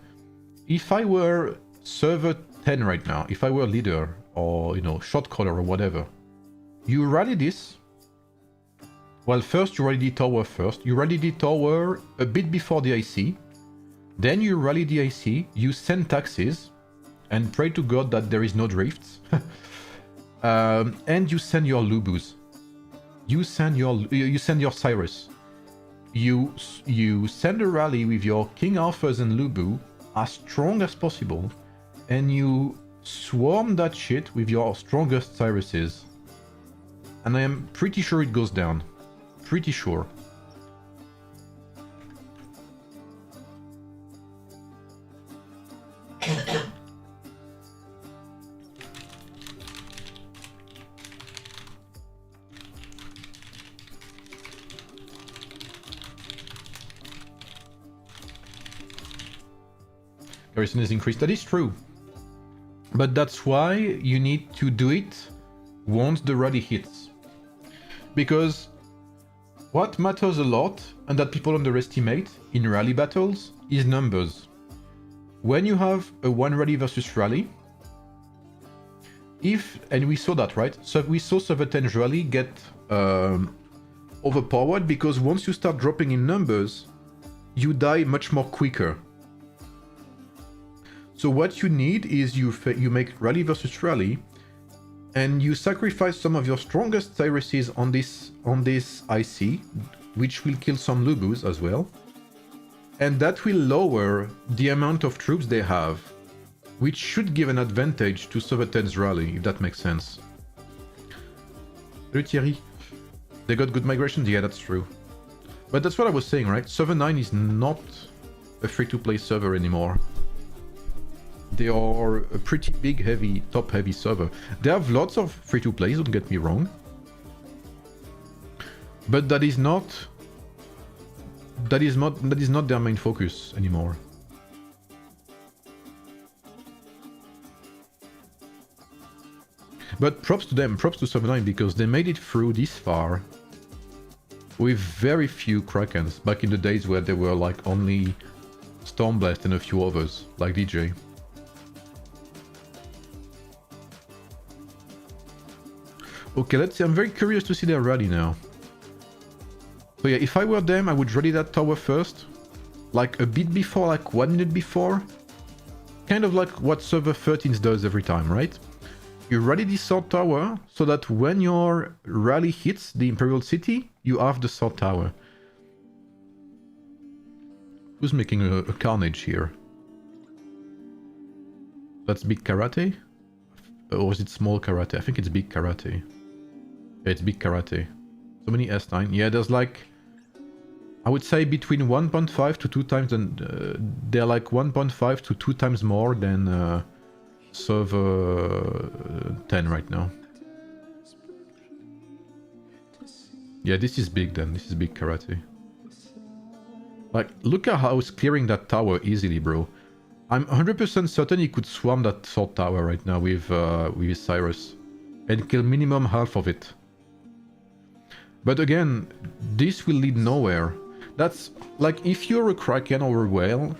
If I were Server 10 right now, if I were leader, or, you know, shot caller or whatever, you rally this. Well, first you rally the tower first. You rally the tower a bit before the IC. Then you rally the IC, you send taxis, and pray to God that there is no drifts. And you send your Lubus. You send your Cyrus. You send a rally with your King Arthurs and Lubu as strong as possible, and you swarm that shit with your strongest Cyruses. And I am pretty sure it goes down. Pretty sure. Garrison is increased. That is true. But that's why you need to do it once the rally hits. Because what matters a lot, and that people underestimate in rally battles, is numbers. When you have a one rally versus rally, and we saw that, right? So we saw Server-10's rally get overpowered because once you start dropping in numbers, you die much more quicker. So what you need is you make rally versus rally, and you sacrifice some of your strongest Cyruses on this IC, which will kill some Lubus as well, and that will lower the amount of troops they have, which should give an advantage to Server-10's rally, if that makes sense. Hello Thierry. They got good migrations? Yeah, that's true. But that's what I was saying, right? Server-9 is not a free-to-play server anymore. They are a pretty big, heavy, top-heavy server. They have lots of free-to-plays, don't get me wrong. But that is not their main focus anymore. But props to them, props to Server-9, because they made it through this far with very few Krakens, back in the days where there were like only Stormblast and a few others, like DJ. Okay, let's see, I'm very curious to see their rally now. So yeah, if I were them, I would rally that tower first. Like a bit before, like 1 minute before. Kind of like what Server 13 does every time, right? You rally this sword tower, so that when your rally hits the Imperial City, you have the sword tower. Who's making a carnage here? That's big karate? Or is it small karate? I think it's big karate. Yeah, it's big karate. So many S9. Yeah, there's like, I would say between 1.5 to 2 times, and they're like 1.5 to 2 times more than Server 10 right now. Yeah, this is big then. This is big karate. Like, look at how he's clearing that tower easily, bro. I'm 100% certain he could swarm that sword tower right now with his Cyrus and kill minimum half of it. But again, this will lead nowhere. That's like if you're a Kraken or a whale,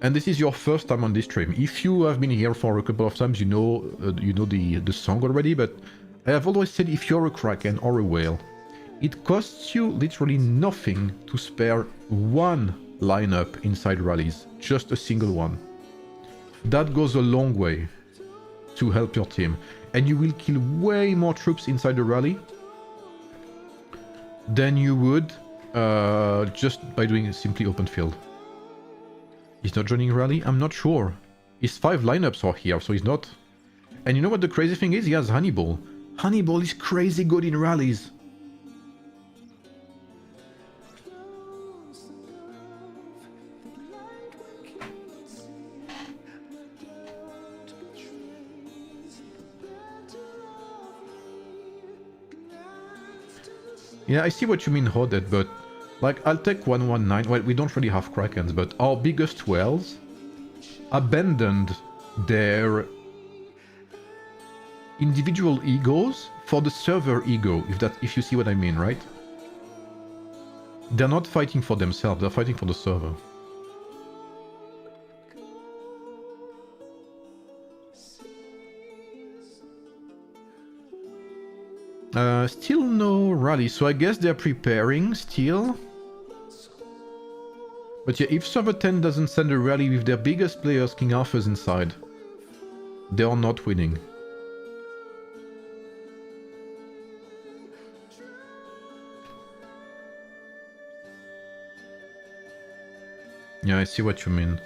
and this is your first time on this stream. If you have been here for a couple of times, you know the song already. But I have always said, if you're a Kraken or a whale, it costs you literally nothing to spare one lineup inside rallies, just a single one. That goes a long way to help your team, and you will kill way more troops inside the rally than you would just by doing simply open field. He's not joining rally? I'm not sure. His 5 lineups are here, so he's not. And you know what the crazy thing is? He has Hannibal. Hannibal is crazy good in rallies. Yeah, I see what you mean, Hodet, but like, I'll take 119. Well, we don't really have Krakens, but our biggest whales abandoned their individual egos for the server ego, if you see what I mean, right? They're not fighting for themselves, they're fighting for the server. Still no rally, so I guess they're preparing still. But yeah, if Server 10 doesn't send a rally with their biggest players, King Arthur's inside, they are not winning. Yeah, I see what you mean.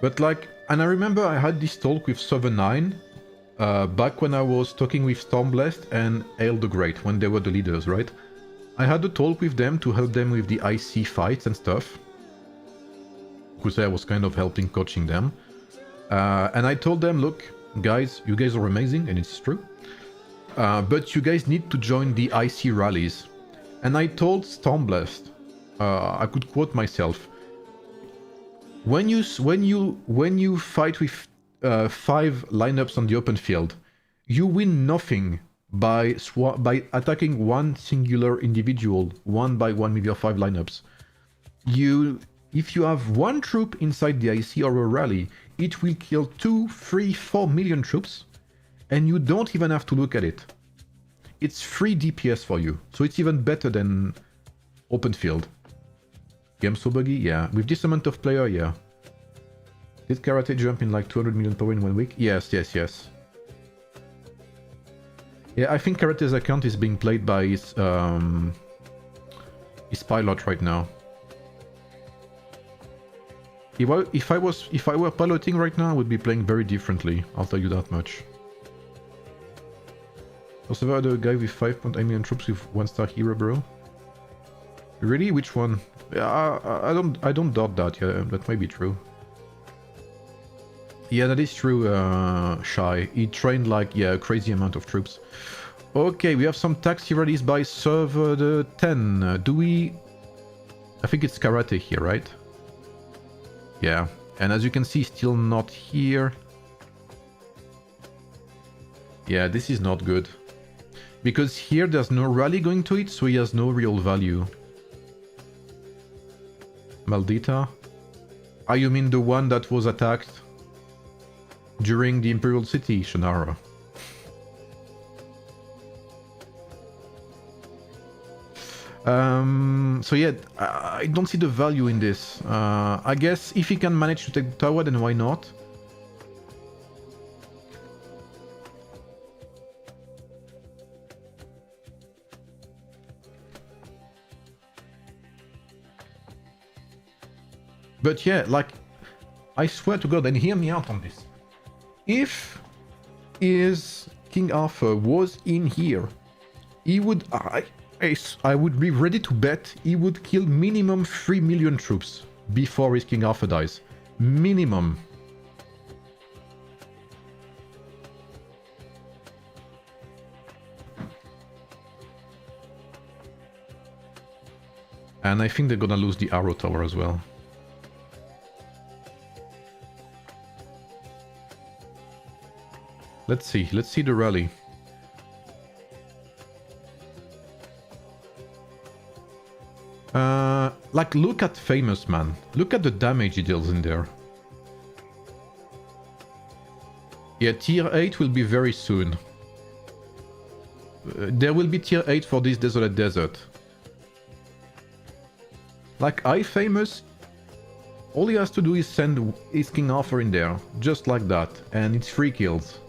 But like, and I remember I had this talk with Server 9 back when I was talking with Stormblast and Ale the Great, when they were the leaders, right? I had a talk with them to help them with the IC fights and stuff. Because I was kind of helping coaching them. And I told them, look, guys, you guys are amazing, and it's true. But you guys need to join the IC rallies. And I told Stormblast, I could quote myself, when you fight with 5 lineups on the open field, you win nothing by attacking one singular individual, one by one with your 5 lineups. If you have one troop inside the IC or a rally, it will kill 2, 3, 4 million troops, and you don't even have to look at it. It's free DPS for you, so it's even better than open field. Game so buggy? Yeah. With this amount of player, yeah. Did Karate jump in like 200 million power in 1 week? Yes, yes, yes. Yeah, I think Karate's account is being played by his pilot right now. If I were piloting right now, I would be playing very differently. I'll tell you that much. Also, the guy with 5.8 million troops with 1-star hero, bro. Really? Which one? I don't doubt that. Yeah, that might be true. Yeah, that is true, Shy. He trained like, yeah, a crazy amount of troops. Okay, we have some taxi rallies by server 10. Do we... I think it's Karate here, right? Yeah, and as you can see, still not here. Yeah, this is not good. Because here there's no rally going to it, so he has no real value. Maldita. Ah, you mean the one that was attacked during the Imperial City, Shannara? So yeah, I don't see the value in this. I guess if he can manage to take the tower, then why not? But yeah, like, I swear to God, and hear me out on this. If King Arthur was in here, he would... I would be ready to bet he would kill minimum 3 million troops before his King Arthur dies. Minimum. And I think they're gonna lose the Arrow Tower as well. Let's see the rally. Like, look at Famous, man. Look at the damage he deals in there. Yeah, tier 8 will be very soon. There will be tier 8 for this Desolate Desert. Like, Famous, all he has to do is send his King Arthur in there. Just like that. And it's 3 kills.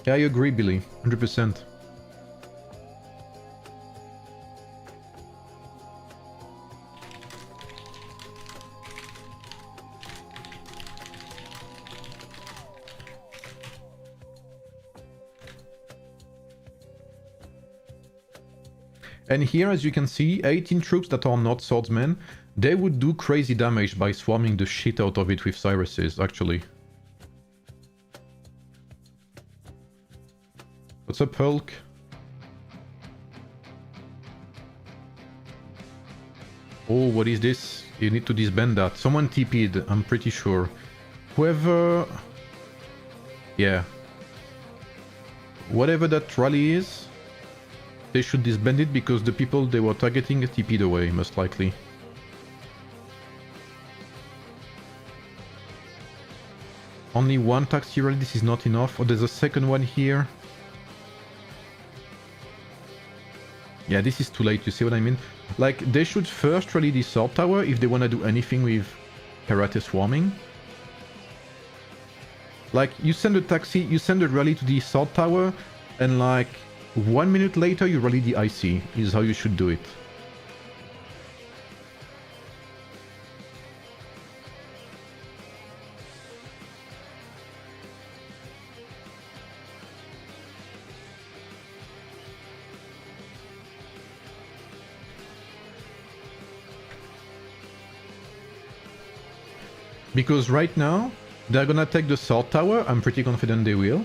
Yeah, I agree, Billy. 100%. And here, as you can see, 18 troops that are not swordsmen, they would do crazy damage by swarming the shit out of it with Cyruses, actually. What's up, Hulk? Oh, what is this? You need to disband that. Someone TP'd, I'm pretty sure. Whoever... Yeah. Whatever that rally is, they should disband it because the people they were targeting TP'd away, most likely. Only one taxi rally, this is not enough. Oh, there's a second one here. Yeah, this is too late, you see what I mean? Like, they should first rally the sword tower if they want to do anything with Karate swarming. Like, you send a taxi, you send a rally to the sword tower, and like, 1 minute later you rally the IC, is how you should do it. Because right now, they're gonna take the sword tower. I'm pretty confident they will.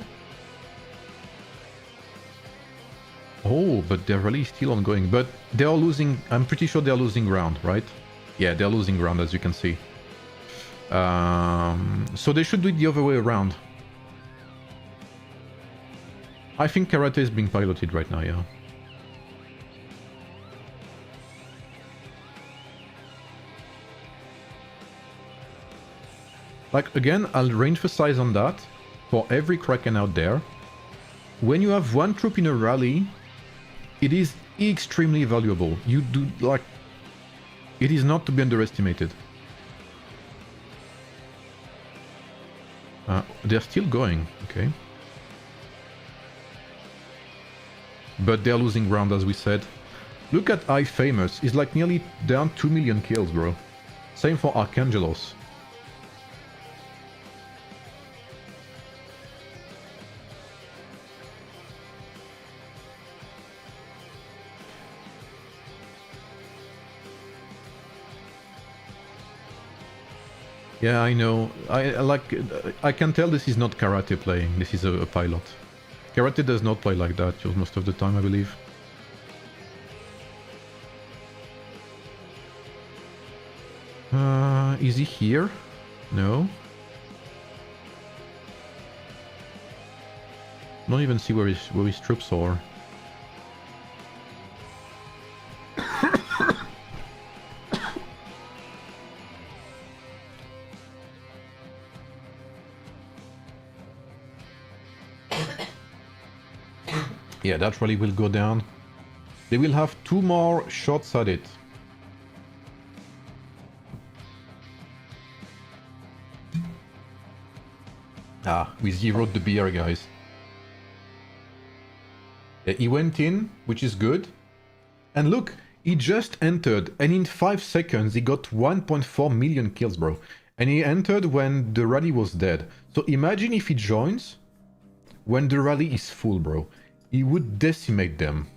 Oh, but they're really still ongoing. But they are losing... I'm pretty sure they're losing ground, right? Yeah, they're losing ground, as you can see. So they should do it the other way around. I think Karate is being piloted right now, yeah. Like, again, I'll re-emphasize on that for every Kraken out there. When you have one troop in a rally, it is extremely valuable. You do, like... It is not to be underestimated. They're still going, okay. But they're losing ground, as we said. Look at I Famous. He's like nearly down 2 million kills, bro. Same for Archangelos. Yeah, I know. I can tell this is not Karate playing. This is a pilot. Karate does not play like that most of the time, I believe. Is he here? No. Don't even see where his troops are. Yeah, that rally will go down. They will have 2 more shots at it. Ah, we zeroed the beer, guys. Yeah, he went in, which is good. And look, he just entered, and in 5 seconds he got 1.4 million kills, bro. And he entered when the rally was dead. So imagine if he joins when the rally is full, bro. He would decimate them.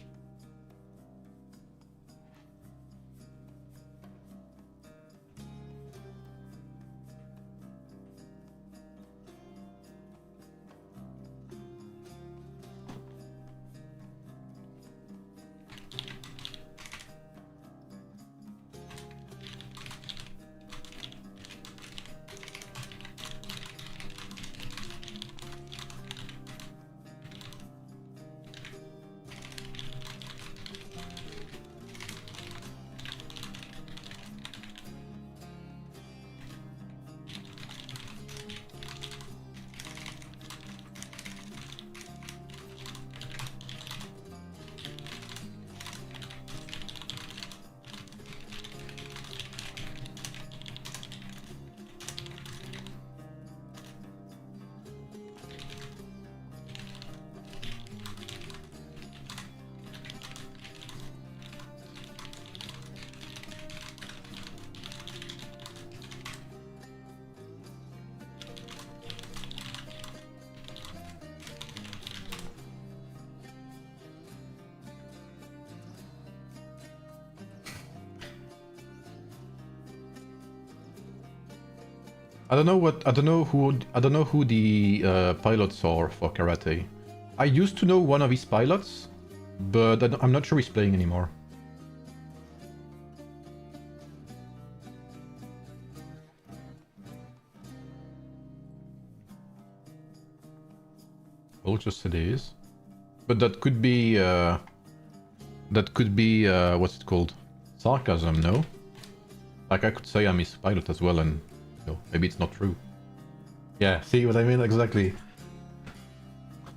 I don't know who the pilots are for Karate. I used to know one of his pilots, but I'm not sure he's playing anymore. I'll just say it is. But that could be what's it called? Sarcasm, no? Like I could say I'm his pilot as well, and maybe it's not true. Yeah, see what I mean? Exactly.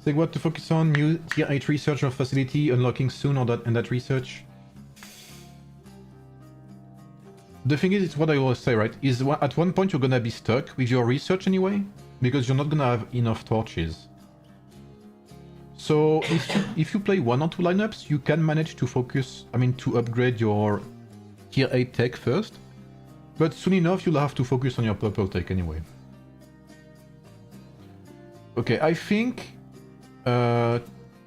Say what to focus on, new tier 8 research or facility unlocking soon or that research. The thing is, it's what I always say, right? Is at one point you're gonna be stuck with your research anyway, because you're not gonna have enough torches. So if you play 1 or 2 lineups, you can manage to focus, to upgrade your tier 8 tech first. But soon enough, you'll have to focus on your purple tech anyway. Okay, I think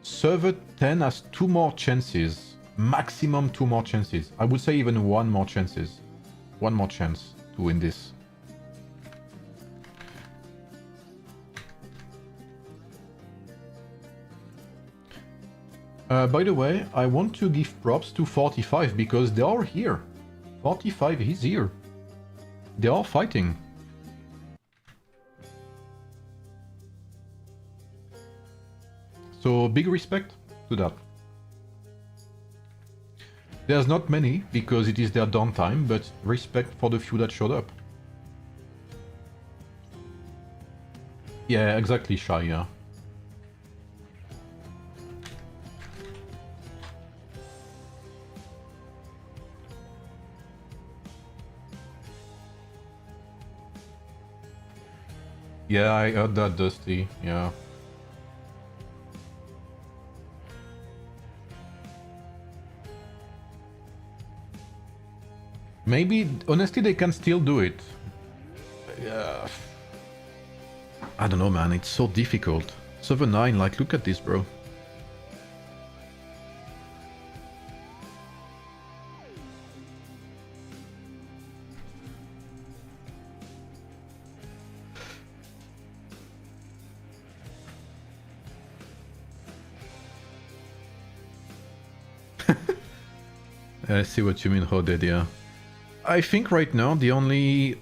server 10 has 2 more chances. Maximum 2 more chances. I would say even 1 more chances. 1 more chance to win this. By the way, I want to give props to 45 because they are here. 45 is here. They are fighting. So big respect to that. There's not many because it is their downtime, but respect for the few that showed up. Yeah, exactly, Shy, yeah. Yeah, I heard that, Dusty, yeah. Maybe, honestly, they can still do it. Yeah. I don't know, man, it's so difficult. Server 9, like, look at this, bro. I see what you mean, Hoded, yeah. I think right now the only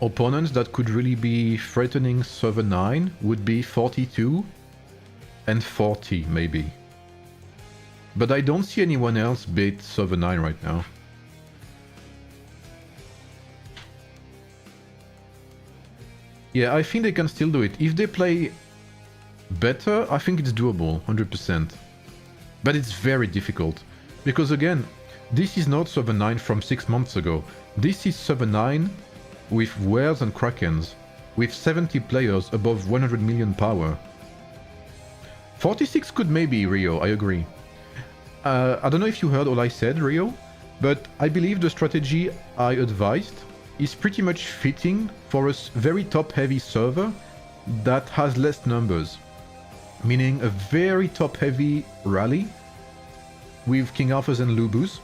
opponents that could really be threatening server 9 would be 42 and 40, maybe. But I don't see anyone else beat server 9 right now. Yeah, I think they can still do it. If they play better, I think it's doable, 100%. But it's very difficult. Because again, this is not server 9 from 6 months ago. This is server 9 with Wares and Krakens, with 70 players above 100 million power. 46 could maybe, Rio, I agree. I don't know if you heard all I said, Rio, but I believe the strategy I advised is pretty much fitting for a very top-heavy server that has less numbers. Meaning a very top-heavy rally with King Arthurs and Lubus,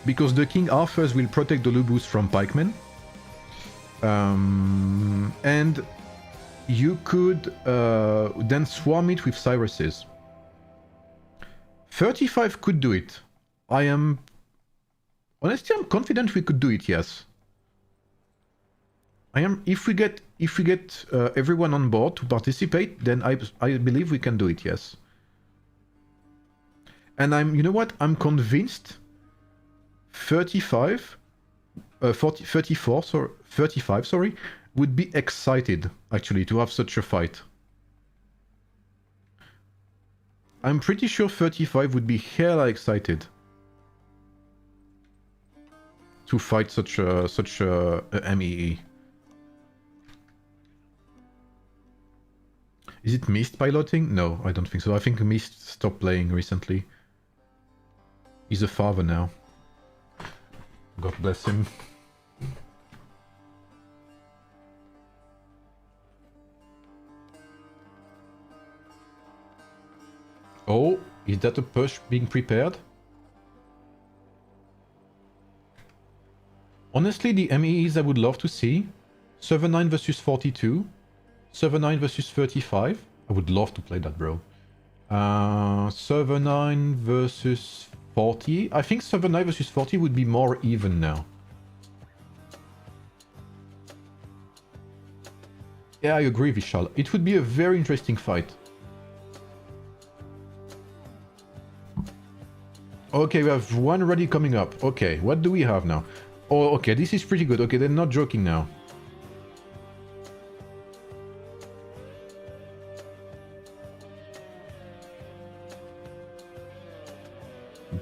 because the King Arthurs will protect the Lubus from pikemen. And you could then swarm it with Cyruses. 35 could do it. Honestly, I'm confident we could do it, yes. If we get everyone on board to participate, then I believe we can do it, yes. And you know what? I'm convinced 35 would be excited actually to have such a fight. I'm pretty sure 35 would be hella excited to fight such a MEE. Is it Mist piloting? No, I don't think so. I think Mist stopped playing recently. He's a father now. God bless him. Oh, is that a push being prepared? Honestly, the MEEs I would love to see. Server 9 versus 42. Server 9 versus 35. I would love to play that, bro. Server 9 versus 40. I think server 9 versus 40 would be more even now. Yeah, I agree, Vishal. It would be a very interesting fight. Okay, we have one ready coming up. Okay, what do we have now? Oh, okay, this is pretty good. Okay, they're not joking now.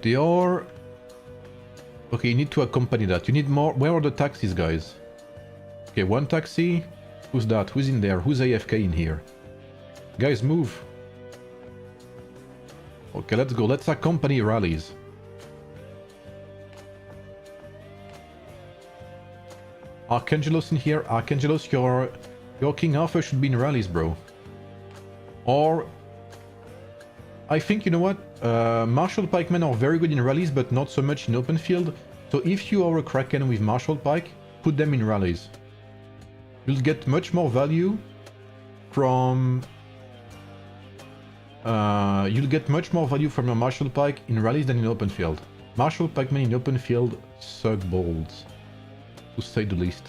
They are... Okay, you need to accompany that. You need more... Where are the taxis, guys? Okay, one taxi. Who's that? Who's in there? Who's AFK in here? Guys, move. Okay, let's go. Let's accompany rallies. Archangelos in here. Archangelos, your King Arthur should be in rallies, bro. Or... I think, you know what? Martial pikemen are very good in rallies, but not so much in open field. So if you are a Kraken with Martial pike, put them in rallies. You'll get much more value from You'll get much more value from your Marshall Pike in rallies than in open field. Marshall Pikemen in open field suck balls, to say the least.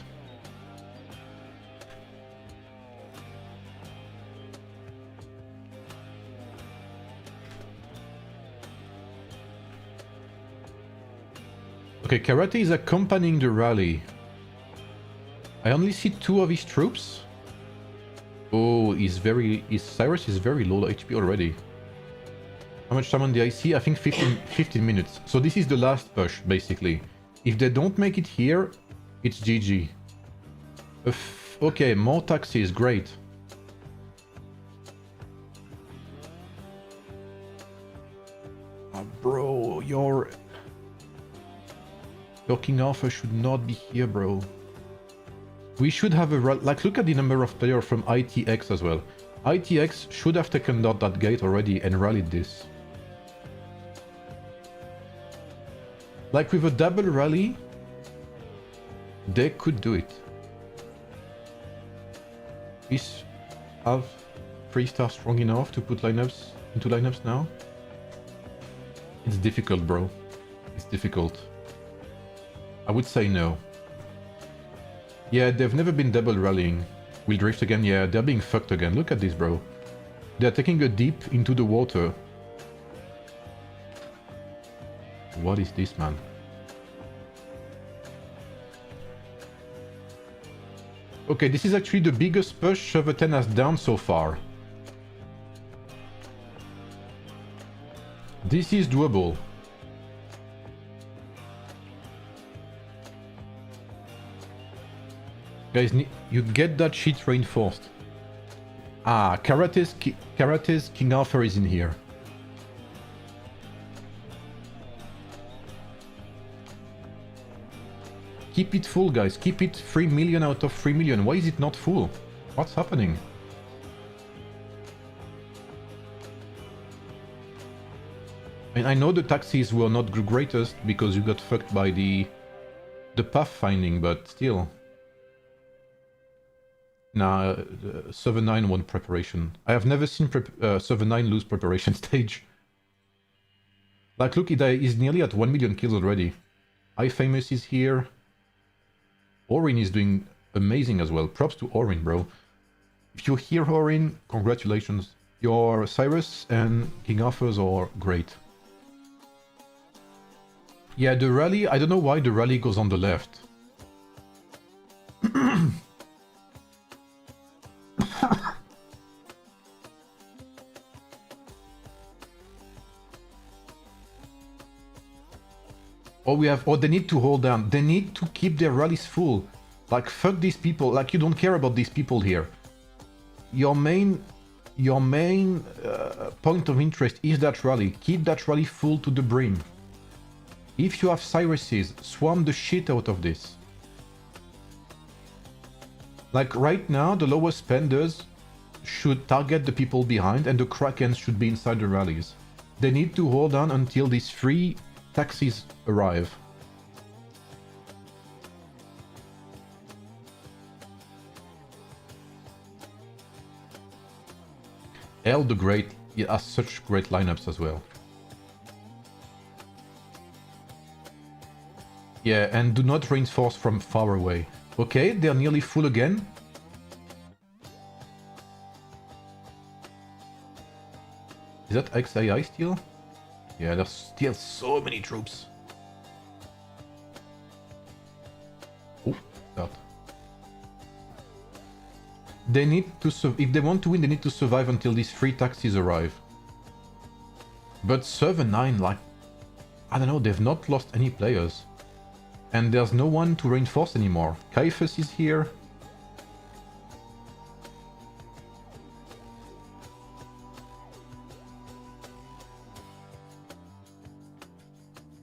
Okay, Karate is accompanying the rally. I only see 2 of his troops. Oh, his Cyrus is very low HP already. How much time on the IC? I think 15 minutes. So this is the last push, basically. If they don't make it here, it's GG. Okay, more taxis, great. Bro, your King Arthur should not be here, bro. We should have a... Like, look at the number of players from ITX as well. ITX should have taken out that gate already and rallied this. Like, with a double rally, they could do it. Is have 3-star strong enough to put lineups into lineups now? It's difficult, bro. It's difficult. I would say no. Yeah, they've never been double rallying. Will drift again? Yeah, they're being fucked again. Look at this, bro. They're taking a dip into the water. What is this, man? Okay, this is actually the biggest push Server 10 has done so far. This is doable. Guys, you get that shit reinforced. Ah, Karate's King Arthur is in here. Keep it full, guys. Keep it 3 million out of 3 million. Why is it not full? What's happening? And I know the taxis were not the greatest because you got fucked by the pathfinding, but still. Nah, Server 9 won preparation. I have never seen Server 9 lose preparation stage. Like, look, he's nearly at 1 million kills already. iFamous is here. Orin is doing amazing as well. Props to Orin, bro. If you're here, Orin, congratulations. Your Cyrus and King Arthur's are great. Yeah, the rally, I don't know why the rally goes on the left. Or they need to hold down. They need to keep their rallies full. Like, fuck these people. Like, you don't care about these people here. Your main point of interest is that rally. Keep that rally full to the brim. If you have Cyruses, swarm the shit out of this. Like, right now, the lowest spenders should target the people behind, and the Krakens should be inside the rallies. They need to hold on until these 3 taxis arrive. El the Great has such great lineups as well. Yeah, and do not reinforce from far away. Okay, they're nearly full again. Is that XAI still? Yeah, there's still so many troops. Oh, that. They need to if they want to win, they need to survive until these 3 taxis arrive. But Server 9, like, I don't know, they've not lost any players. And there's no one to reinforce anymore. Caiaphas is here.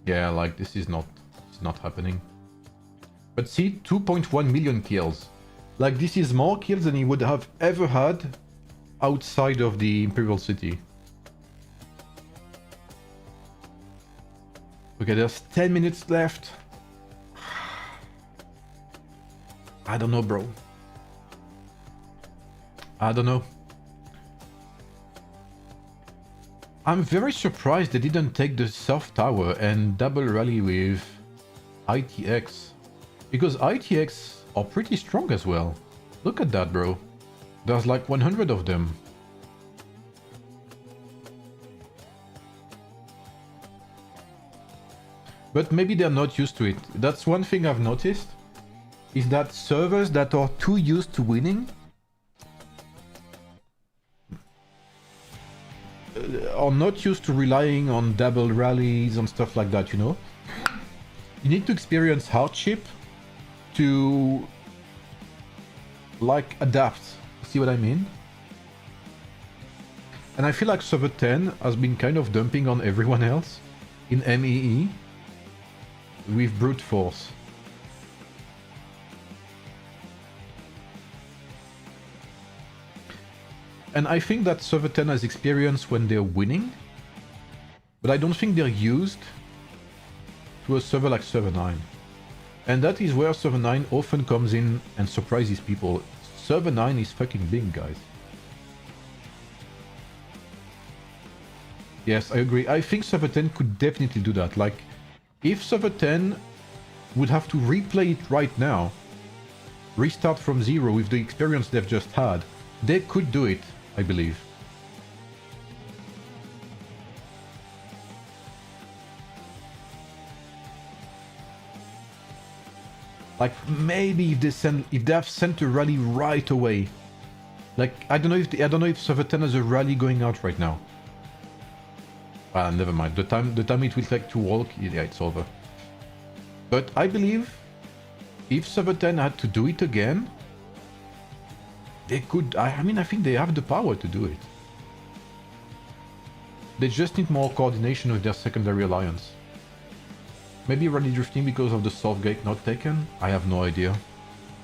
Yeah, like, this is not happening. But see, 2.1 million kills. Like, this is more kills than he would have ever had outside of the Imperial City. Okay, there's 10 minutes left. I don't know, bro. I don't know. I'm very surprised they didn't take the South Tower and double rally with ITX. Because ITX are pretty strong as well. Look at that, bro. There's like 100 of them. But maybe they're not used to it. That's one thing I've noticed. Is that servers that are too used to winning are not used to relying on double rallies and stuff like that, you know? You need to experience hardship to like adapt. See what I mean? And I feel like server 10 has been kind of dumping on everyone else in MEE with brute force. And I think that server 10 has experience when they're winning, but I don't think they're used to a server like server 9. And that is where server 9 often comes in and surprises people. Server 9 is fucking big, guys. Yes, I agree. I think server 10 could definitely do that. Like, if server 10 would have to replay it right now, restart from zero with the experience they've just had, they could do it, I believe. Like, maybe if they have sent a rally right away. Like, I don't know if server 10 has a rally going out right now. Never mind. The time it will take to walk, yeah, it's over. But I believe if server 10 had to do it again, they could. I mean, I think they have the power to do it. They just need more coordination with their secondary alliance. Maybe rally drifting because of the South Gate not taken? I have no idea.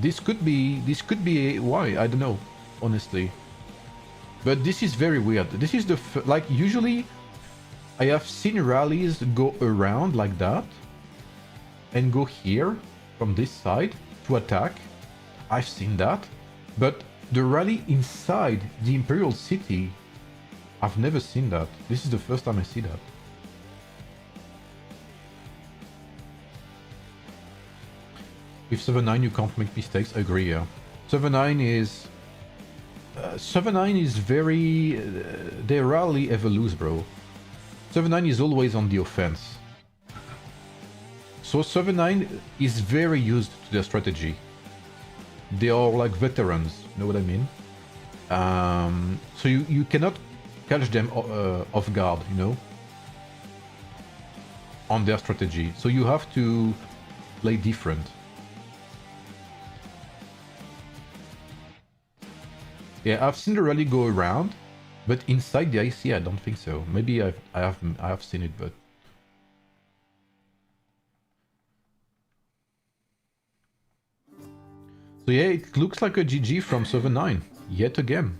This could be why, I don't know, honestly. But this is very weird. This is the like, usually I have seen rallies go around like that and go here from this side to attack. I've seen that. But the rally inside the Imperial City, I've never seen that. This is the first time I see that. With server 9 you can't make mistakes, I agree, yeah. Server 9 is... very... they rarely ever lose, bro. Server 9 is always on the offense. So server 9 is very used to their strategy. They are like veterans, you know what I mean? So you cannot catch them off guard, you know? On their strategy. So you have to play different. Yeah, I've seen the rally go around, but inside the IC, I don't think so. Maybe I have seen it, but so yeah, it looks like a GG from server 9 yet again.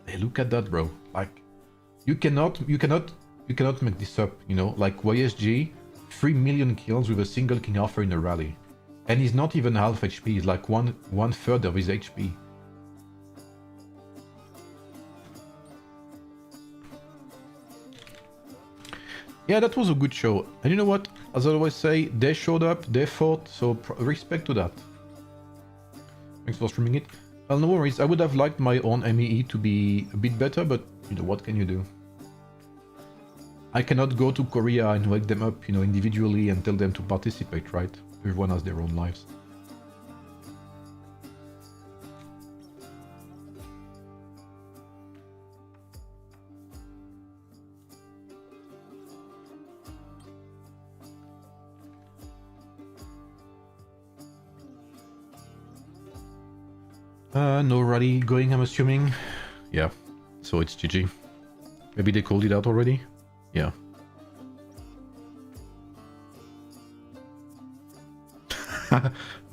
Hey, look at that, bro! Like, you cannot make this up, you know? Like YSG, 3 million kills with a single King Arthur in a rally. And he's not even half HP, he's like one third of his HP. Yeah, that was a good show. And you know what? As I always say, they showed up, they fought, so respect to that. Thanks for streaming it. Well, no worries, I would have liked my own MEE to be a bit better, but you know, what can you do? I cannot go to Korea and wake them up, you know, individually and tell them to participate, right? Everyone has their own lives. No rally going, I'm assuming. Yeah, so it's GG. Maybe they called it out already? Yeah.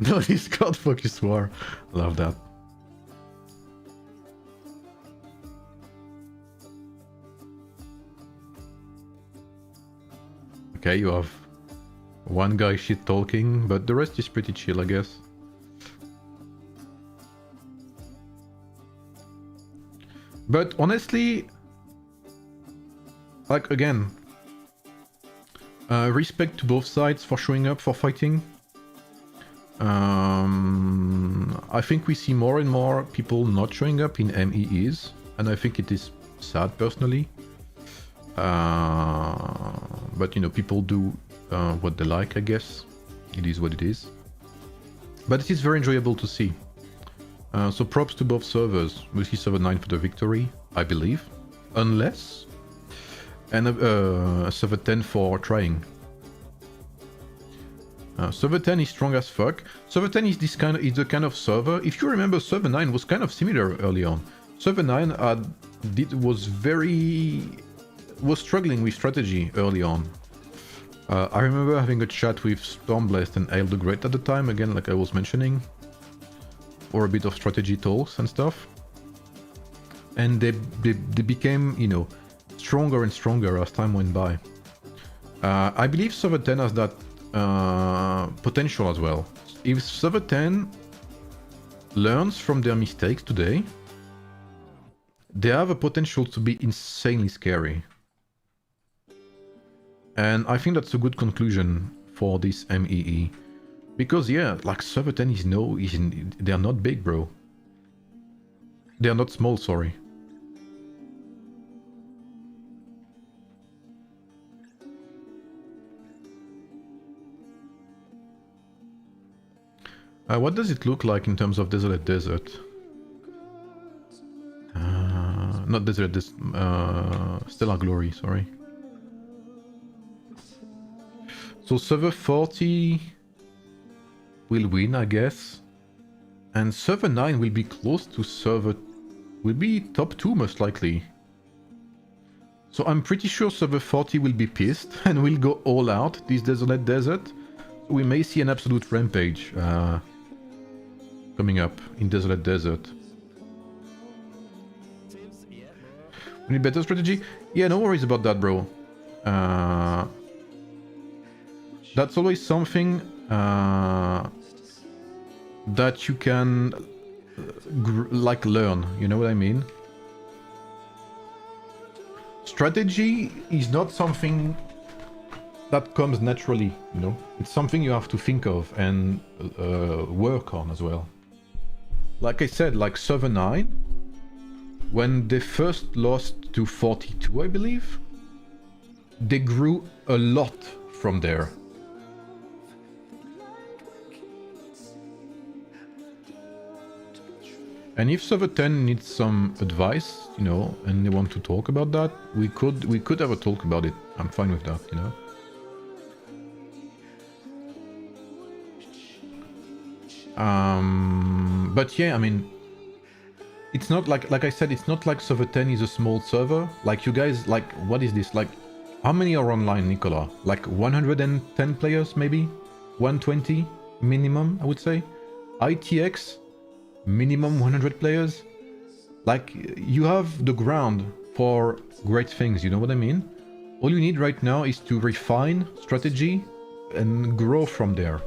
No, he's got focus war. Love that. Okay, you have one guy shit talking, but the rest is pretty chill, I guess. But honestly, like, again, respect to both sides for showing up, for fighting. I think we see more and more people not showing up in MEEs, and I think it is sad personally. But you know, people do what they like, I guess. It is what it is. But it is very enjoyable to see. So props to both servers. We see server 9 for the victory, I believe. Unless... and server 10 for trying. Server 10 is strong as fuck. Server 10 is the kind of server. If you remember, server 9 was kind of similar early on. Server 9 was struggling with strategy early on. I remember having a chat with Stormblast and Ale the Great at the time, again, like I was mentioning, or a bit of strategy talks and stuff. And they became, you know, stronger and stronger as time went by. I believe server 10 has that potential as well. If server 10 learns from their mistakes today, they have a potential to be insanely scary. And I think that's a good conclusion for this MEE. Because yeah, like server 10 they're not big, bro. They're not small, sorry. What does it look like in terms of Desolate Desert? Not Desert, Stellar Glory, sorry. So server 40 will win, I guess. And server 9 will be close to will be top 2 most likely. So I'm pretty sure server 40 will be pissed and will go all out this Desolate Desert. We may see an absolute rampage coming up in Desolate Desert. We need better strategy? Yeah, no worries about that, bro. That's always something that you can like learn, you know what I mean? Strategy is not something that comes naturally, you know? It's something you have to think of and work on as well. Like I said, like server 9, when they first lost to 42, I believe, they grew a lot from there. And if server 10 needs some advice, you know, and they want to talk about that, we could have a talk about it. I'm fine with that, you know. But yeah, I mean, it's not like I said, it's not like server 10 is a small server. Like you guys, like, what is this? Like, how many are online, Nicola? Like 110 players, maybe? 120 minimum, I would say. ITX, minimum 100 players. Like, you have the ground for great things, you know what I mean? All you need right now is to refine strategy and grow from there.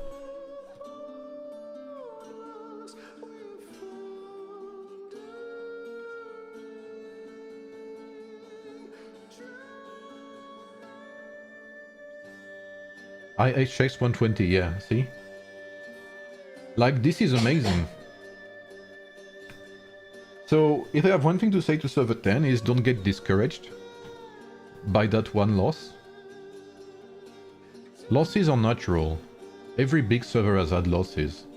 IHX 120, yeah, see? Like, this is amazing. So, if I have one thing to say to server 10 is don't get discouraged by that one loss. Losses are natural. Every big server has had losses.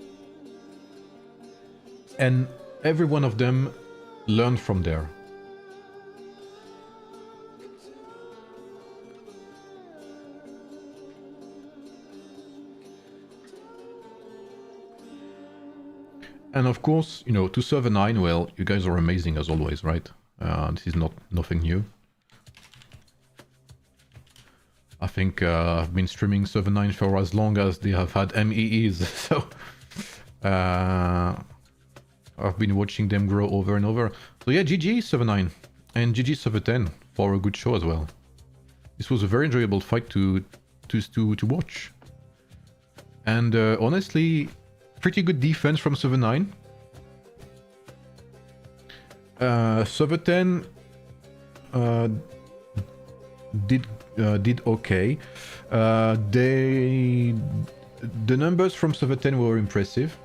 And every one of them learned from there. And of course, you know, to server 9, well, you guys are amazing as always, right? This is nothing new. I think I've been streaming server 9 for as long as they have had MEEs, so I've been watching them grow over and over. So yeah, GG server 9 and GG server 10 for a good show as well. This was a very enjoyable fight to watch. And honestly, pretty good defense from server 9. Server 10 did okay. The numbers from server 10 were impressive,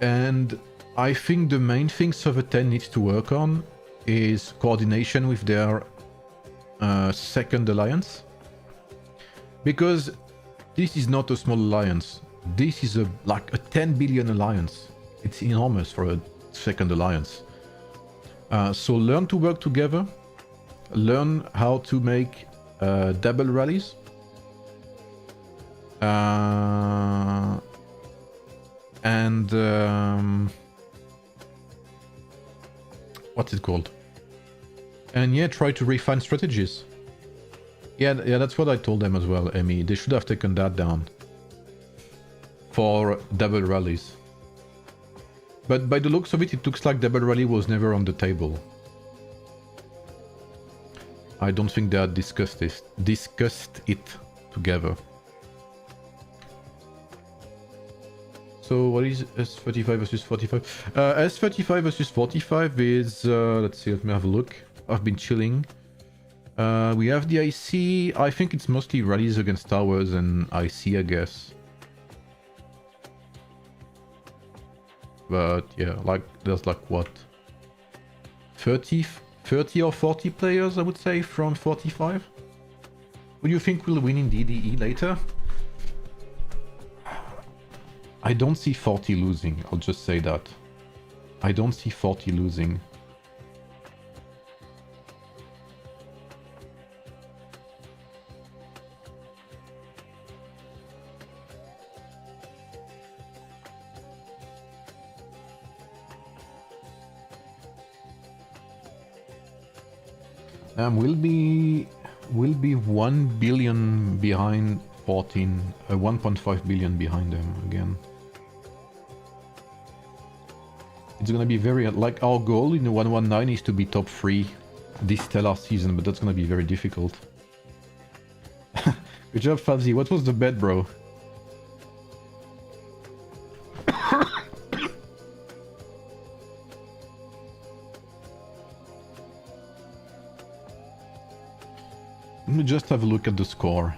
and I think the main thing server 10 needs to work on is coordination with their second alliance, because this is not a small alliance. This is like a 10 billion alliance. It's enormous for a second alliance. So learn to work together, learn how to make double rallies, and what's it called? And yeah, try to refine strategies. Yeah, that's what I told them as well, Emmy. They should have taken that down for double rallies. But by the looks of it, it looks like double rally was never on the table. I don't think they had discussed it together. So what is S35 versus 45? S35 versus 45 is, let's see, let me have a look. I've been chilling. We have the IC. I think it's mostly rallies against towers and IC, I guess. But yeah, like there's like what? 30 or 40 players, I would say, from 45. Who do you think will win in DDE later? I don't see 40 losing, I'll just say that. I don't see 40 losing. Will be 1 billion behind 14, 1.5 billion behind them again. It's gonna be very, like our goal in the 119 is to be top 3 this stellar season, but that's gonna be very difficult. Good job, Fabzy. What was the bet, bro? Let me just have a look at the score.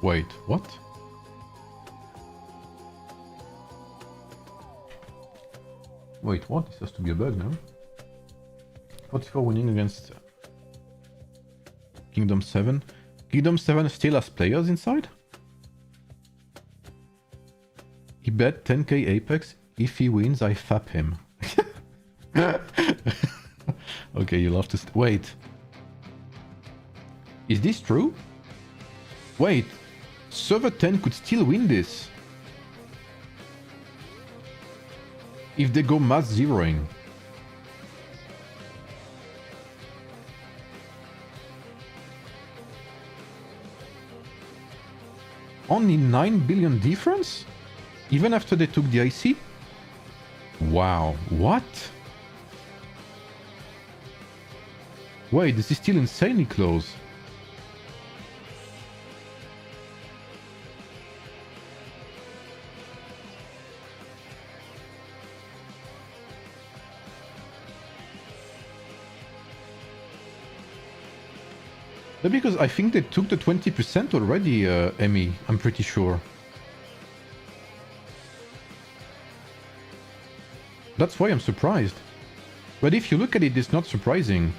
Wait, what? Wait, what? This has to be a bug now. 44 winning against Kingdom 7. Kingdom 7 still has players inside? He bet 10k Apex. If he wins, I fap him. Okay, you'll have to... Wait. Is this true? Wait, server 10 could still win this. If they go mass zeroing. Only 9 billion difference? Even after they took the IC? Wow, what? Wait, this is still insanely close. Because I think they took the 20% already, Emmy, I'm pretty sure. That's why I'm surprised. But if you look at it, it's not surprising.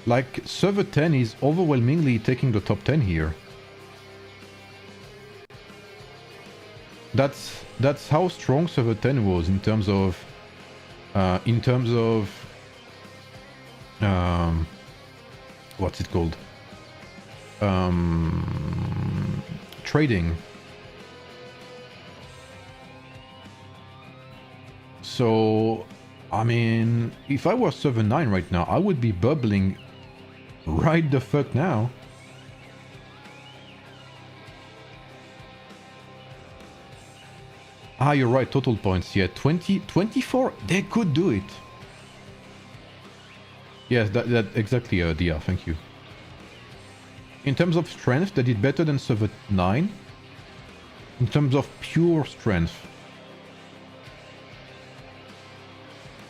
Like, server 10 is overwhelmingly taking the top 10 here. That's how strong server 10 was in terms of... what's it called? Trading. So, I mean, if I was server 9 right now, I would be bubbling right the fuck now. Ah, you're right, total points, yeah, 24, they could do it. Yes, that exactly, Dia, thank you. In terms of strength, they did better than server 9. In terms of pure strength.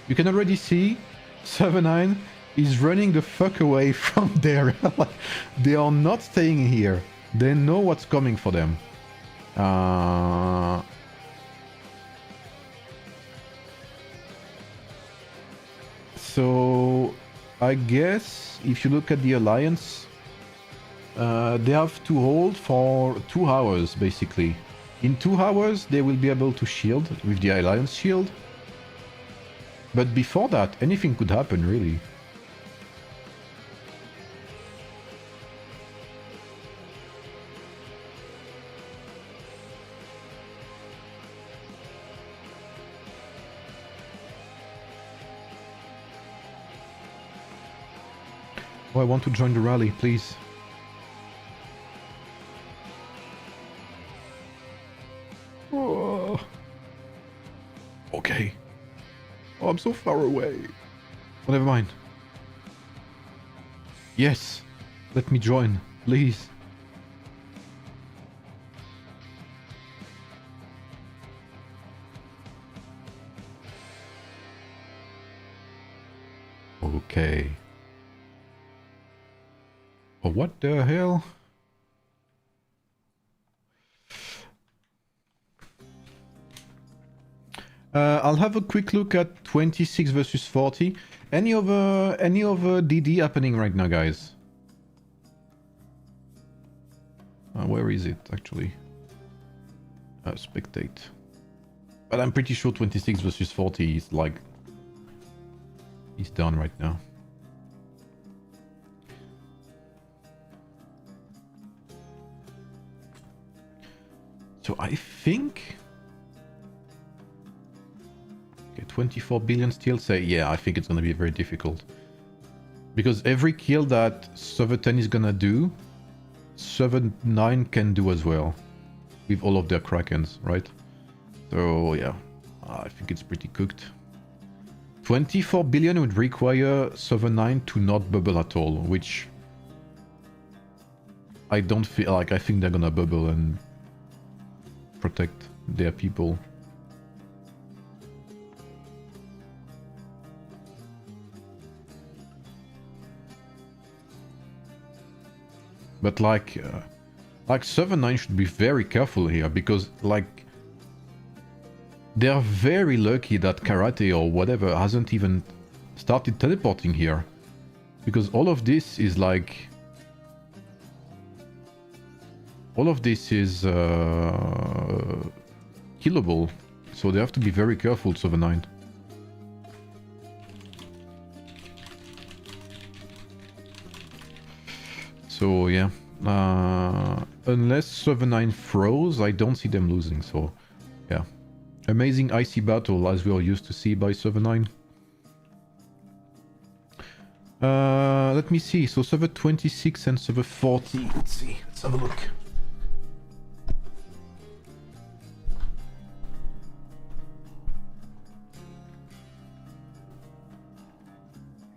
You can already see server 9 is running the fuck away from there. Like, they are not staying here. They know what's coming for them. So I guess if you look at the alliance, they have to hold for 2 hours basically. In 2 hours they will be able to shield with the alliance shield. But before that, anything could happen really. Oh, I want to join the rally, please. Oh. Okay. Oh, I'm so far away. Oh, never mind. Yes. Let me join, please. Okay. Oh, what the hell? I'll have a quick look at 26 versus 40. Any other DD happening right now, guys? Where is it actually? Spectate. But I'm pretty sure 26 versus 40 is like... he's down right now. So I think... okay, 24 billion still say... yeah, I think it's gonna be very difficult. Because every kill that server 10 is gonna do, server 9 can do as well. With all of their Krakens, right? So yeah, I think it's pretty cooked. 24 billion would require server 9 to not bubble at all, which... I don't feel like... I think they're gonna bubble and... protect their people. But like server 9 should be very careful here, because like they're very lucky that karate or whatever hasn't even started teleporting here, because all of this is like... all of this is killable, so they have to be very careful, server 9. So yeah, unless server 9 froze, I don't see them losing, so yeah. Amazing icy battle as we are used to see by server 9. Let me see, so server 26 and server 40, let's see, let's have a look.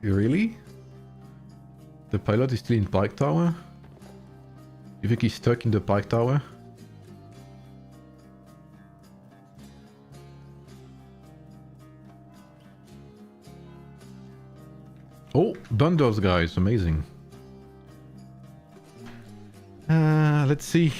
Really? The pilot is still in Pike Tower? You think he's stuck in the Pike Tower? Oh, Dunder's guys, amazing. Let's see.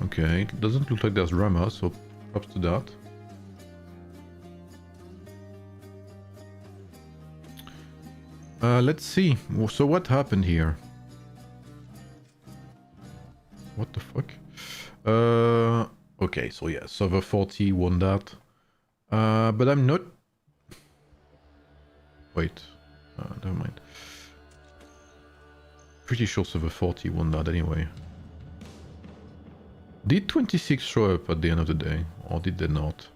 Okay, it doesn't look like there's drama, so props to that. Let's see. So what happened here? What the fuck? Okay, so yeah, server 40 won that. But I'm not... wait. Never mind. Pretty sure server 40 won that anyway. Did 26 show up at the end of the day? Or did they not?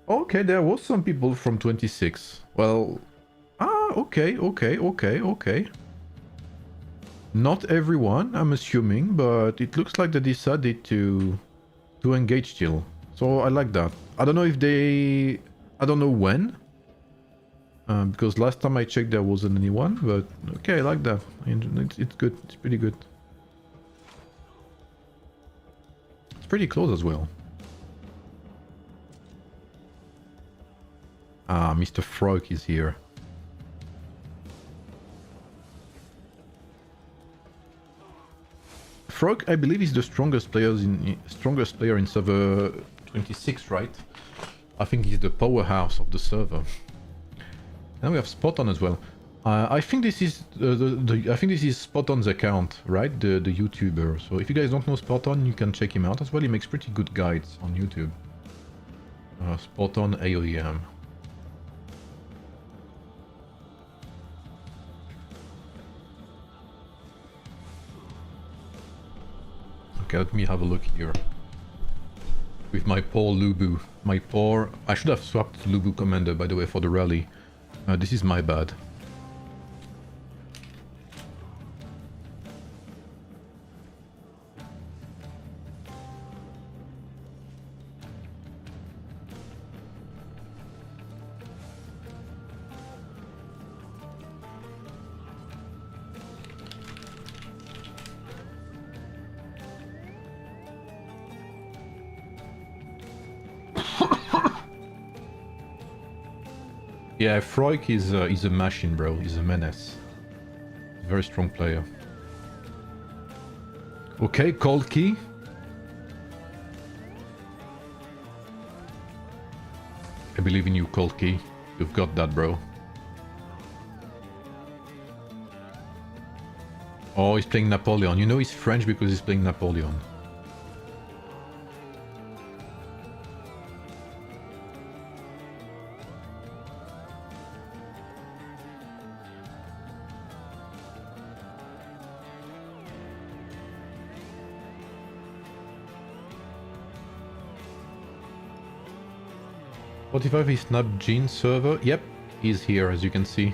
Okay, there was some people from 26. Well... okay. Not everyone, I'm assuming, but it looks like they decided to engage still. So I like that. I don't know if they... I don't know when. Because last time I checked there wasn't anyone, but okay, I like that. It's good, it's pretty good. It's pretty close as well. Ah, Mr. Frog is here. Frog, I believe, is the strongest player in server 26, right? I think he's the powerhouse of the server. And we have Spot On as well. I think this is I think this is Spot On's account, right? The YouTuber. So if you guys don't know Spot On, you can check him out as well. He makes pretty good guides on YouTube. Spot On AoEM. Okay, let me have a look here. With my poor Lubu. I should have swapped Lubu Commander, by the way, for the rally. This is my bad. Yeah, Freuk is a machine, bro. He's a menace. Very strong player. Okay, cold key. I believe in you, cold key. You've got that, bro. Oh, he's playing Napoleon. You know he's French because he's playing Napoleon. S45 is Snap Gene server. Yep, he's here as you can see.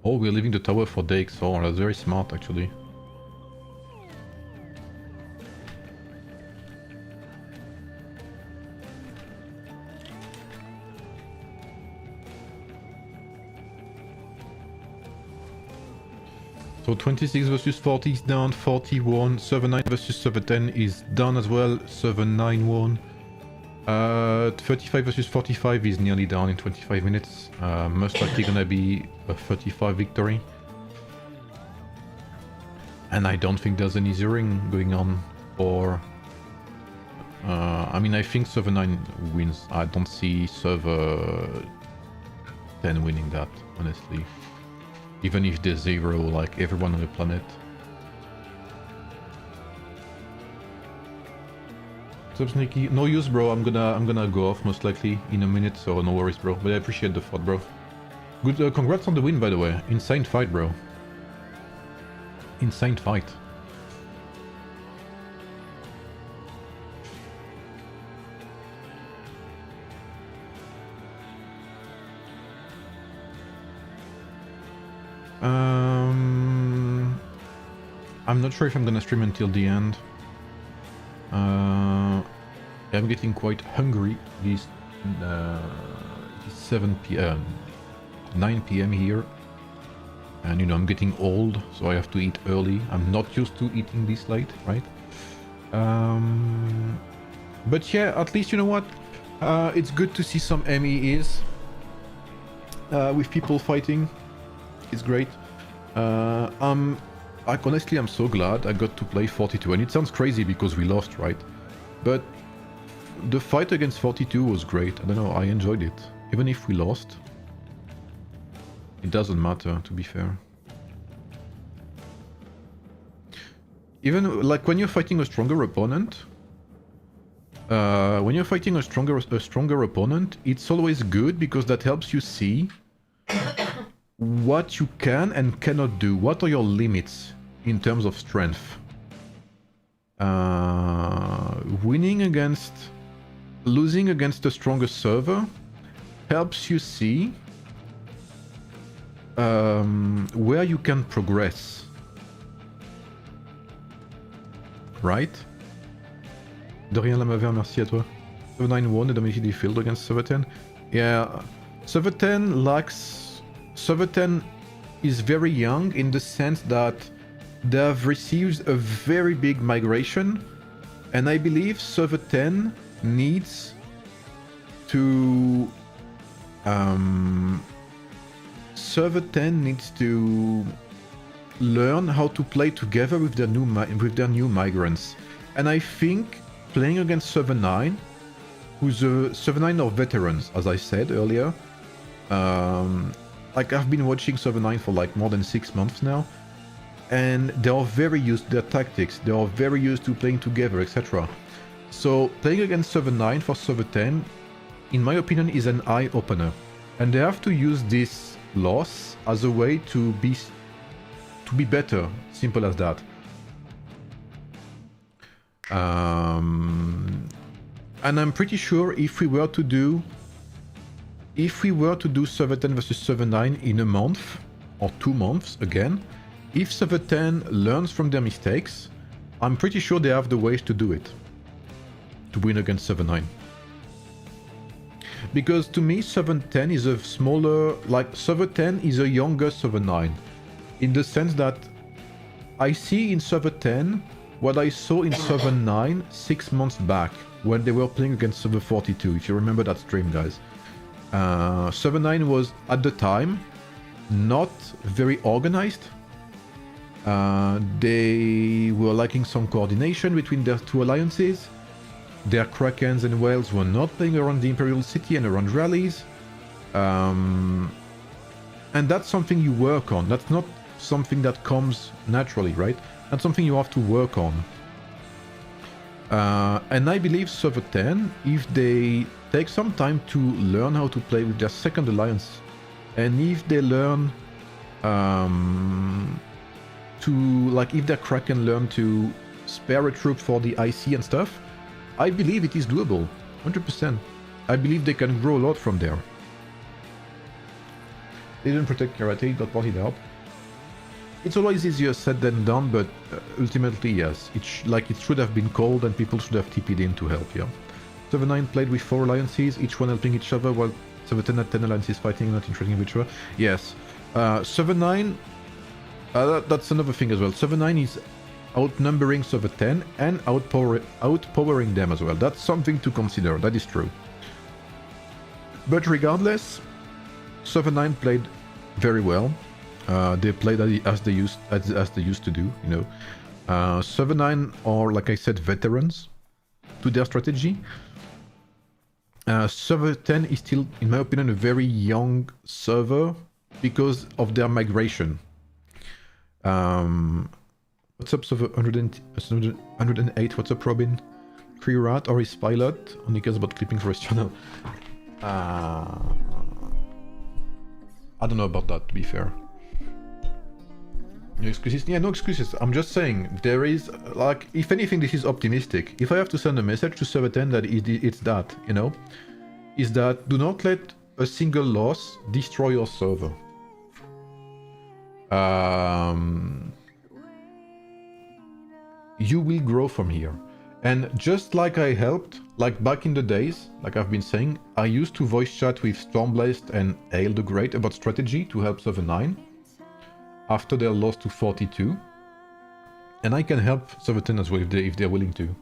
Oh, we're leaving the tower for Dakes. Oh, that's very smart actually. So 26 versus 40 is down, 41, server 9 versus server 10 is down as well, server 9 won. 35 versus 45 is nearly down in 25 minutes, most likely gonna be a 35 victory. And I don't think there's any zeroing going on for... I mean, I think server 9 wins, I don't see server 10 winning that, honestly. Even if they zero like everyone on the planet. What's up, Sneaky? No use, bro. I'm gonna go off most likely in a minute, so no worries, bro. But I appreciate the thought, bro. Good. Congrats on the win, by the way. Insane fight, bro. Insane fight. I'm not sure if I'm gonna stream until the end. I'm getting quite hungry. It's 7 p.m. 9 p.m. here. And you know, I'm getting old, so I have to eat early. I'm not used to eating this late, right? But yeah, at least you know what? It's good to see some MEEs with people fighting. It's great. Honestly, I'm so glad I got to play 42, and it sounds crazy because we lost, right? But the fight against 42 was great. I don't know, I enjoyed it. Even if we lost, it doesn't matter, to be fair. Even like when you're fighting a stronger opponent, it's always good because that helps you see what you can and cannot do. What are your limits in terms of strength? Losing against a stronger server helps you see where you can progress. Right? De rien la maver, merci à toi. 7-9 won the dominated the field against 7-10. Yeah, 7-10 lacks... 7-10 is very young in the sense that they have received a very big migration, and I believe 7-10 needs to... Server 10 needs to learn how to play together with their new migrants, and I think playing against Server 9, who's Server 9 are veterans, as I said earlier. Like I've been watching Server 9 for like more than 6 months now, and they are very used to their tactics. They are very used to playing together, etc. So playing against Server 9 for Server 10, in my opinion, is an eye-opener, and they have to use this loss as a way to be better. Simple as that. And I'm pretty sure if we were to do Server 10 versus Server 9 in a month or 2 months again, if Server 10 learns from their mistakes, I'm pretty sure they have the ways to do it, to win against Server 9. Because to me, Server 10 is a smaller, like Server 10 is a younger Server 9, in the sense that I see in Server 10 what I saw in Server 9 6 months back when they were playing against Server 42, if you remember that stream, guys. Server 9 was, at the time, not very organized. They were lacking some coordination between their two alliances. Their Krakens and whales were not playing around the Imperial City and around rallies. And that's something you work on. That's not something that comes naturally, right? That's something you have to work on. And I believe Server 10, if they take some time to learn how to play with their second alliance, and if they learn if their Kraken learn to spare a troop for the IC and stuff, I believe it is doable, 100%. I believe they can grow a lot from there. They didn't protect Karate, got partied out. It's always easier said than done, but ultimately, yes. It should have been called and people should have TP'd in to help, yeah. Server 9 played with 4 alliances, each one helping each other, while Server 10 had 10 alliances fighting, not interacting with each other. Yes. Server 9, that's another thing as well. Server 9 is outnumbering Server 10 and outpowering them as well. That's something to consider, that is true. But regardless, Server 9 played very well. They played as they used to do, you know. Server 9 are, like I said, veterans to their strategy. Server 10 is still, in my opinion, a very young server because of their migration. What's up, Server 108? What's up, Robin? Cree Rat or his pilot only cares about clipping for his channel. I don't know about that, to be fair. No excuses? Yeah, no excuses. I'm just saying, there is, like, if anything, this is optimistic. If I have to send a message to Server 10 that it's that, you know, is that do not let a single loss destroy your server. You will grow from here. And just like I helped, like back in the days, like I've been saying, I used to voice chat with Stormblast and Ale the Great about strategy to help Server 9 after their loss to 42. And I can help Server 10 as well if they're willing to.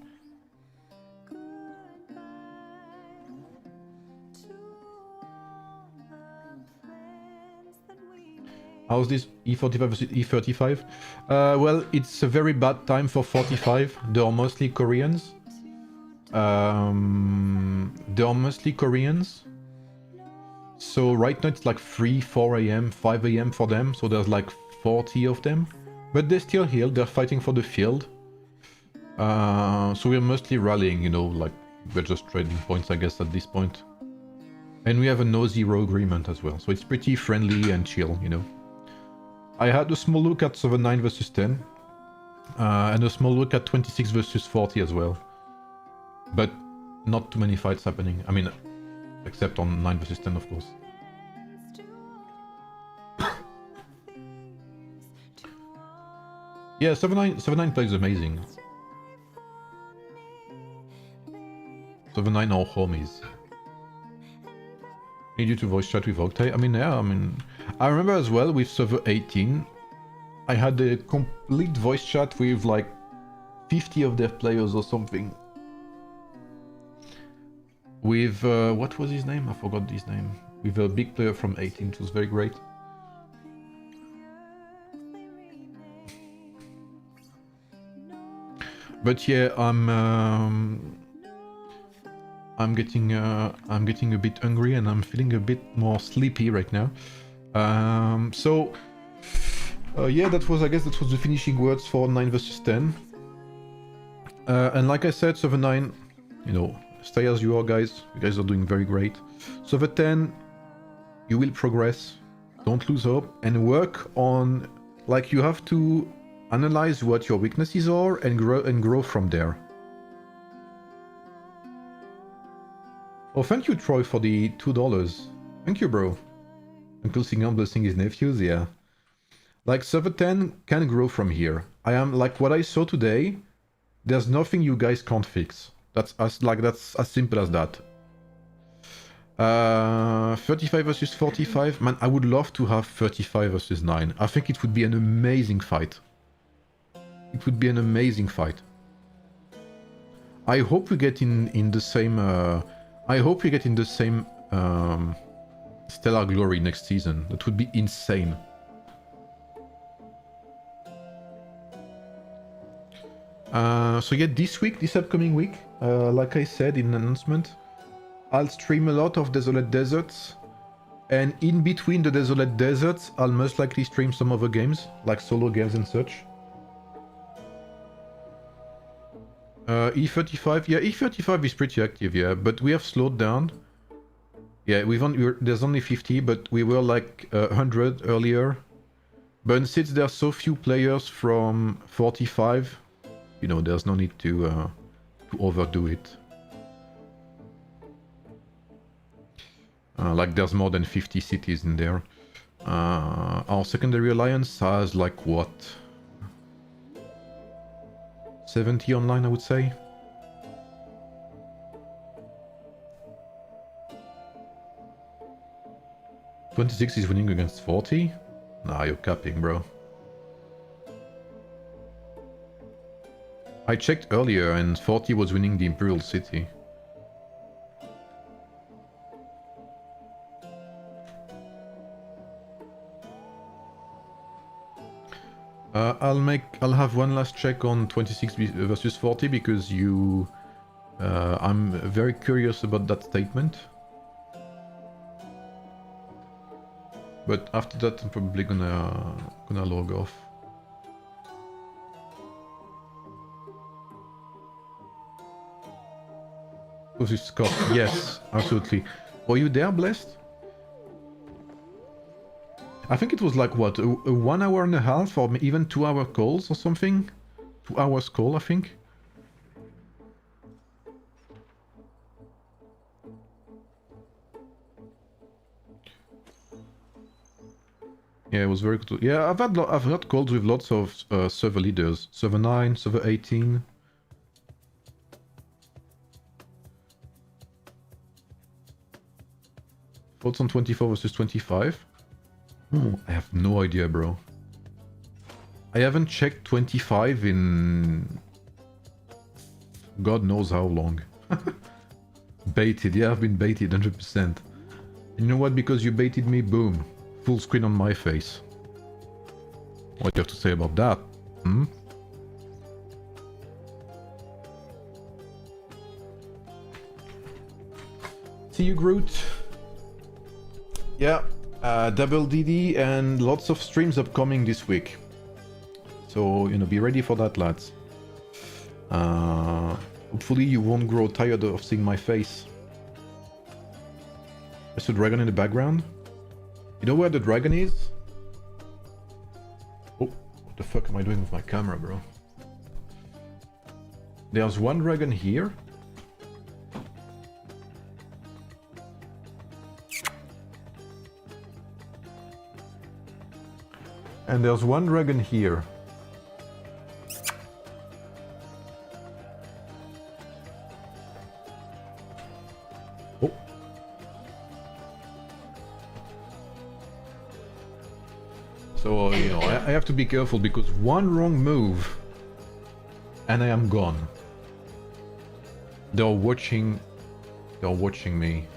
How's this E45 versus E35? Well, it's a very bad time for 45. They are mostly Koreans. So right now it's like 3, 4 a.m., 5 a.m. for them. So there's like 40 of them. But they're still here. They're fighting for the field. So we're mostly rallying, you know, like we're just trading points, I guess, at this point. And we have a no-zero agreement as well. So it's pretty friendly and chill, you know. I had a small look at Server 9 versus 10, and a small look at 26 versus 40 as well. But not too many fights happening. I mean, except on 9 versus 10, of course. Yeah, 79 plays amazing. 79 or homies. Need you to voice chat with Octay. I mean, yeah, I remember as well with server 18, I had a complete voice chat with like 50 of their players or something. With, what was his name? I forgot his name. With a big player from 18, it was very great. But yeah, I'm getting a bit hungry and I'm feeling a bit more sleepy right now. Yeah, I guess that was the finishing words for 9 versus 10. And like I said, server 9, you know, stay as you are, guys. You guys are doing very great. Server 10, you will progress. Don't lose hope and work on, like, you have to analyze what your weaknesses are and grow from there. Oh, thank you, Troy, for the $2. Thank you, bro. Uncle Singham blessing his nephews, yeah. Like, server 10 can grow from here. I am, like, what I saw today, there's nothing you guys can't fix. That's as simple as that. 35 versus 45. Man, I would love to have 35 versus 9. I think it would be an amazing fight. It would be an amazing fight. I hope we get in the same... I hope we get in the same Stellar Glory next season. That would be insane. So yeah, this upcoming week, like I said in the announcement, I'll stream a lot of Desolate Deserts. And in between the Desolate Deserts, I'll most likely stream some other games, like solo games and such. E35, yeah, E35 is pretty active, yeah, but we have slowed down. Yeah, there's only 50, but we were like 100 earlier. But since there are so few players from 45, you know, there's no need to overdo it. Like there's more than 50 cities in there. Our secondary alliance has like what? 70 online, I would say. "26 is winning against 40? Nah, you're capping, bro. I checked earlier and 40 was winning the Imperial City. I'll have one last check on 26 versus 40 because I'm very curious about that statement. But after that, I'm probably gonna log off. Was it Scott? Yes, absolutely. Were you there, Blessed? I think it was like, what, a 1 hour and a half or even 2 hour calls or something? 2 hours call, I think. Yeah, it was very good. Yeah, I've had calls with lots of server leaders. Server 9, server 18. Thoughts on 24 versus 25? I have no idea, bro. I haven't checked 25 in... God knows how long. Baited, yeah, I've been baited 100%. And you know what? Because you baited me, boom. Full screen on my face. What do you have to say about that? Hmm? See you, Groot. Yeah. Double DD and lots of streams upcoming this week. So, you know, be ready for that, lads. Hopefully you won't grow tired of seeing my face. There's a dragon in the background. You know where the dragon is? Oh, what the fuck am I doing with my camera, bro? There's one dragon here. And there's one dragon here. So, you know, I have to be careful because one wrong move and I am gone. They're watching me.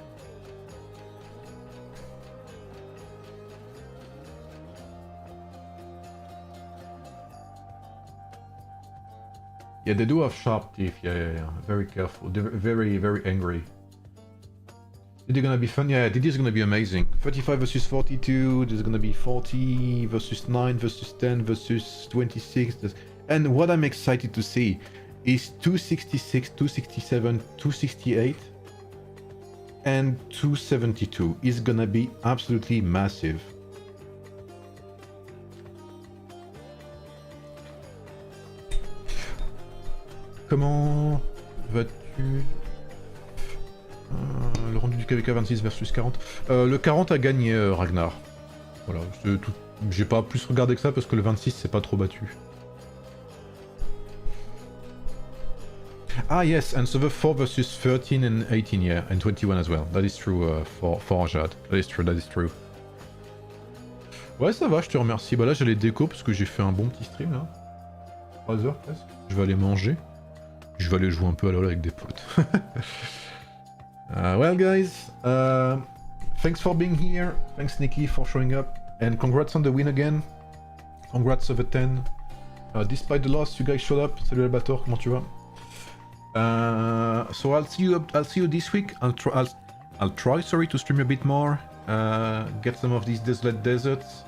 Yeah, they do have sharp teeth. Yeah. Very careful. They're very, very angry. Is it gonna be fun? Yeah, it is gonna be amazing. 35 versus 42. There's gonna be 40 versus 9 versus 10 versus 26. And what I'm excited to see is 266, 267, 268, and 272 is gonna be absolutely massive. Comment vas-tu? Le rendu du KVK 26 versus 40. Le 40 a gagné Ragnar. Voilà, j'ai pas plus regardé que ça parce que le 26 c'est pas trop battu. Ah yes, and server 4 versus 13 and 18, yeah, and 21 as well. That is true for Rajad. That is true. Ouais, ça va, je te remercie. Bah là, j'allais déco parce que j'ai fait un bon petit stream là. 3 heures presque. Je vais aller manger. Je vais aller jouer un peu à LoL avec des potes. Well guys, thanks for being here. Thanks Nikki for showing up. And congrats on the win again. Congrats over 10. Despite the loss, you guys showed up. Salut Albator, comment tu vas? So I'll see you this week. I'll try to stream a bit more, get some of these desolate deserts,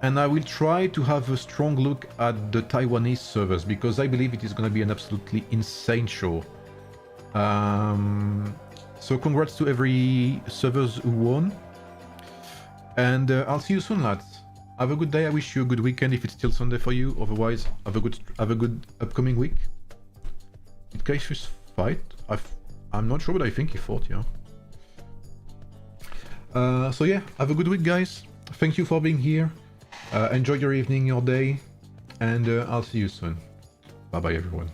and I will try to have a strong look at the Taiwanese servers because I believe it is going to be an absolutely insane show. So congrats to every servers who won, and I'll see you soon, lads. Have a good day. I wish you a good weekend if it's still Sunday for you. Otherwise, have a good upcoming week. Did Cassius fight? I'm not sure, but I think he fought, yeah. So yeah, have a good week, guys. Thank you for being here. Enjoy your evening, your day, and I'll see you soon. Bye bye, everyone.